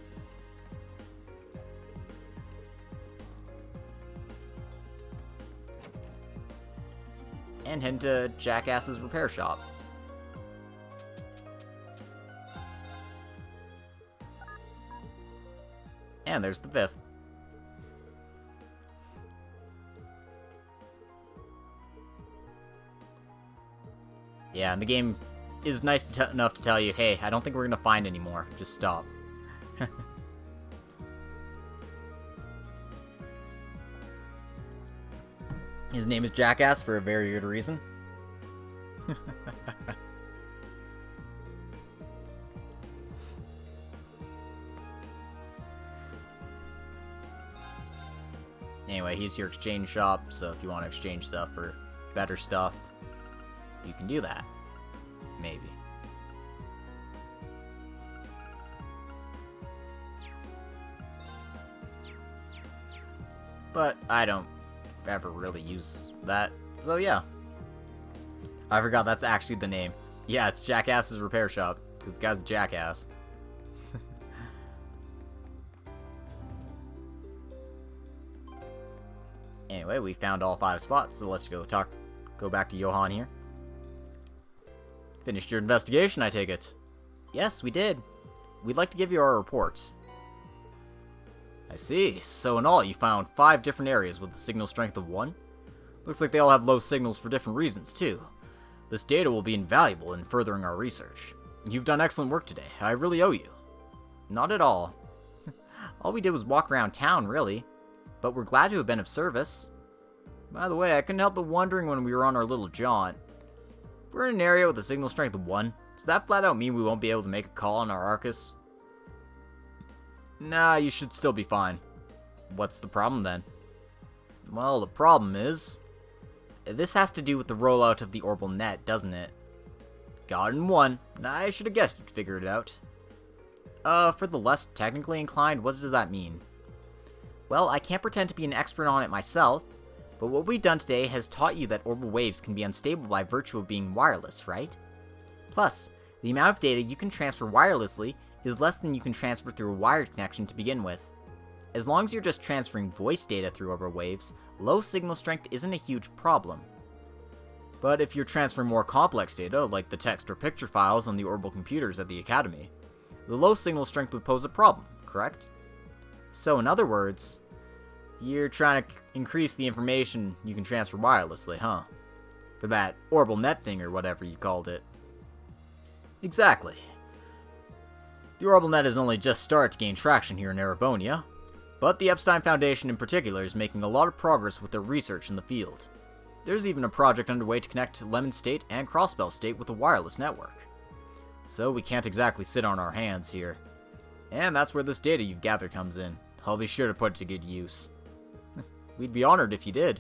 And head to Jackass's repair shop. And there's the 5th. Yeah, and the game is nice enough to tell you, hey, I don't think we're gonna find any more. Just stop. His name is Jackass for a very good reason. Anyway, he's your exchange shop, so if you want to exchange stuff for better stuff, you can do that. Maybe. But I don't ever really use that, so yeah. I forgot that's actually the name. Yeah, it's Jackass's repair shop, because the guy's a jackass. Anyway, we found all 5 spots, so let's go back to Johan here. Finished your investigation, I take it? Yes, we did. We'd like to give you our report. I see. So in all, you found 5 different areas with a signal strength of 1? Looks like they all have low signals for different reasons, too. This data will be invaluable in furthering our research. You've done excellent work today. I really owe you. Not at all. All we did was walk around town, really. But we're glad to have been of service. By the way, I couldn't help but wondering when we were on our little jaunt. If we're in an area with a signal strength of 1, does that flat out mean we won't be able to make a call on our Arcus? Nah, you should still be fine. What's the problem then? Well, the problem is... this has to do with the rollout of the orbal net, doesn't it? Got it in 1. I should have guessed you'd figure it out. For the less technically inclined, what does that mean? Well, I can't pretend to be an expert on it myself, but what we've done today has taught you that orbal waves can be unstable by virtue of being wireless, right? Plus, the amount of data you can transfer wirelessly is less than you can transfer through a wired connection to begin with. As long as you're just transferring voice data through orbal waves, low signal strength isn't a huge problem. But if you're transferring more complex data, like the text or picture files on the orbal computers at the Academy, the low signal strength would pose a problem, correct? So in other words, you're trying to increase the information you can transfer wirelessly, huh? For that orbal net thing or whatever you called it. Exactly. The orbal net has only just started to gain traction here in Erebonia, but the Epstein Foundation in particular is making a lot of progress with their research in the field. There's even a project underway to connect Lemon State and Crossbell State with a wireless network. So we can't exactly sit on our hands here. And that's where this data you've gathered comes in. I'll be sure to put it to good use. We'd be honored if you did.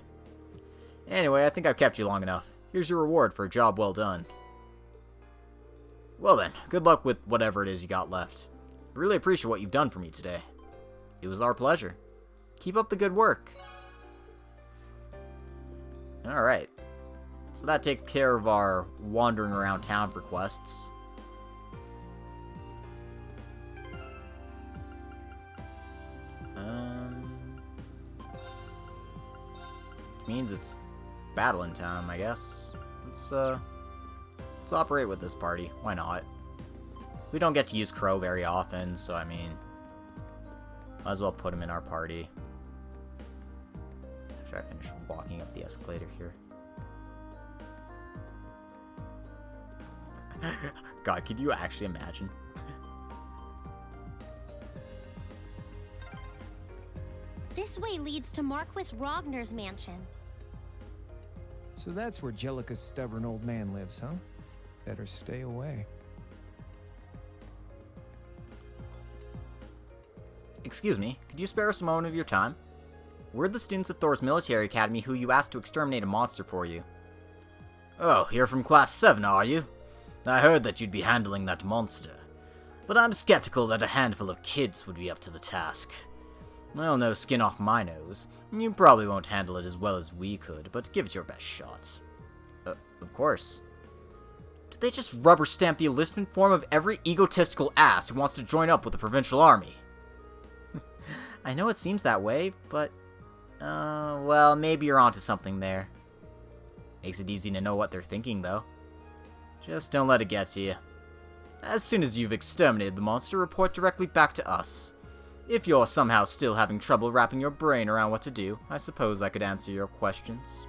Anyway, I think I've kept you long enough. Here's your reward for a job well done. Well then, good luck with whatever it is you got left. I really appreciate what you've done for me today. It was our pleasure. Keep up the good work. Alright. So that takes care of our wandering around town for quests. Means it's battling time, I guess. Let's operate with this party. Why not? We don't get to use Crow very often, so I mean, might as well put him in our party. After I finish walking up the escalator here. God, could you actually imagine? This way leads to Marquis Rogner's mansion. So that's where Jellica's stubborn old man lives, huh? Better stay away. Excuse me, could you spare us a moment of your time? We're the students of Thor's military academy who you asked to exterminate a monster for you. Oh, you're from Class 7, are you? I heard that you'd be handling that monster. But I'm skeptical that a handful of kids would be up to the task. Well, no skin off my nose. You probably won't handle it as well as we could, but give it your best shot. Of course. Did they just rubber stamp the enlistment form of every egotistical ass who wants to join up with the provincial army? I know it seems that way, but... well, maybe you're onto something there. Makes it easy to know what they're thinking, though. Just don't let it get to you. As soon as you've exterminated the monster, report directly back to us. If you're somehow still having trouble wrapping your brain around what to do, I suppose I could answer your questions.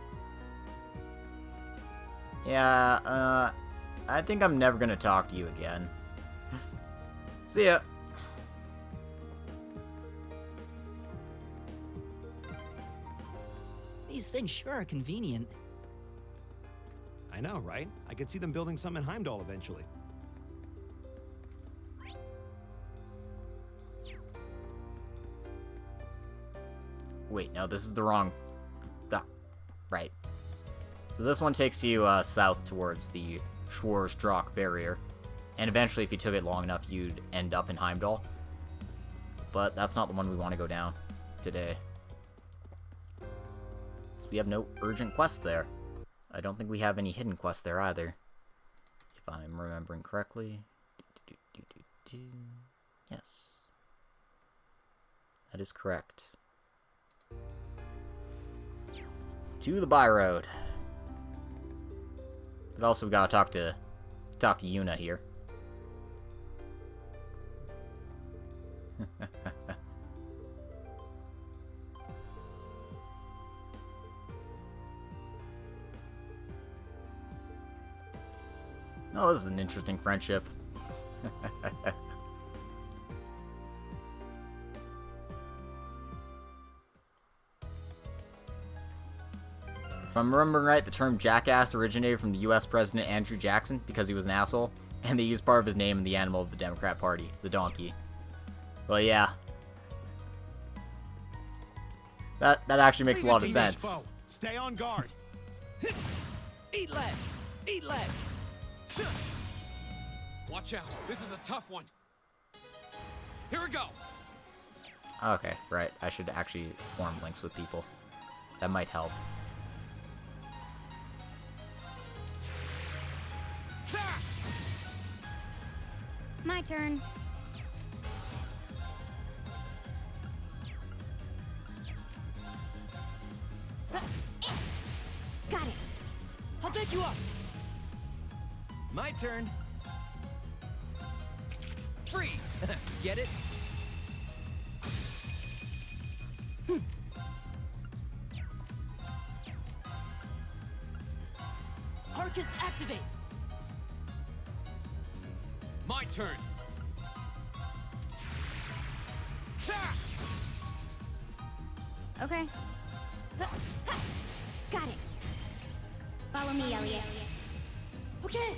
Yeah, I think I'm never gonna talk to you again. See ya. These things sure are convenient. I know, right? I could see them building some in Heimdall eventually. Wait, no, this is the wrong... right. So this one takes you south towards the Schwarzstrock barrier. And eventually, if you took it long enough, you'd end up in Heimdall. But that's not the one we want to go down today. So we have no urgent quests there. I don't think we have any hidden quests there either. If I'm remembering correctly. Yes. That is correct. To the by road. But also we gotta talk to Yuna here. Oh, this is an interesting friendship. If I'm remembering right, the term jackass originated from the US President Andrew Jackson because he was an asshole, and they used part of his name in the animal of the Democrat Party, the donkey. Well, yeah. That actually makes a lot of sense. Stay on guard. Eat lead! Eat lead! Watch out, this is a tough one. Here we go. Okay, right. I should actually form links with people. That might help. My turn. Got it. I'll pick you up. My turn. Freeze! Get it? Arcus activate! My turn! Okay. Got it. Follow me, Elliot. Okay!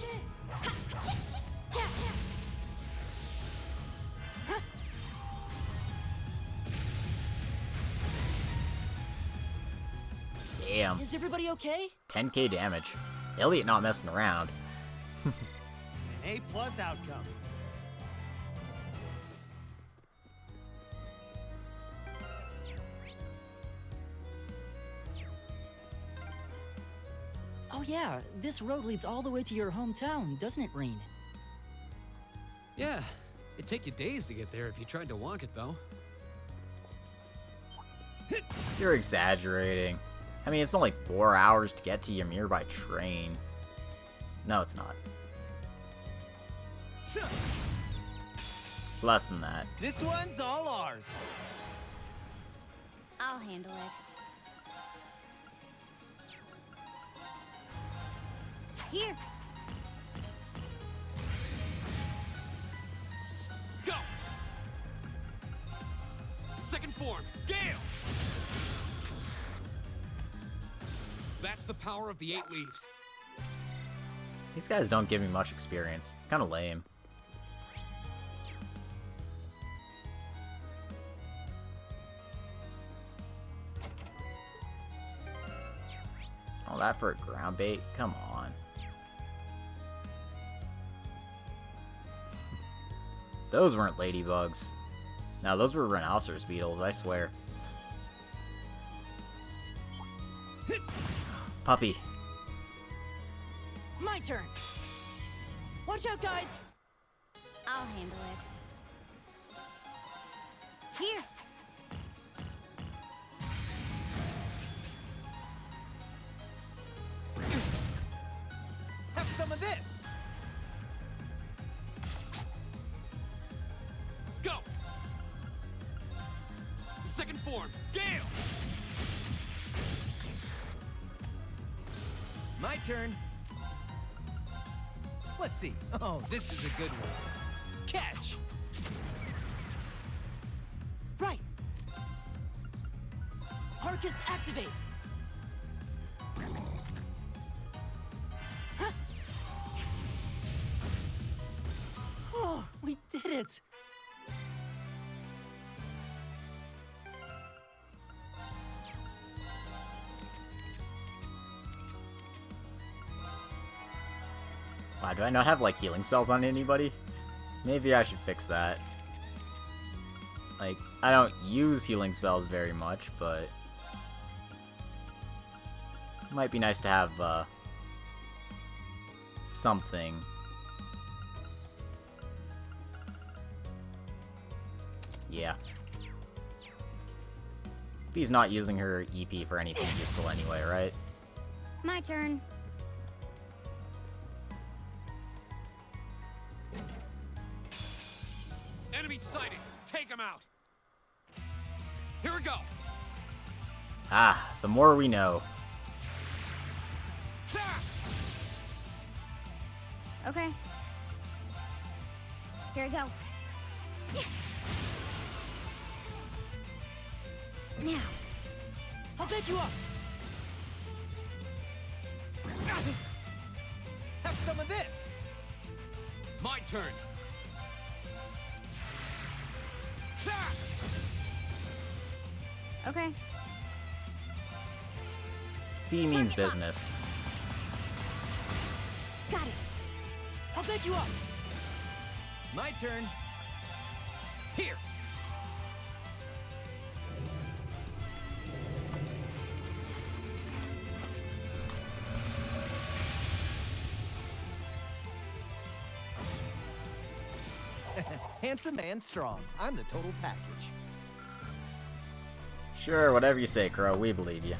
Damn. Is everybody okay? 10k damage. Elliot not messing around. An A+ outcome. Oh yeah, this road leads all the way to your hometown, doesn't it, Reen? Yeah, it'd take you days to get there if you tried to walk it, though. You're exaggerating. I mean, it's only 4 hours to get to Ymir by train. No, it's not. It's less than that. This one's all ours. I'll handle it. Here. Go! Second form, Gale! That's the power of the 8 leaves. These guys don't give me much experience. It's kind of lame. All that for a ground bait? Come on. Those weren't ladybugs. No, those were rhinoceros beetles, I swear. Puppy. My turn. Watch out, guys. I'll handle it. Here. Have some of this. Go. Second form, Gale. My turn. Let's see. Oh, this is a good one. Catch! Right! Arcus activate! Huh? Oh, we did it! Wow, do I not have, like, healing spells on anybody? Maybe I should fix that. Like, I don't use healing spells very much, but it might be nice to have, something. Yeah. He's not using her EP for anything useful anyway, right? My turn. Enemy sighted! Take him out! Here we go! Ah, the more we know. Okay. Here we go. Now. I'll back you up! Have some of this! My turn! Okay. Fee means business. Got it. I'll back you up! My turn! Here! Handsome and strong. I'm the total package. Sure, whatever you say, Crow. We believe you.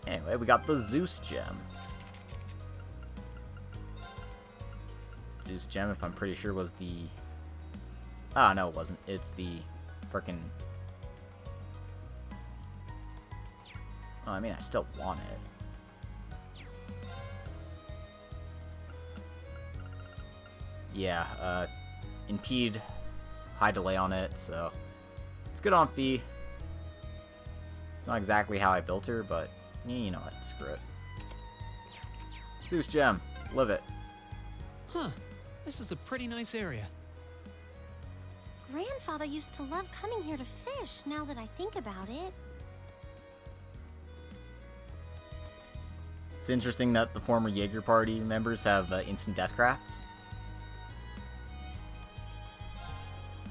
Anyway, we got the Zeus gem. Zeus gem, if I'm pretty sure, was the... Ah, no, it wasn't. It's the frickin'... Oh, I mean, I still want it. Yeah, impede, high delay on it, so it's good on Fee. It's not exactly how I built her, but you know what, screw it. Zeus gem, live it. Huh, this is a pretty nice area. Grandfather used to love coming here to fish, now that I think about it. It's interesting that the former Jaeger party members have instant death crafts.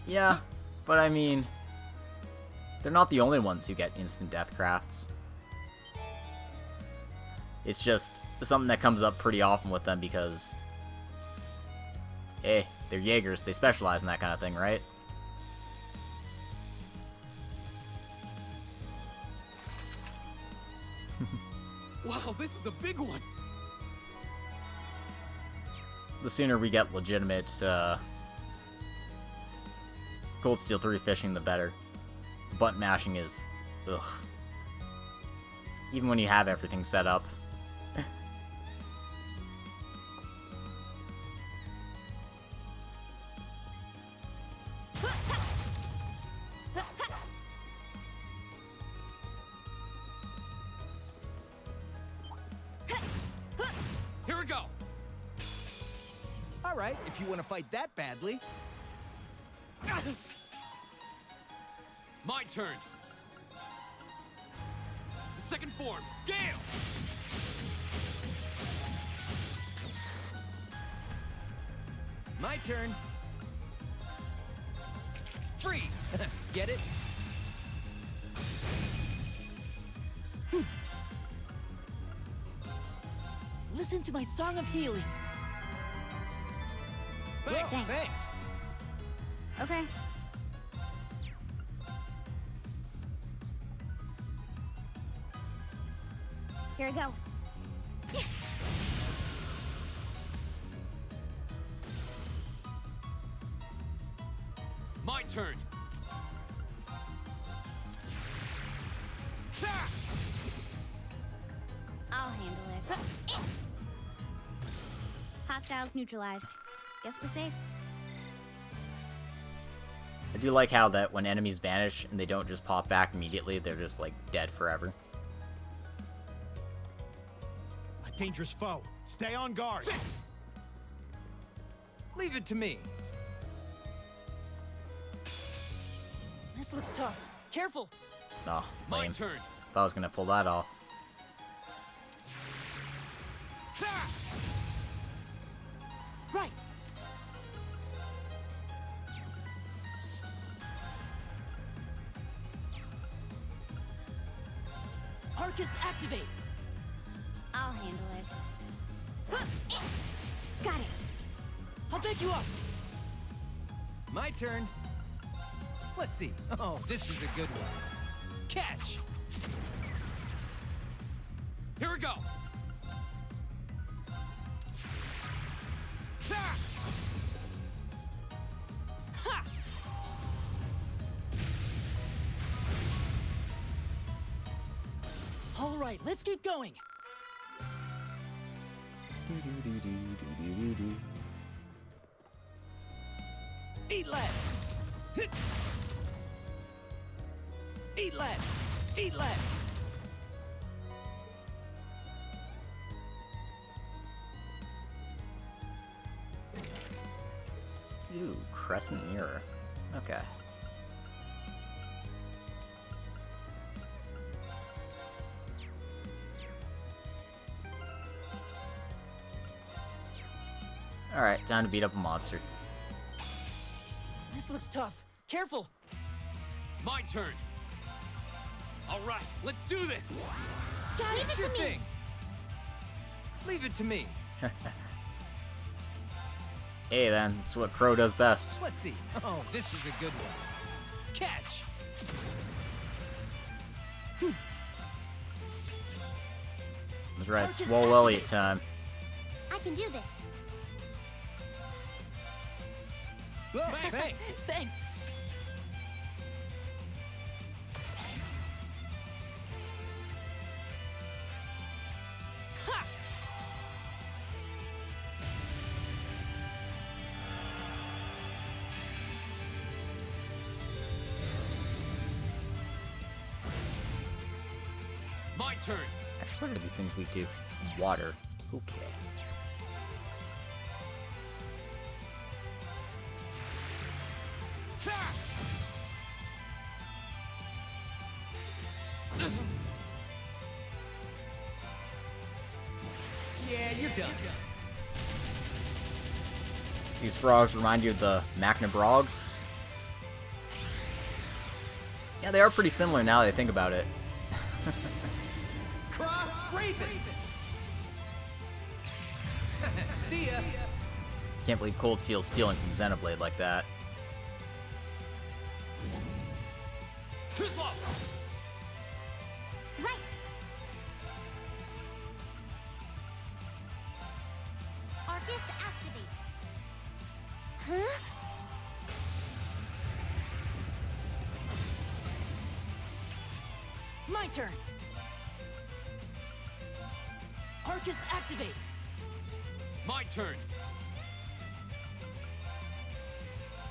Yeah, but I mean, they're not the only ones who get instant death crafts. It's just something that comes up pretty often with them because, hey, they're Jaegers, they specialize in that kind of thing, right? Wow, this is a big one! The sooner we get legitimate, Cold Steel 3 fishing, the better. The button mashing is... ugh. Even when you have everything set up. Here we go! Alright, if you want to fight that badly. My turn. The second form, Gale! My turn. Freeze! Get it? Listen to my song of healing. Thanks, thanks. Okay. Here we go. My turn. I'll handle it. Hostiles neutralized. Guess we're safe. I do like how that when enemies vanish and they don't just pop back immediately, they're just like dead forever. A dangerous foe. Stay on guard. Leave it to me. This looks tough. Careful. Oh, My lame. turn. Thought I was gonna pull that off. Right. Arcus activate. I'll handle it. Got it. I'll back you up. My turn. Let's see. Oh, this is a good one. Catch. Here we go. Ha! Ha! All right, let's keep going. Eat lead. Hit. Eat lead. Eat lead. Ooh, crescent mirror. Okay. Alright, time to beat up a monster. This looks tough. Careful. My turn. All right, let's do this. Leave it to me. Leave it to me. Hey then, it's what Crow does best. Let's see. Oh, this is a good one. Catch. That's right, Focus Swole Elliot time. I can do this. Thanks. Thanks. Ha! My turn. Actually, what are these things we do? Water. Okay. Yeah, you're done. These frogs remind you of the Macnabrogs. Yeah, they are pretty similar now that I think about it. Cross Raven. See ya. Can't believe Cold Steel's stealing from Xenoblade like that. Too slow. Right. Arcus activate. Huh? My turn. Arcus activate. My turn.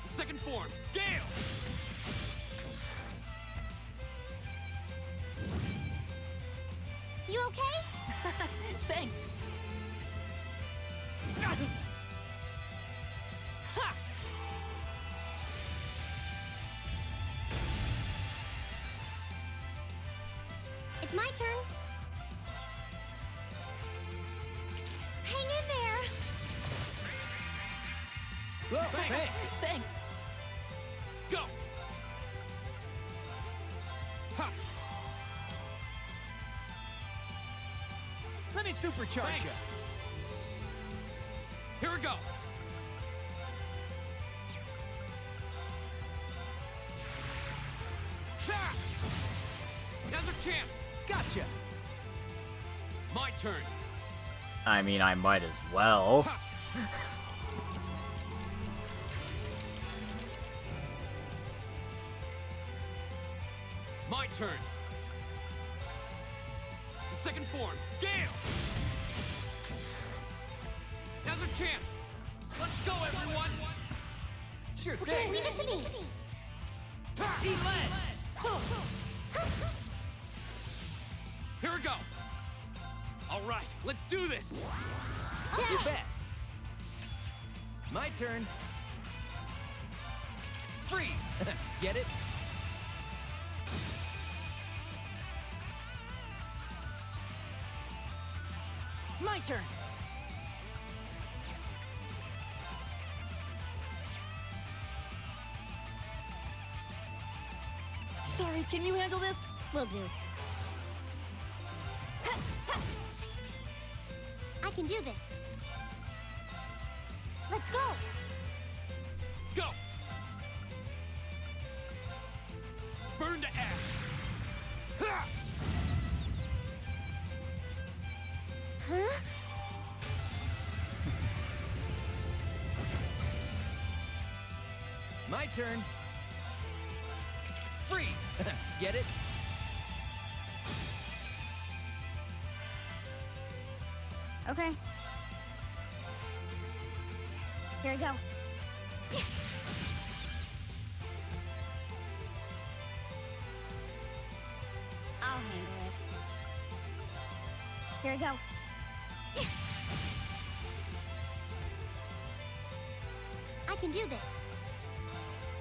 Second form, Gale. You okay? Thanks. Ha! It's my turn. Hang in there. Thanks. Thanks. Go. Ha! Let me supercharge Thanks. Here we go. Ha! Now's our chance. Gotcha. My turn. I mean, I might as well. My turn. The second form, Gale. chance! Let's go, everyone! Sure Okay, thing! leave it to me. Eat lead! Here we go! Alright, let's do this! You bet! My turn! Freeze! Get it? My turn. Sorry, can you handle this? Will do. I can do this. Let's go. Go! Burn to ash! Ha! Huh? My turn! Freeze! Get it? Okay. Here I go. I'll handle it. Here I go. I can do this.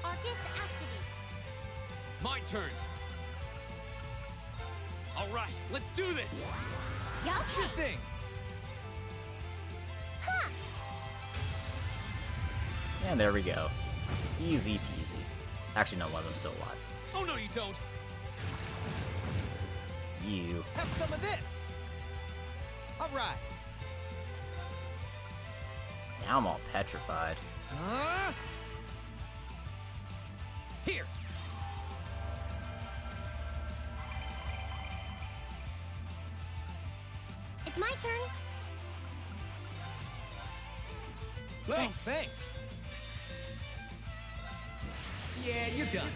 Arcus activate. My turn! Alright, let's do this! Yeah, Sure thing! Ha! And there we go. Easy peasy. Actually, no, one of them's still alive. Oh no, you don't! You. Have some of this! Alright! Now I'm all petrified. Here! It's my turn. Thanks! Yeah, you're done.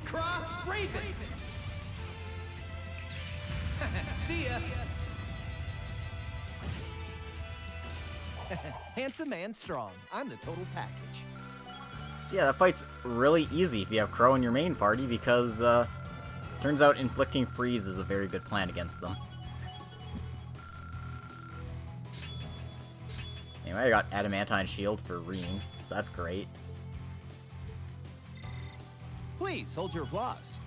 Cross Raven! See ya! Handsome and strong. I'm the total package. So yeah, that fight's really easy if you have Crow in your main party because, turns out inflicting freeze is a very good plan against them. Anyway, I got Adamantine Shield for Reen, so that's great. Please, hold your applause.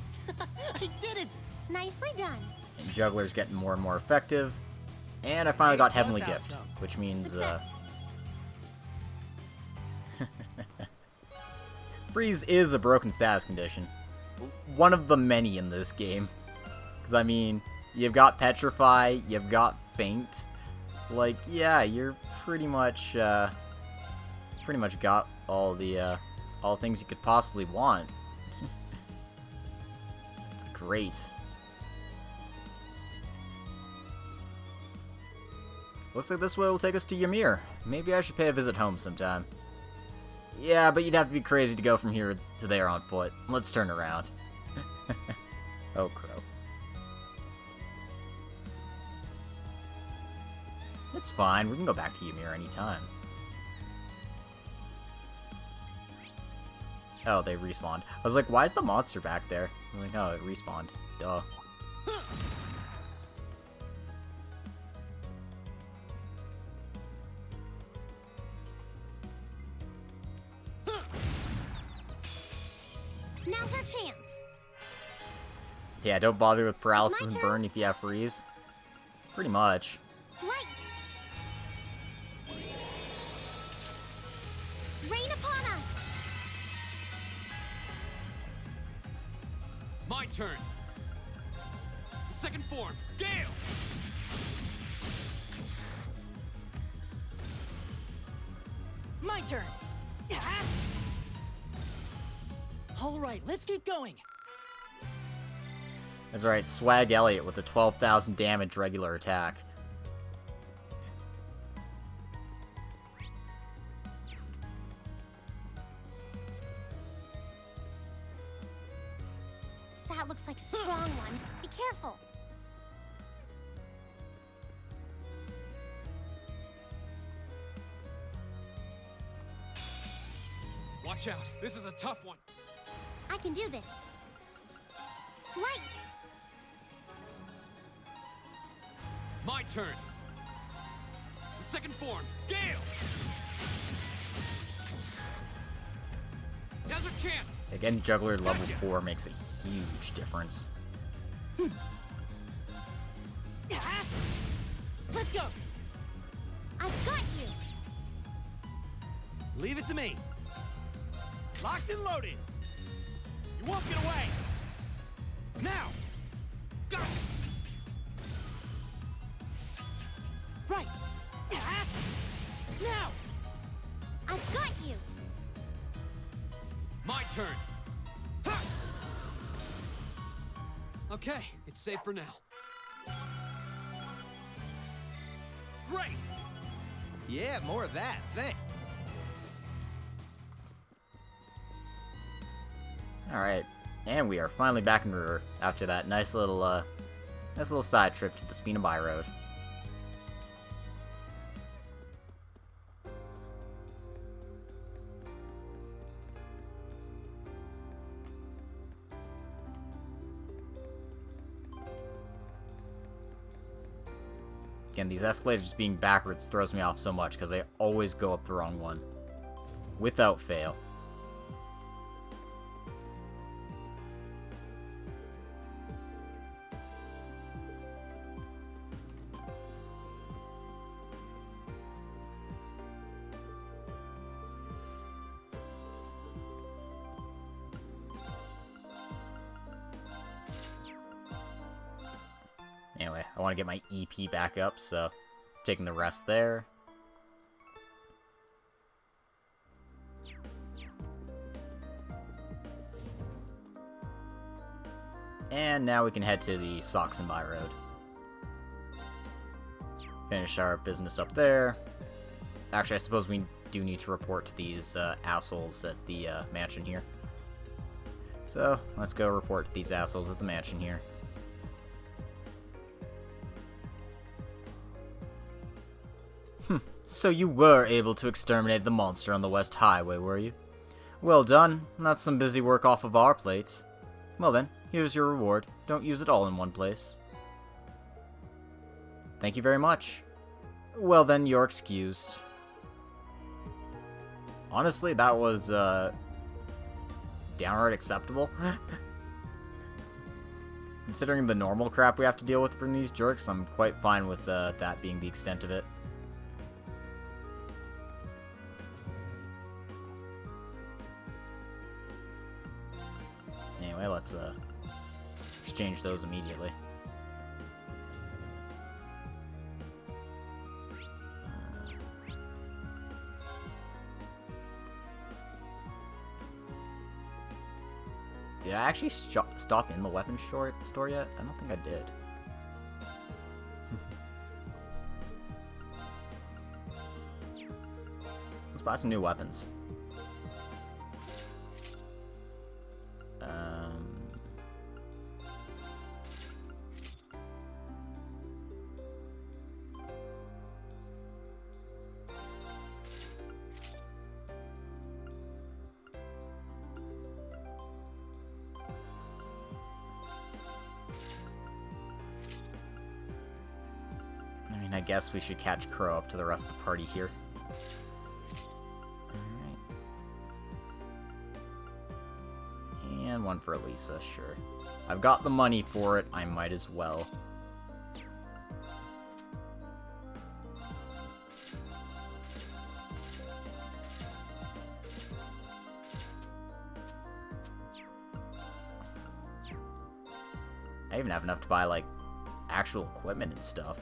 I did it! Nicely done. And Juggler's getting more and more effective. And I finally got Heavenly close out, Gift, which means, Success. Freeze is a broken status condition. One of the many in this game. Because, I mean, you've got Petrify, you've got Faint. Like, yeah, you're pretty much got all the things you could possibly want. It's great. Looks like this way will take us to Ymir. Maybe I should pay a visit home sometime. Yeah, but you'd have to be crazy to go from here to there on foot. Let's turn around. Oh, Crow. It's fine, we can go back to Ymir anytime. Oh, they respawned. I was like, why is the monster back there? I'm like, oh, it respawned. Duh. Now's our chance. Yeah, don't bother with paralysis It's and my burn if you have freeze. Pretty much. Light. Rain upon us. My turn. Second form, Gale! My turn. All right, let's keep going. That's right, Swag Elliot with a 12,000 damage regular attack. That looks like a strong one. Be careful. Watch out. This is a tough one. I can do this. Light! My turn. The second form, Gale! Now's our chance! Again, Juggler level 4 makes a huge difference. Let's go! I've got you! Leave it to me. Locked and loaded. You won't get away. Now! Go! Right! Now! I've got you! My turn. Ha! Okay, it's safe for now. Great! Yeah, more of that. Thanks. Alright, and we are finally back in Roer after that nice little side trip to the Spina By Road. Again, these escalators being backwards throws me off so much because they always go up the wrong one. Without fail. Anyway, I want to get my EP back up, so taking the rest there. And now we can head to the By Road. Finish our business up there. Actually, I suppose we do need to report to these assholes at the mansion here. So, let's go report to these assholes at the mansion here. So you were able to exterminate the monster on the West Highway, were you? Well done. That's some busy work off of our plates. Well then, here's your reward. Don't use it all in one place. Thank you very much. Well then, you're excused. Honestly, that was, downright acceptable. Considering the normal crap we have to deal with from these jerks, I'm quite fine with that being the extent of it. Anyway, let's exchange those immediately. Did I actually stop in the weapons store yet? I don't think I did. Let's buy some new weapons. I guess we should catch Crow up to the rest of the party here. Alright. And one for Elisa, sure. I've got the money for it, I might as well. I even have enough to buy, like, actual equipment and stuff.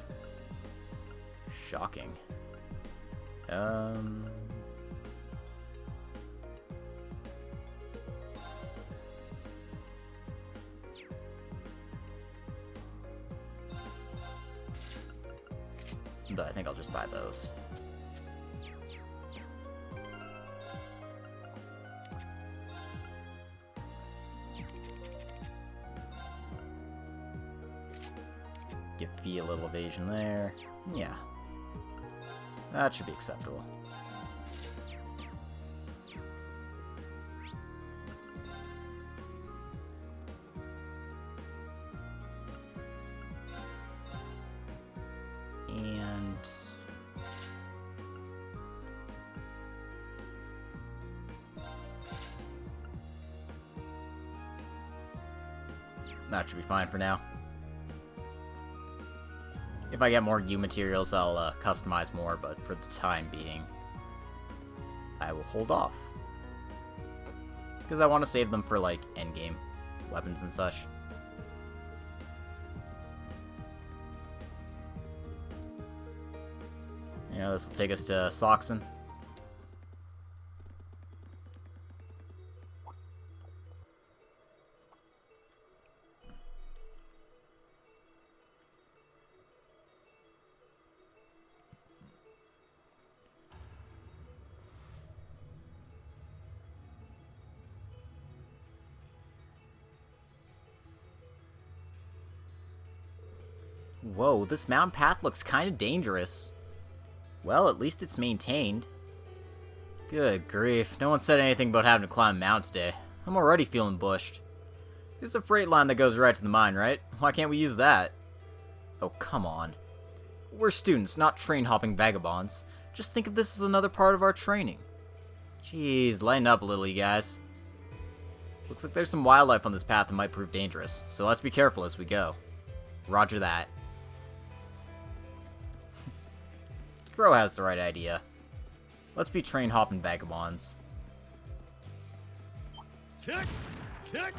Shocking. But I think I'll just buy those. Give Fee a little evasion there. Yeah. That should be acceptable. And that should be fine for now. If I get more U materials, I'll customize more, but for the time being, I will hold off. Because I want to save them for, like, endgame weapons and such. You know, this will take us to Soxon. Whoa, this mountain path looks kind of dangerous. Well, at least it's maintained. Good grief, no one said anything about having to climb a mountain today. I'm already feeling bushed. There's a freight line that goes right to the mine, right? Why can't we use that? Oh, come on. We're students, not train-hopping vagabonds. Just think of this as another part of our training. Jeez, lighten up a little, you guys. Looks like there's some wildlife on this path that might prove dangerous, so let's be careful as we go. Roger that. Crow has the right idea. Let's be train-hopping vagabonds. Kick! Kick!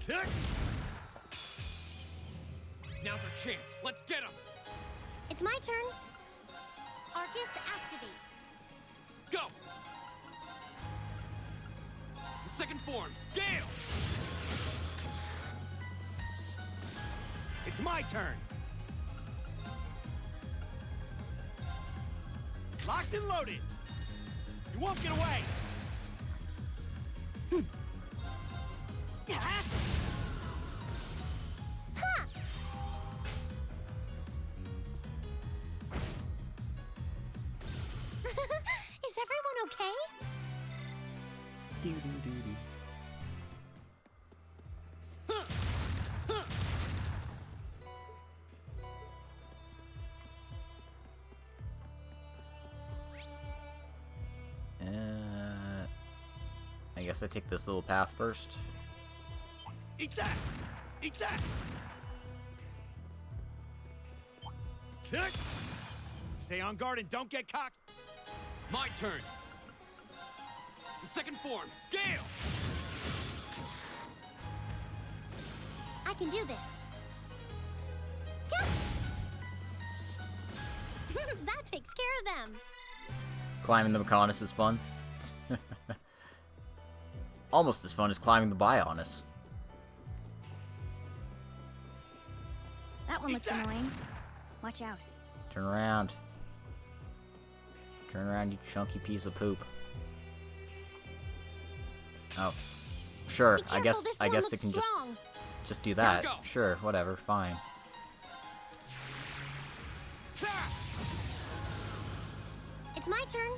Kick! Now's our chance. Let's get him! It's my turn. Arcus, activate. Go! The second form, Gale! It's my turn. Locked and loaded. You won't get away. Is everyone okay? I guess I take this little path first. Eat that! Eat that! Kick! Stay on guard and don't get cocked. My turn! The second form, Gale! I can do this. That takes care of them. Climbing the Mechonis is fun. Almost as fun as climbing the Bionis. That one looks annoying. Watch out. Turn around. Turn around, you chunky piece of poop. Oh. Sure, I guess it can just do that. Sure, whatever, fine. It's my turn.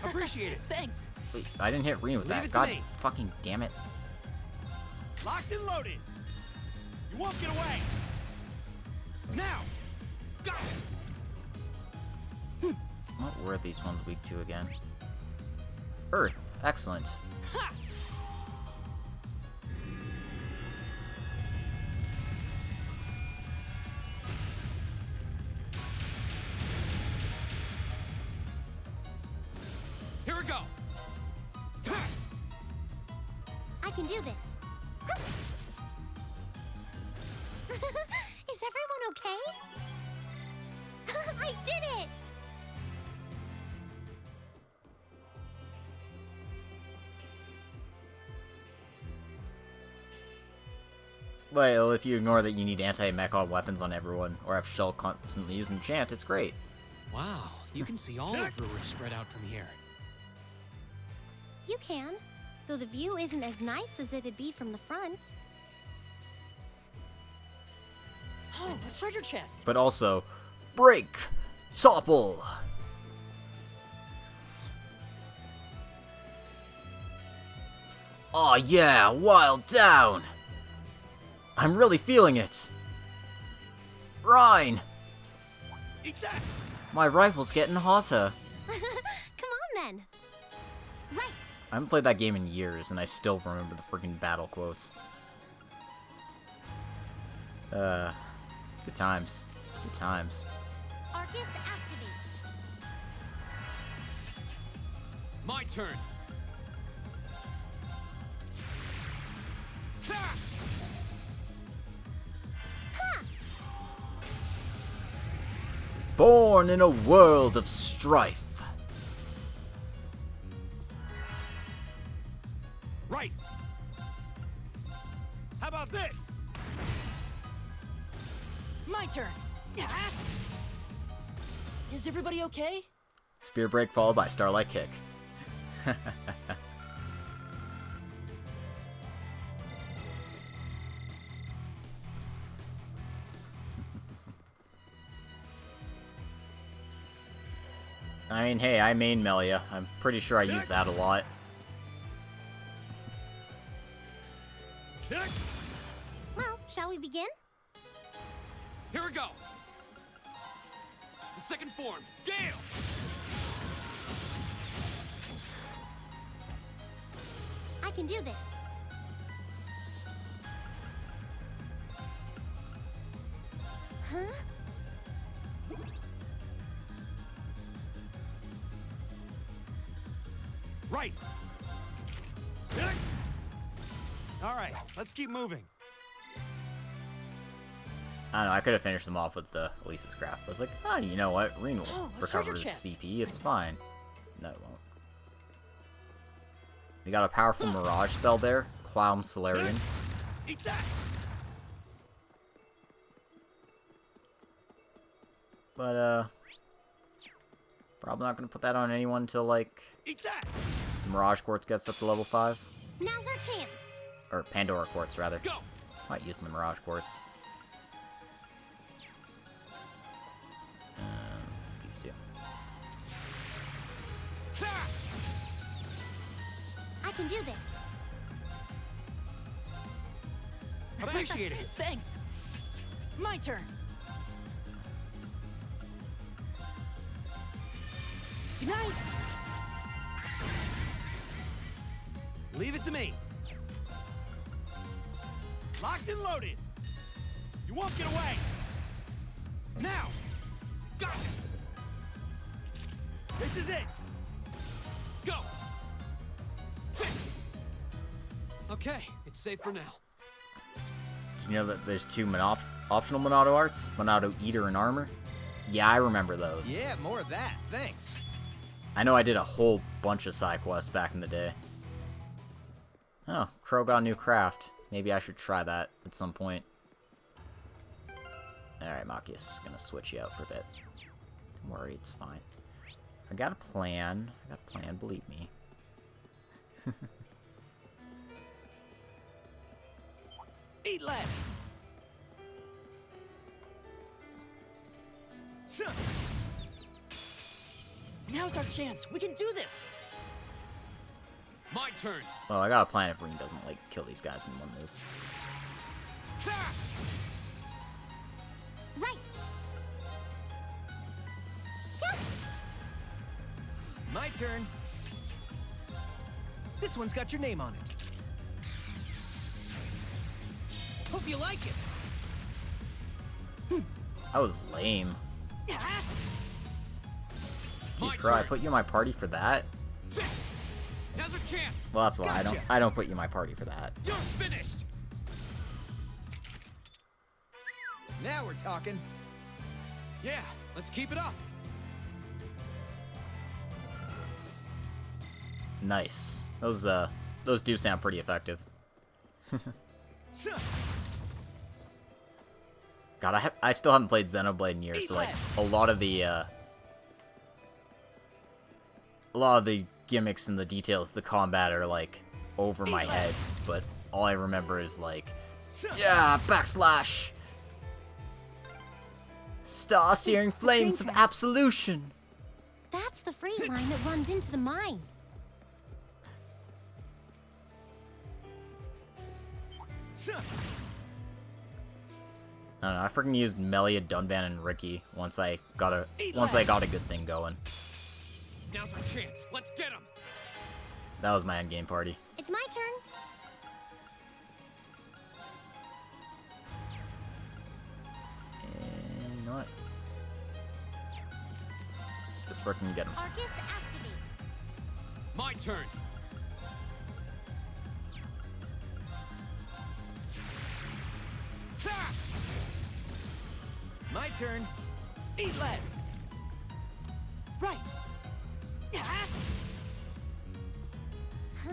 Appreciate it. Thanks. Wait, I didn't hit Reen with Leave that. it to God me. fucking damn it. Locked and loaded. You won't get away. Now. Go. What were these ones weak to again? Earth. Excellent. Ha! Here we go! I can do this. Is everyone okay? I did it! Well, if you ignore that you need anti-mechon weapons on everyone, or have Shell constantly using Chant, it's great. Wow, you can see all of Roer spread out from here. You can, though the view isn't as nice as it'd be from the front. Oh, a treasure chest! But also, break, topple. Aw yeah, wild down. I'm really feeling it. Rhine. Eat that! My rifle's getting hotter. Come on then. Right. I haven't played that game in years, and I still remember the freaking battle quotes. Good times. Good times. Arcus activate. My turn. Ta! Born in a world of strife. Right! How about this? My turn! Is everybody okay? Spear break followed by Starlight Kick. I mean, hey, I main Melia. I'm pretty sure I use that a lot. Well, shall we begin? Here we go. The second form, Gale. I can do this. Huh? Right. All right, let's keep moving. I don't know, I could have finished them off with the Elisa's craft. I was like, oh, you know what? Reen will recover his CP, it's fine. No, it won't. We got a powerful Mirage spell there. Clown Solarian. Eat that. But, probably not going to put that on anyone until, like, Eat that. Mirage Quartz gets up to level 5. Now's our chance. Or Pandora Quartz, rather. Go. Might use the Mirage Quartz. These two. I can do this. Appreciate it. Thanks. My turn. Good night. Leave it to me. Locked and loaded. You won't get away. Now. Got it. This is it. Go. Okay, it's safe for now. Do you know that there's two optional Monado arts? Monado Eater and Armor? Yeah, I remember those. Yeah, more of that. Thanks. I know I did a whole bunch of side quests back in the day. Oh, Crow got a new craft. Maybe I should try that at some point. Alright, Machias, gonna switch you out for a bit. Don't worry, it's fine. I got a plan. Believe me. Eat lead. Now's our chance. We can do this. My turn. Well, I got a plan if Reen doesn't, like, kill these guys in one move. Right. My turn. This one's got your name on it. Hope you like it. That was lame. Jeez, Crow, I put you in my party for that? Now's our chance. Well, that's a lie. Gotcha. I don't put you in my party for that. You're finished. Now we're talking. Yeah, let's keep it up. Nice. Those do sound pretty effective. God, I still haven't played Xenoblade in years, so like a lot of the gimmicks and the details of the combat are like over my head, but all I remember is like, yeah, backslash, star-searing flames of absolution. That's the freight line that runs into the mine. I don't know, I freaking used Melia, Dunban, and Ricky once I got a good thing going. Now's our chance. Let's get him. That was my endgame party. It's my turn. And you know what? Just freaking get him. Arcus, activate. My turn. My turn. Eat lead. Right. Yeah. Huh?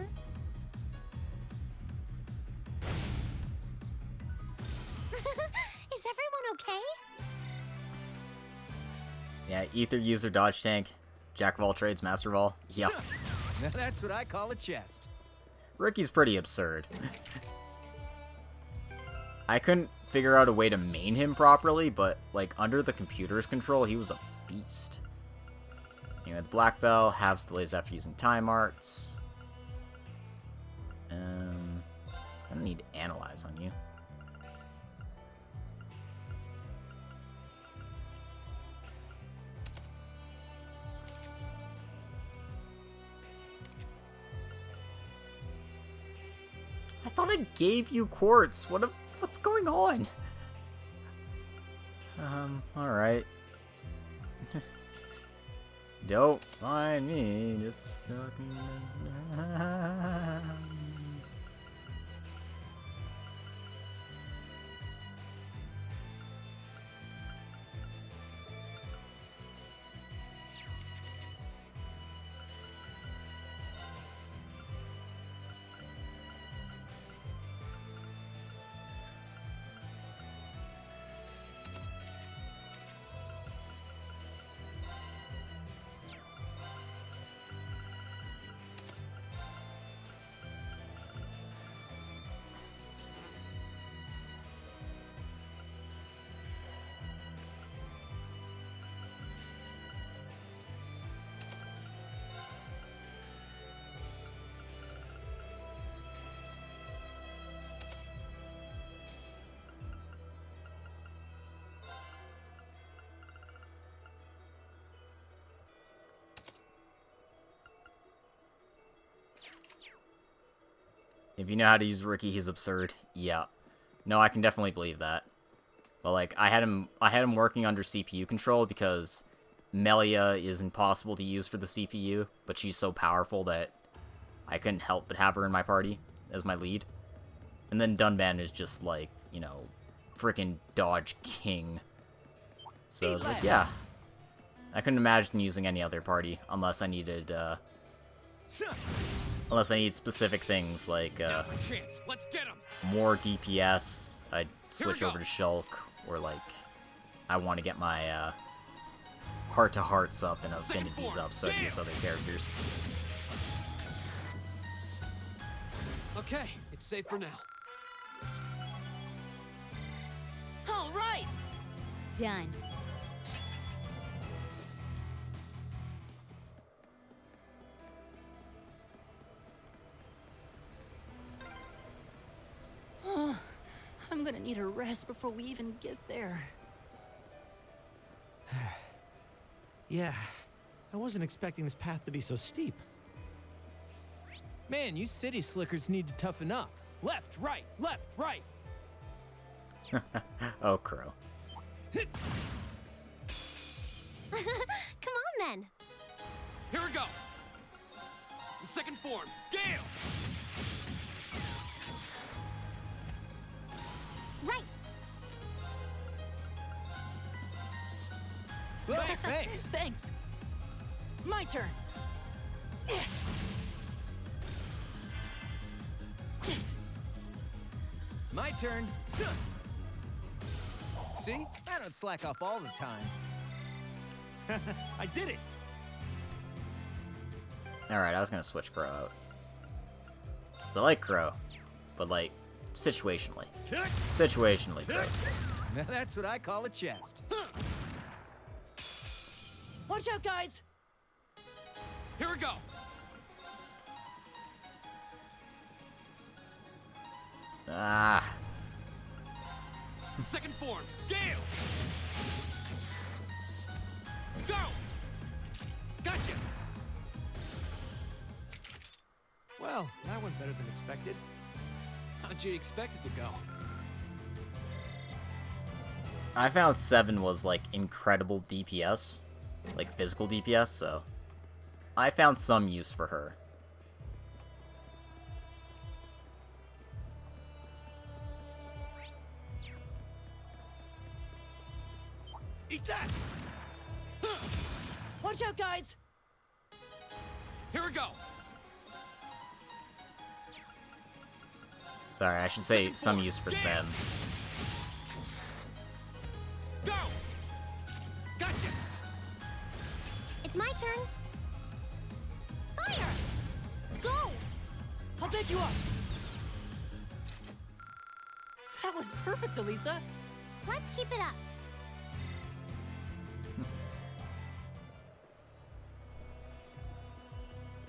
Is everyone okay? Yeah, ether user, dodge tank, jack of all trades, master of all. Yeah. Now that's what I call a chest. Ricky's pretty absurd. I couldn't figure out a way to main him properly, but like under the computer's control, he was a beast. Anyway, the black bell halves delays after using time arts. I don't need to analyze on you. I thought I gave you quartz. What's going on? Alright. Don't find me just stuck in the... If you know how to use Ricky, he's absurd. Yeah. No, I can definitely believe that. But like, I had him working under CPU control because Melia is impossible to use for the CPU, but she's so powerful that I couldn't help but have her in my party as my lead. And then Dunban is just like, you know, freaking dodge king. So I was like, yeah. I couldn't imagine using any other party unless I needed, unless I need specific things like, Now's our chance. Let's get him. more DPS, I'd switch over to Shulk, or like, I want to get my, heart-to-hearts up and affinities up, so I'd use other characters. Okay, it's safe for now. All right. Done. I'm gonna need a rest before we even get there. Yeah, I wasn't expecting this path to be so steep. Man, you city slickers need to toughen up. Left, right, left, right. Oh, Crow. Come on, then. Here we go. The second form, Gale. Right. Thanks. Thanks. My turn. My turn. See? I don't slack off all the time. I did it! Alright, I was gonna switch Crow out. So I like Crow, but like, situationally. Situationally, Crow's good. Now that's what I call a chest. Watch out, guys! Here we go! Ah. Second form, Gale! Go! Gotcha! Well, that went better than expected. How'd you expect it to go? I found 7 was like incredible DPS, like physical DPS, so I found some use for her. Eat that! Watch out, guys! Here we go! Sorry, I should say some use for them. Go! Gotcha! It's my turn. Fire! Go! I'll pick you up! That was perfect, Elisa! Let's keep it up.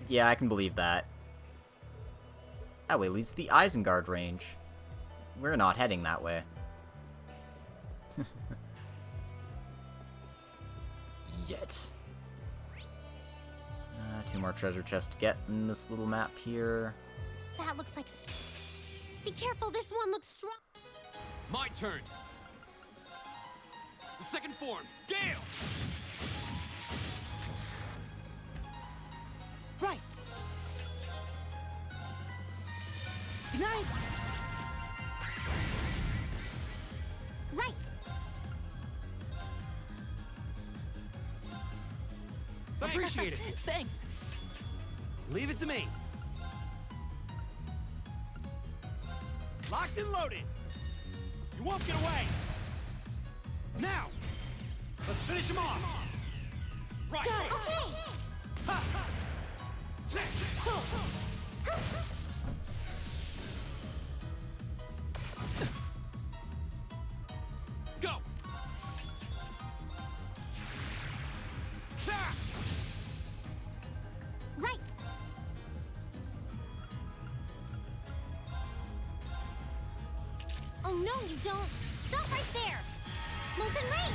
Yeah, I can believe that. That way leads to the Isengard range. We're not heading that way. Yet. 2 more treasure chests to get in this little map here. That looks like... Be careful, this one looks strong. My turn! The second form, Gale! Right! Ignite! Right! Appreciate it! Thanks! Leave it to me. Locked and loaded. You won't get away. Now, let's finish him off. Right. Got it! Okay! Ha. Go! Right! Oh no, you don't! Stop right there! Molten Rain!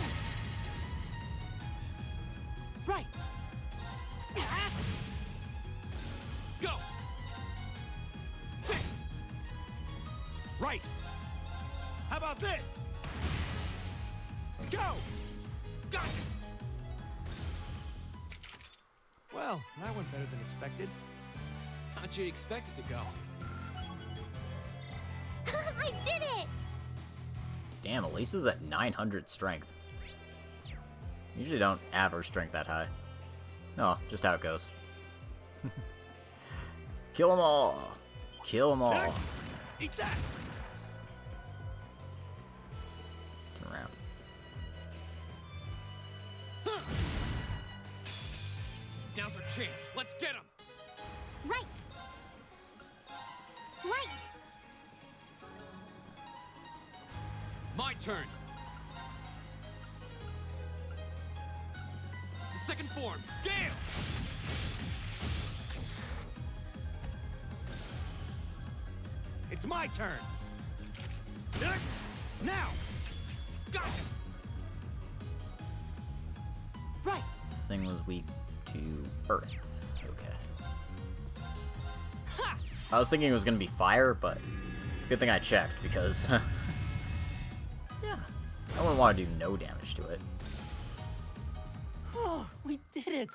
Right! Go! Right. How about this? Go. Got it! Well, that went better than expected. How'd you expect it to go? I did it! Damn, Elisa's at 900 strength. Usually don't average strength that high. No, just how it goes. Kill them all! Kill them all! Eat that! Turn around. Now's our chance. Let's get him! Right! Light! My turn! The second form, Gale! It's my turn. Now! Got it! Right! This thing was weak to Earth. Okay. Ha! I was thinking it was gonna be fire, but it's a good thing I checked because yeah, I wouldn't want to do no damage to it. Oh, we did it!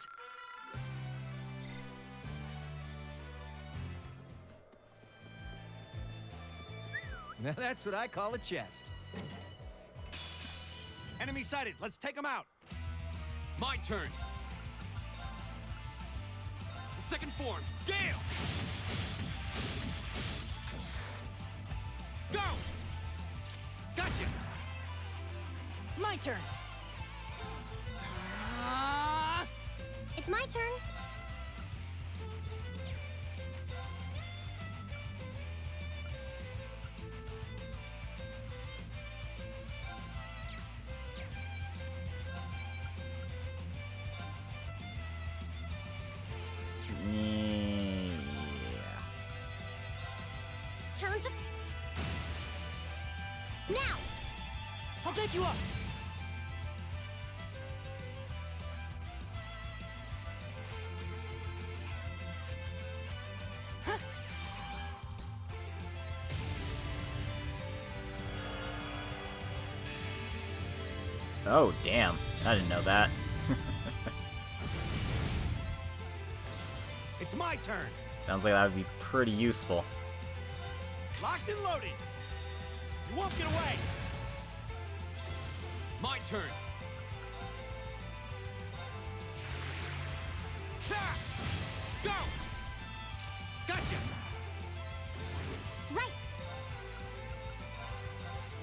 Now that's what I call a chest. Enemy sighted. Let's take him out. My turn! The second form, Gale! Go! Gotcha! My turn! It's my turn. to... Now! I'll pick you up! Oh, damn. I didn't know that. It's my turn! Sounds like that would be pretty useful. Locked and loaded! You won't get away! My turn. Ta! Go! Gotcha! Right!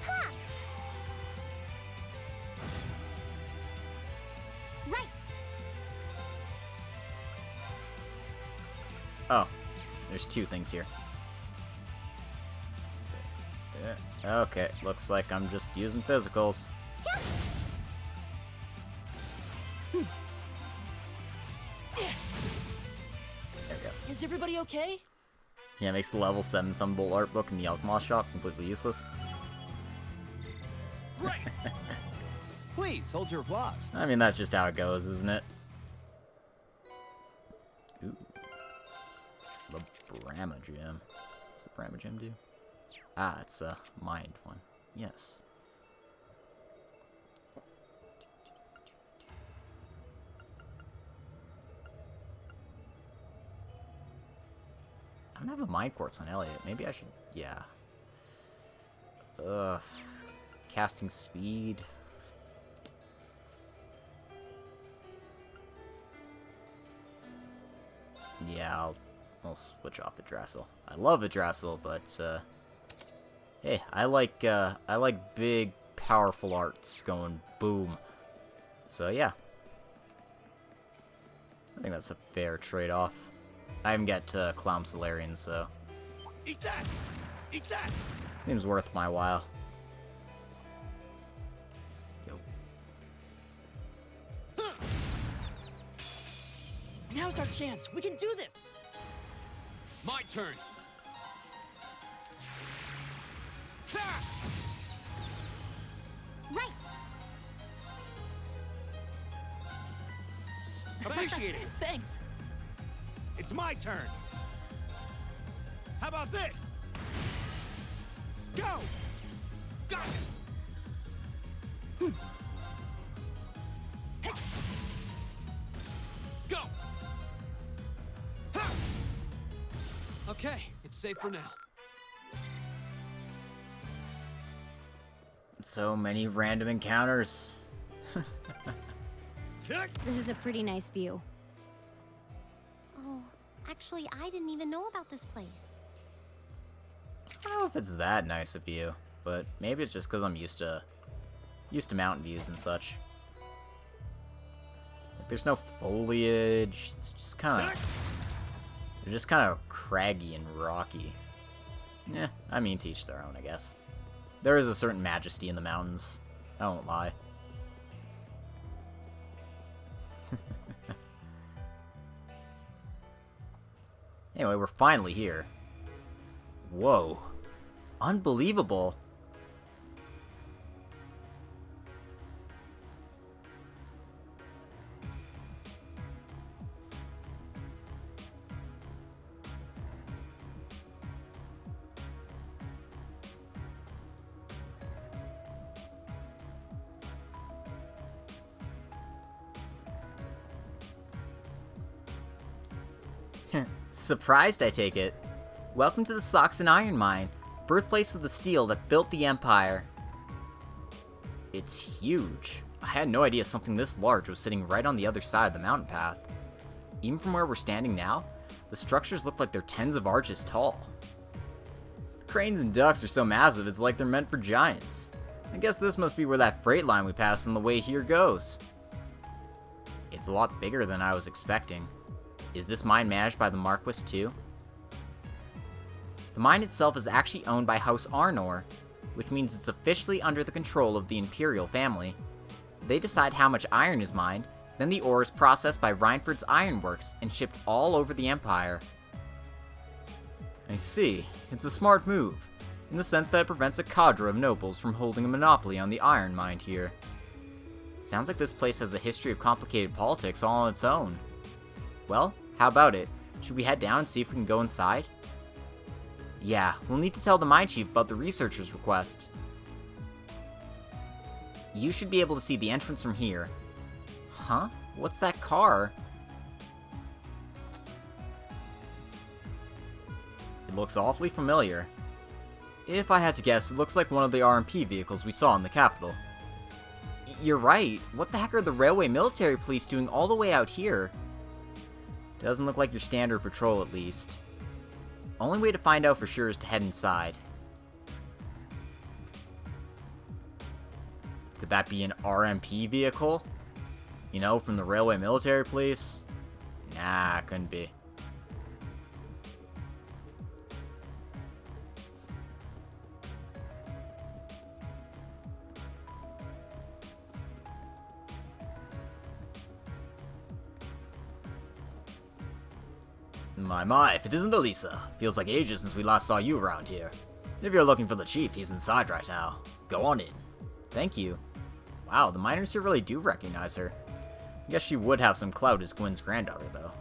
Ha! Right! Oh, there's two things here. Okay, looks like I'm just using physicals. There we go. Is everybody okay? Yeah, makes the level 7 Sunbolt art book in the Alchemist shop completely useless. Right! Please, hold your applause. I mean, that's just how it goes, isn't it? Ooh. The Brahma Gem. What's the Brahma Gem do? Ah, it's a mind one. Yes. I don't have a mind quartz on Elliot. Maybe I should. Yeah. Ugh. Casting speed. Yeah, I'll switch off Yggdrasil. I love Yggdrasil, but hey, I like big, powerful arts going boom. So yeah, I think that's a fair trade-off. I haven't got Clown Solarian, so Eat that! Eat that! seems worth my while. Now's our chance. We can do this. My turn. Ta! Right! Appreciate it. Thanks. It's my turn. How about this? Go! Got it! Go! Ha! Okay, it's safe for now. So many random encounters. This is a pretty nice view. Oh, actually, I didn't even know about this place. I don't know if it's that nice of you, but maybe it's just because I'm used to mountain views and such. Like, there's no foliage. It's just kind of, they're just kind of craggy and rocky. Yeah, I mean, to each their own, I guess. There is a certain majesty in the mountains. I won't lie. Anyway, we're finally here. Whoa. Unbelievable. Surprised, I take it. Welcome to the Saxon Iron Mine, birthplace of the steel that built the Empire. It's huge. I had no idea something this large was sitting right on the other side of the mountain path. Even from where we're standing now, the structures look like they're tens of arches tall. Cranes and ducks are so massive it's like they're meant for giants. I guess this must be where that freight line we passed on the way here goes. It's a lot bigger than I was expecting. Is this mine managed by the Marquis too? The mine itself is actually owned by House Arnor, which means it's officially under the control of the Imperial family. They decide how much iron is mined, then the ore is processed by Reinford's Ironworks and shipped all over the Empire. I see. It's a smart move, in the sense that it prevents a cadre of nobles from holding a monopoly on the iron mine here. Sounds like this place has a history of complicated politics all on its own. Well, how about it? Should we head down and see if we can go inside? Yeah, we'll need to tell the mine chief about the researcher's request. You should be able to see the entrance from here. Huh? What's that car? It looks awfully familiar. If I had to guess, it looks like one of the RMP vehicles we saw in the capital. You're right. What the heck are the railway military police doing all the way out here? Doesn't look like your standard patrol, at least. Only way to find out for sure is to head inside. Could that be an RMP vehicle? You know, from the railway military police? Nah, couldn't be. My, if it isn't Elisa. Feels like ages since we last saw you around here. If you're looking for the chief, he's inside right now. Go on in. Thank you. Wow, the miners here really do recognize her. I guess she would have some clout as Gwen's granddaughter, though.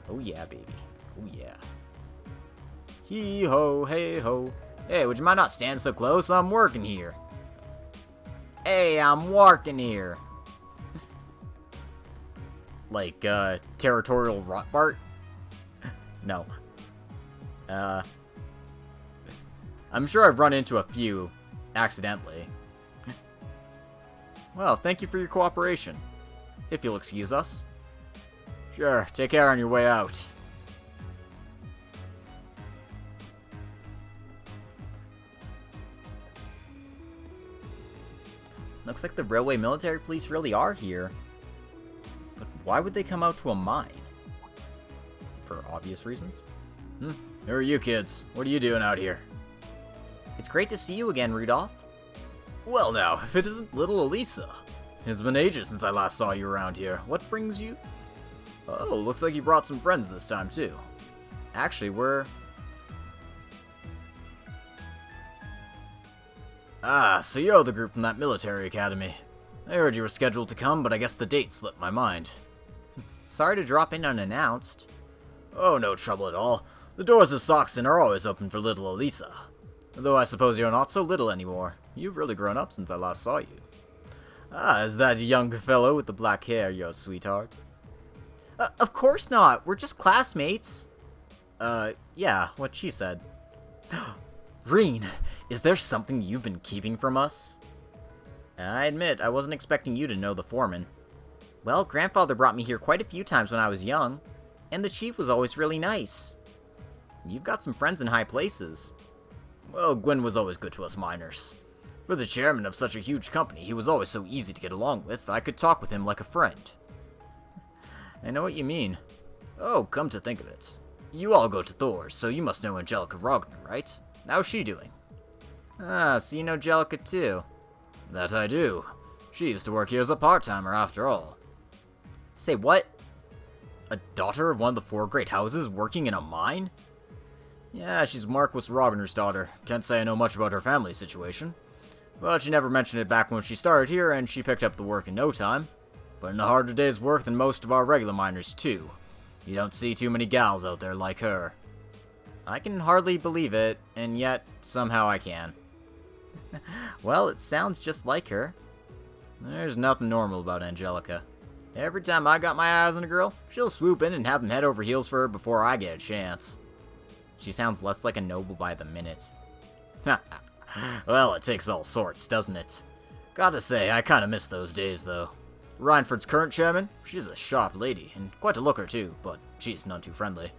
Oh yeah, baby. Oh yeah. Hee-ho, hey-ho. Hey, would you mind not standing so close? I'm working here. Hey, I'm working here. Like, territorial Rotbart? No. I'm sure I've run into a few accidentally. Well, thank you for your cooperation. If you'll excuse us. Sure, take care on your way out. Looks like the railway military police really are here. But why would they come out to a mine? For obvious reasons? Who are you kids? What are you doing out here? It's great to see you again, Rudolph. Well now, if it isn't little Elisa. It's been ages since I last saw you around here. What brings you? Oh, looks like you brought some friends this time too. Actually, we're... Ah, so you're the group from that military academy. I heard you were scheduled to come, but I guess the date slipped my mind. Sorry to drop in unannounced. Oh, no trouble at all. The doors of Soxton are always open for little Elisa. Though I suppose you're not so little anymore. You've really grown up since I last saw you. Ah, is that young fellow with the black hair your sweetheart? Of course not. We're just classmates. Yeah, what she said. Reen, is there something you've been keeping from us? I admit, I wasn't expecting you to know the foreman. Well, Grandfather brought me here quite a few times when I was young, and the chief was always really nice. You've got some friends in high places. Well, Gwen was always good to us miners. For the chairman of such a huge company, he was always so easy to get along with, I could talk with him like a friend. I know what you mean. Oh, come to think of it. You all go to Thor's, so you must know Angelica Rogner, right? How's she doing? Ah, so you know Angelica too. That I do. She used to work here as a part-timer after all. Say what? A daughter of one of the 4 great houses working in a mine? Yeah, she's Marquis Rogner's daughter. Can't say I know much about her family situation. But she never mentioned it back when she started here, and she picked up the work in no time. But in a harder day's work than most of our regular miners, too. You don't see too many gals out there like her. I can hardly believe it, and yet, somehow I can. Well, it sounds just like her. There's nothing normal about Angelica. Every time I got my eyes on a girl, she'll swoop in and have them head over heels for her before I get a chance. She sounds less like a noble by the minute. Well, it takes all sorts, doesn't it? Gotta say, I kinda miss those days, though. Rhineford's current chairman, she's a sharp lady, and quite a looker too, but she's none too friendly.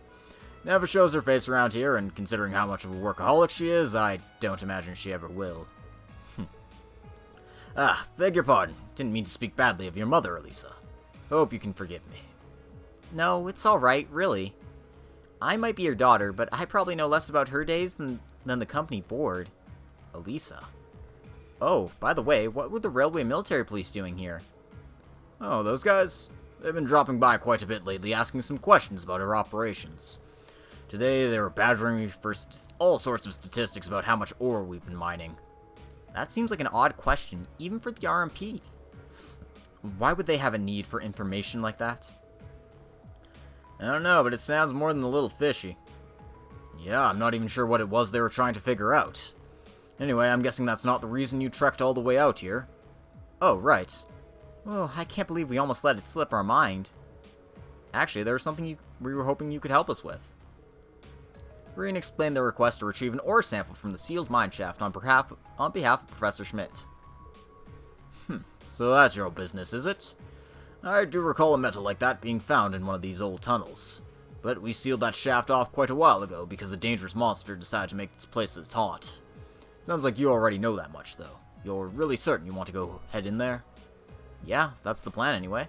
Never shows her face around here, and considering how much of a workaholic she is, I don't imagine she ever will. Beg your pardon. Didn't mean to speak badly of your mother, Elisa. Hope you can forgive me. No, it's alright, really. I might be your daughter, but I probably know less about her days than the company board. Elisa. Oh, by the way, what were the railway military police doing here? Oh, those guys? They've been dropping by quite a bit lately, asking some questions about our operations. Today they were badgering me for all sorts of statistics about how much ore we've been mining. That seems like an odd question, even for the RMP. Why would they have a need for information like that? I don't know, but it sounds more than a little fishy. Yeah, I'm not even sure what it was they were trying to figure out. Anyway, I'm guessing that's not the reason you trekked all the way out here. Oh, right. Oh, I can't believe we almost let it slip our mind. Actually, there was something we were hoping you could help us with. Reen explained their request to retrieve an ore sample from the sealed mine shaft on behalf of Professor Schmidt. So that's your business, is it? I do recall a metal like that being found in one of these old tunnels. But we sealed that shaft off quite a while ago because a dangerous monster decided to make this place its haunt. Sounds like you already know that much, though. You're really certain you want to go head in there? Yeah, that's the plan anyway.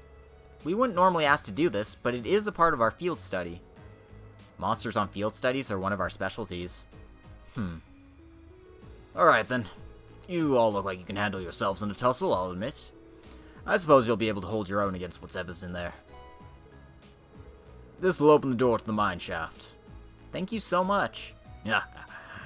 We wouldn't normally ask to do this, but it is a part of our field study. Monsters on field studies are one of our specialties. Alright then. You all look like you can handle yourselves in a tussle, I'll admit. I suppose you'll be able to hold your own against whatever's in there. This will open the door to the mine shaft. Thank you so much. Yeah,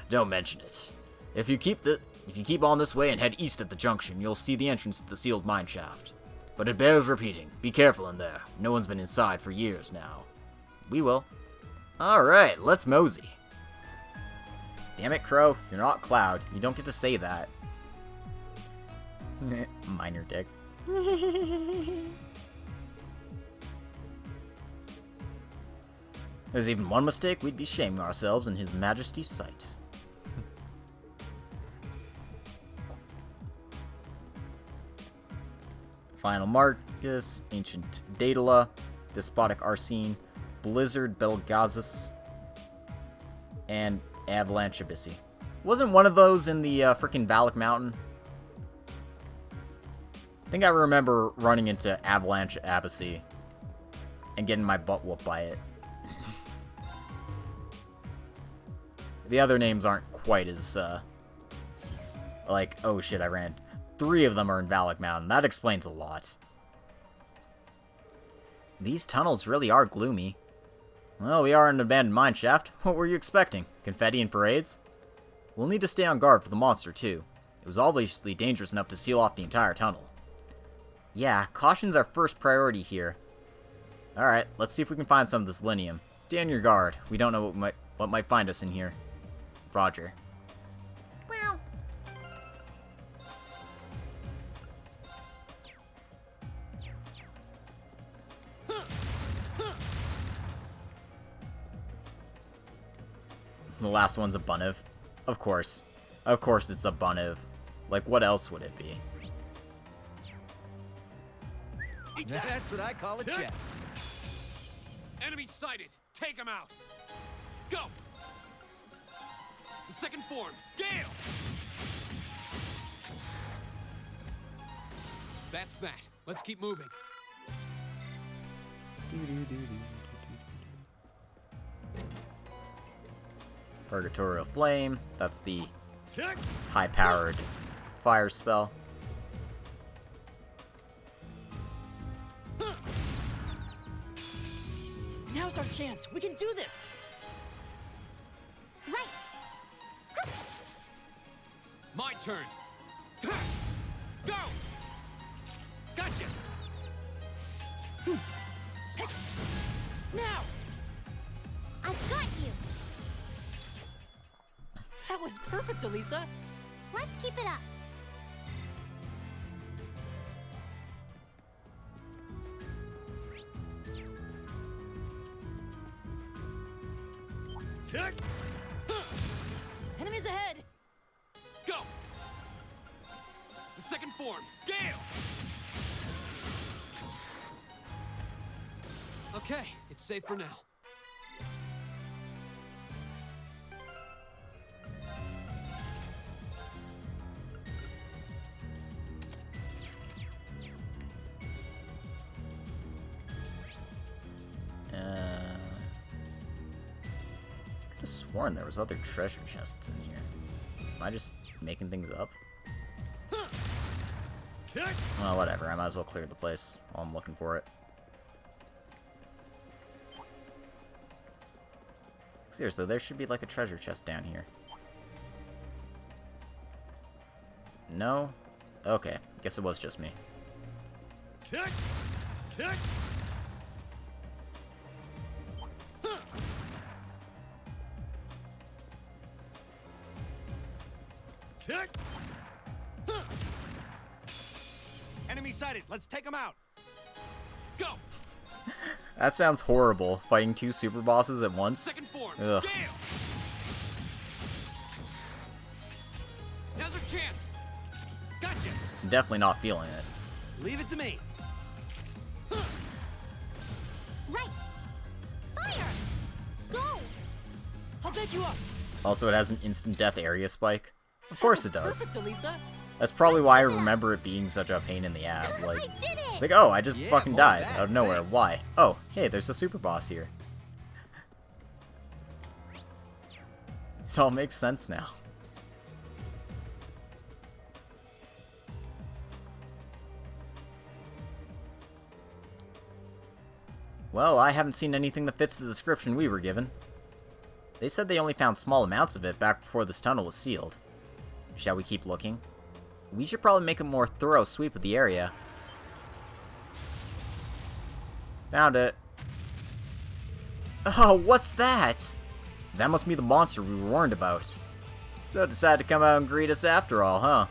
don't mention it. If you keep on this way and head east at the junction, you'll see the entrance to the sealed mine shaft. But it bears repeating. Be careful in there. No one's been inside for years now. We will. Alright, let's mosey. Damn it, Crow. You're not Cloud. You don't get to say that. Minor dick. There's even one mistake, we'd be shaming ourselves in His Majesty's sight. Final Marcus, Ancient Daedala, Despotic Arsene, Blizzard Belgazis, and Avalanche Abyssi. Wasn't one of those in the frickin' Valak Mountain? I think I remember running into Avalanche Abyssi and getting my butt whooped by it. The other names aren't quite as, like, oh shit, I ran. 3 of them are in Valak Mountain. That explains a lot. These tunnels really are gloomy. Well, we are in an abandoned mine shaft. What were you expecting? Confetti and parades? We'll need to stay on guard for the monster, too. It was obviously dangerous enough to seal off the entire tunnel. Yeah, caution's our first priority here. Alright, let's see if we can find some of this linium. Stay on your guard. We don't know what might find us in here. Roger. Wow. The last one's a Bunev. Of course. Of course it's a Bunev. Like, what else would it be? That's what I call a chest. Enemy sighted. Take him out. Go. The second form. Gale. That's that. Let's keep moving. Purgatorial Flame. That's the high-powered fire spell. Now's our chance. We can do this. Right. My turn. Go. Gotcha. Now. I've got you. That was perfect, Elisa. Let's keep it up. Enemies ahead. Go. The second form. Gale. Okay, it's safe for now. Could have sworn there was other treasure chests in here. Am I just making things up? Well, whatever. I might as well clear the place while I'm looking for it. Seriously, there should be like a treasure chest down here. No? Okay, guess it was just me. Kick! Kick! Kick! Enemy sighted. Let's take them out. Go! That sounds horrible, fighting two super bosses at once. Second form. Ugh. Gale! Now's our chance. Gotcha. I'm definitely not feeling it. Leave it to me. Right. Fire. Go. I'll back you up. Also, it has an instant death area spike. Of course it does. Perfect, Elisa. That's probably why I remember it being such a pain in the ass. Like, I did it. like, oh, I just Yeah, fucking more died of that, out of nowhere. thanks. Why? Oh, hey, there's a super boss here. It all makes sense now. Well, I haven't seen anything that fits the description we were given. They said they only found small amounts of it back before this tunnel was sealed. Shall we keep looking? We should probably make a more thorough sweep of the area. Found it. Oh, what's that? That must be the monster we were warned about. So it decided to come out and greet us after all, huh?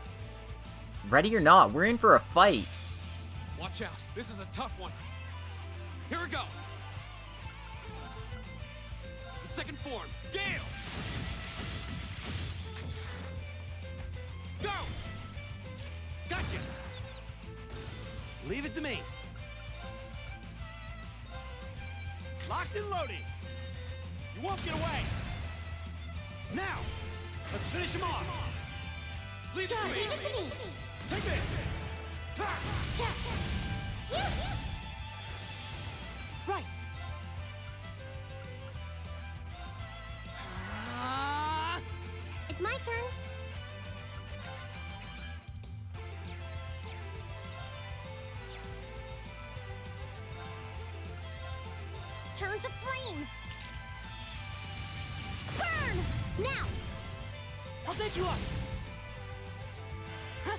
Ready or not, we're in for a fight. Watch out. This is a tough one. Here we go. The second form. Gale! Go! Gotcha. Leave it to me. Locked and loaded. You won't get away. Now, let's finish him off. Leave it to me. Leave it to me. Take this. Ta! Yeah. Right. It's my turn. Turn to flames. Burn! Now! I'll back you up. Huh?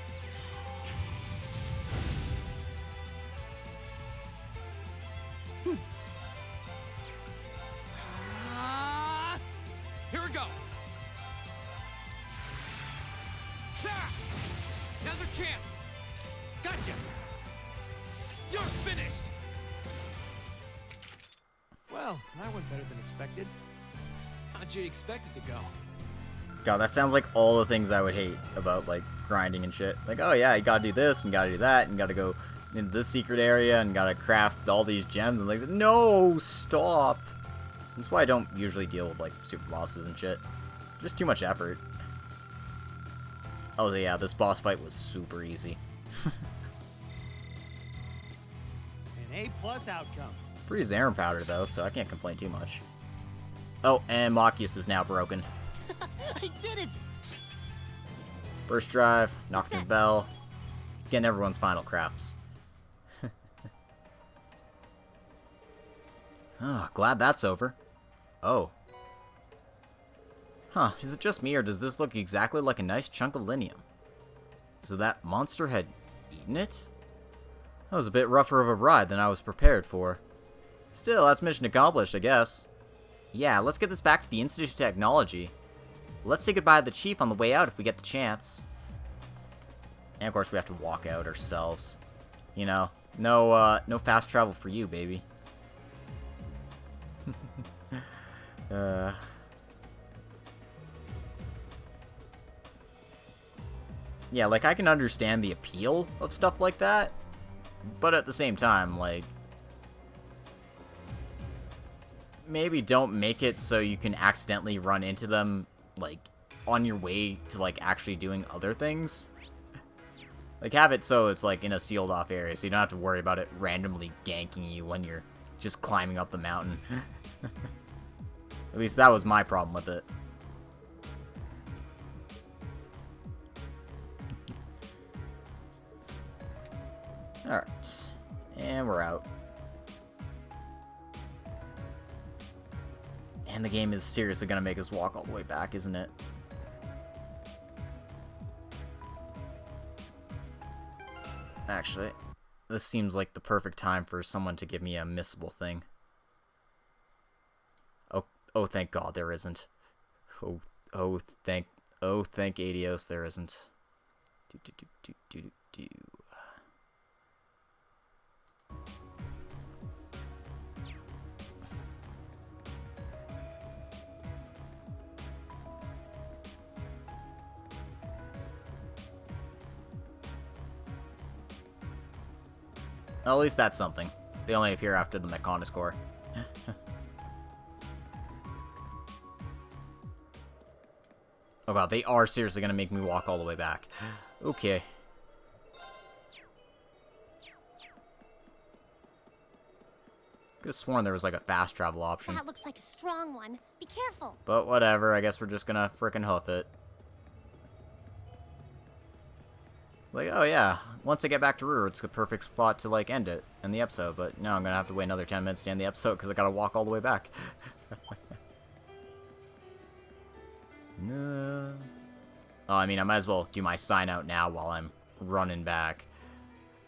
Here we go. Ta! Now's our chance. Gotcha. You're finished. Well, that went better than expected. How'd you expect it to go? God, that sounds like all the things I would hate about, like, grinding and shit. Like, oh yeah, you gotta do this, and gotta do that, and gotta go into this secret area, and gotta craft all these gems, and like, no, stop! That's why I don't usually deal with, like, super bosses and shit. Just too much effort. Oh yeah, this boss fight was super easy. An A+ outcome. Pretty Zarin powder, though, so I can't complain too much. Oh, and Machius is now broken. I did it! Burst drive, knocks the Success. bell, getting everyone's final craps. Oh, glad that's over. Oh. Huh, is it just me, or does this look exactly like a nice chunk of linium? So that monster had eaten it? That was a bit rougher of a ride than I was prepared for. Still, that's mission accomplished, I guess. Yeah, let's get this back to the Institute of Technology. Let's say goodbye to the Chief on the way out if we get the chance. And of course we have to walk out ourselves. You know, no fast travel for you, baby. Yeah, like, I can understand the appeal of stuff like that, but at the same time, like, maybe don't make it so you can accidentally run into them, like, on your way to, like, actually doing other things. Like, have it so it's, like, in a sealed off area, so you don't have to worry about it randomly ganking you when you're just climbing up the mountain. At least that was my problem with it. Alright. And we're out. And the game is seriously gonna make us walk all the way back, isn't it? Actually, this seems like the perfect time for someone to give me a missable thing. Oh, thank God there isn't. Oh, thank Adios there isn't. Well, at least that's something. They only appear after the Mechonis core. Oh god, they are seriously gonna make me walk all the way back. Okay. Could have sworn there was like a fast travel option. That looks like a strong one. Be careful. But whatever, I guess we're just gonna frickin' hoof it. Like, oh yeah, once I get back to Roer, it's the perfect spot to like end it in the episode. But now I'm gonna have to wait another 10 minutes to end the episode because I gotta walk all the way back. No. Oh, I mean, I might as well do my sign out now while I'm running back.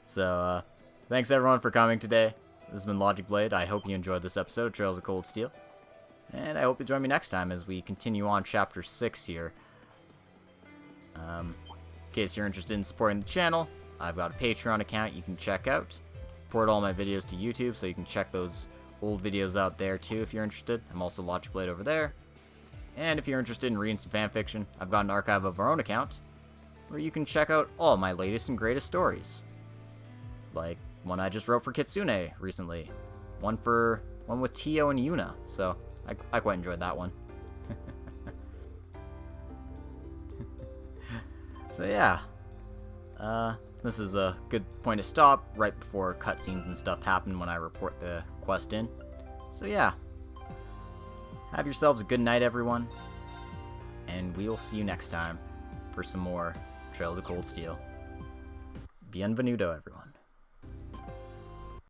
So, thanks everyone for coming today. This has been Logic Blade. I hope you enjoyed this episode of Trails of Cold Steel. And I hope you join me next time as we continue on Chapter 6 here. In case you're interested in supporting the channel, I've got a Patreon account you can check out. Port all my videos to YouTube, so you can check those old videos out there too if you're interested. I'm also Logic Blade over there. And if you're interested in reading some fanfiction, I've got an archive of our own account, where you can check out all my latest and greatest stories. Like one I just wrote for Kitsune recently. One with Tio and Yuna, so I quite enjoyed that one. So yeah, this is a good point to stop right before cutscenes and stuff happen when I report the quest in. So yeah, have yourselves a good night, everyone, and we will see you next time for some more Trails of Cold Steel. Bienvenuto, everyone.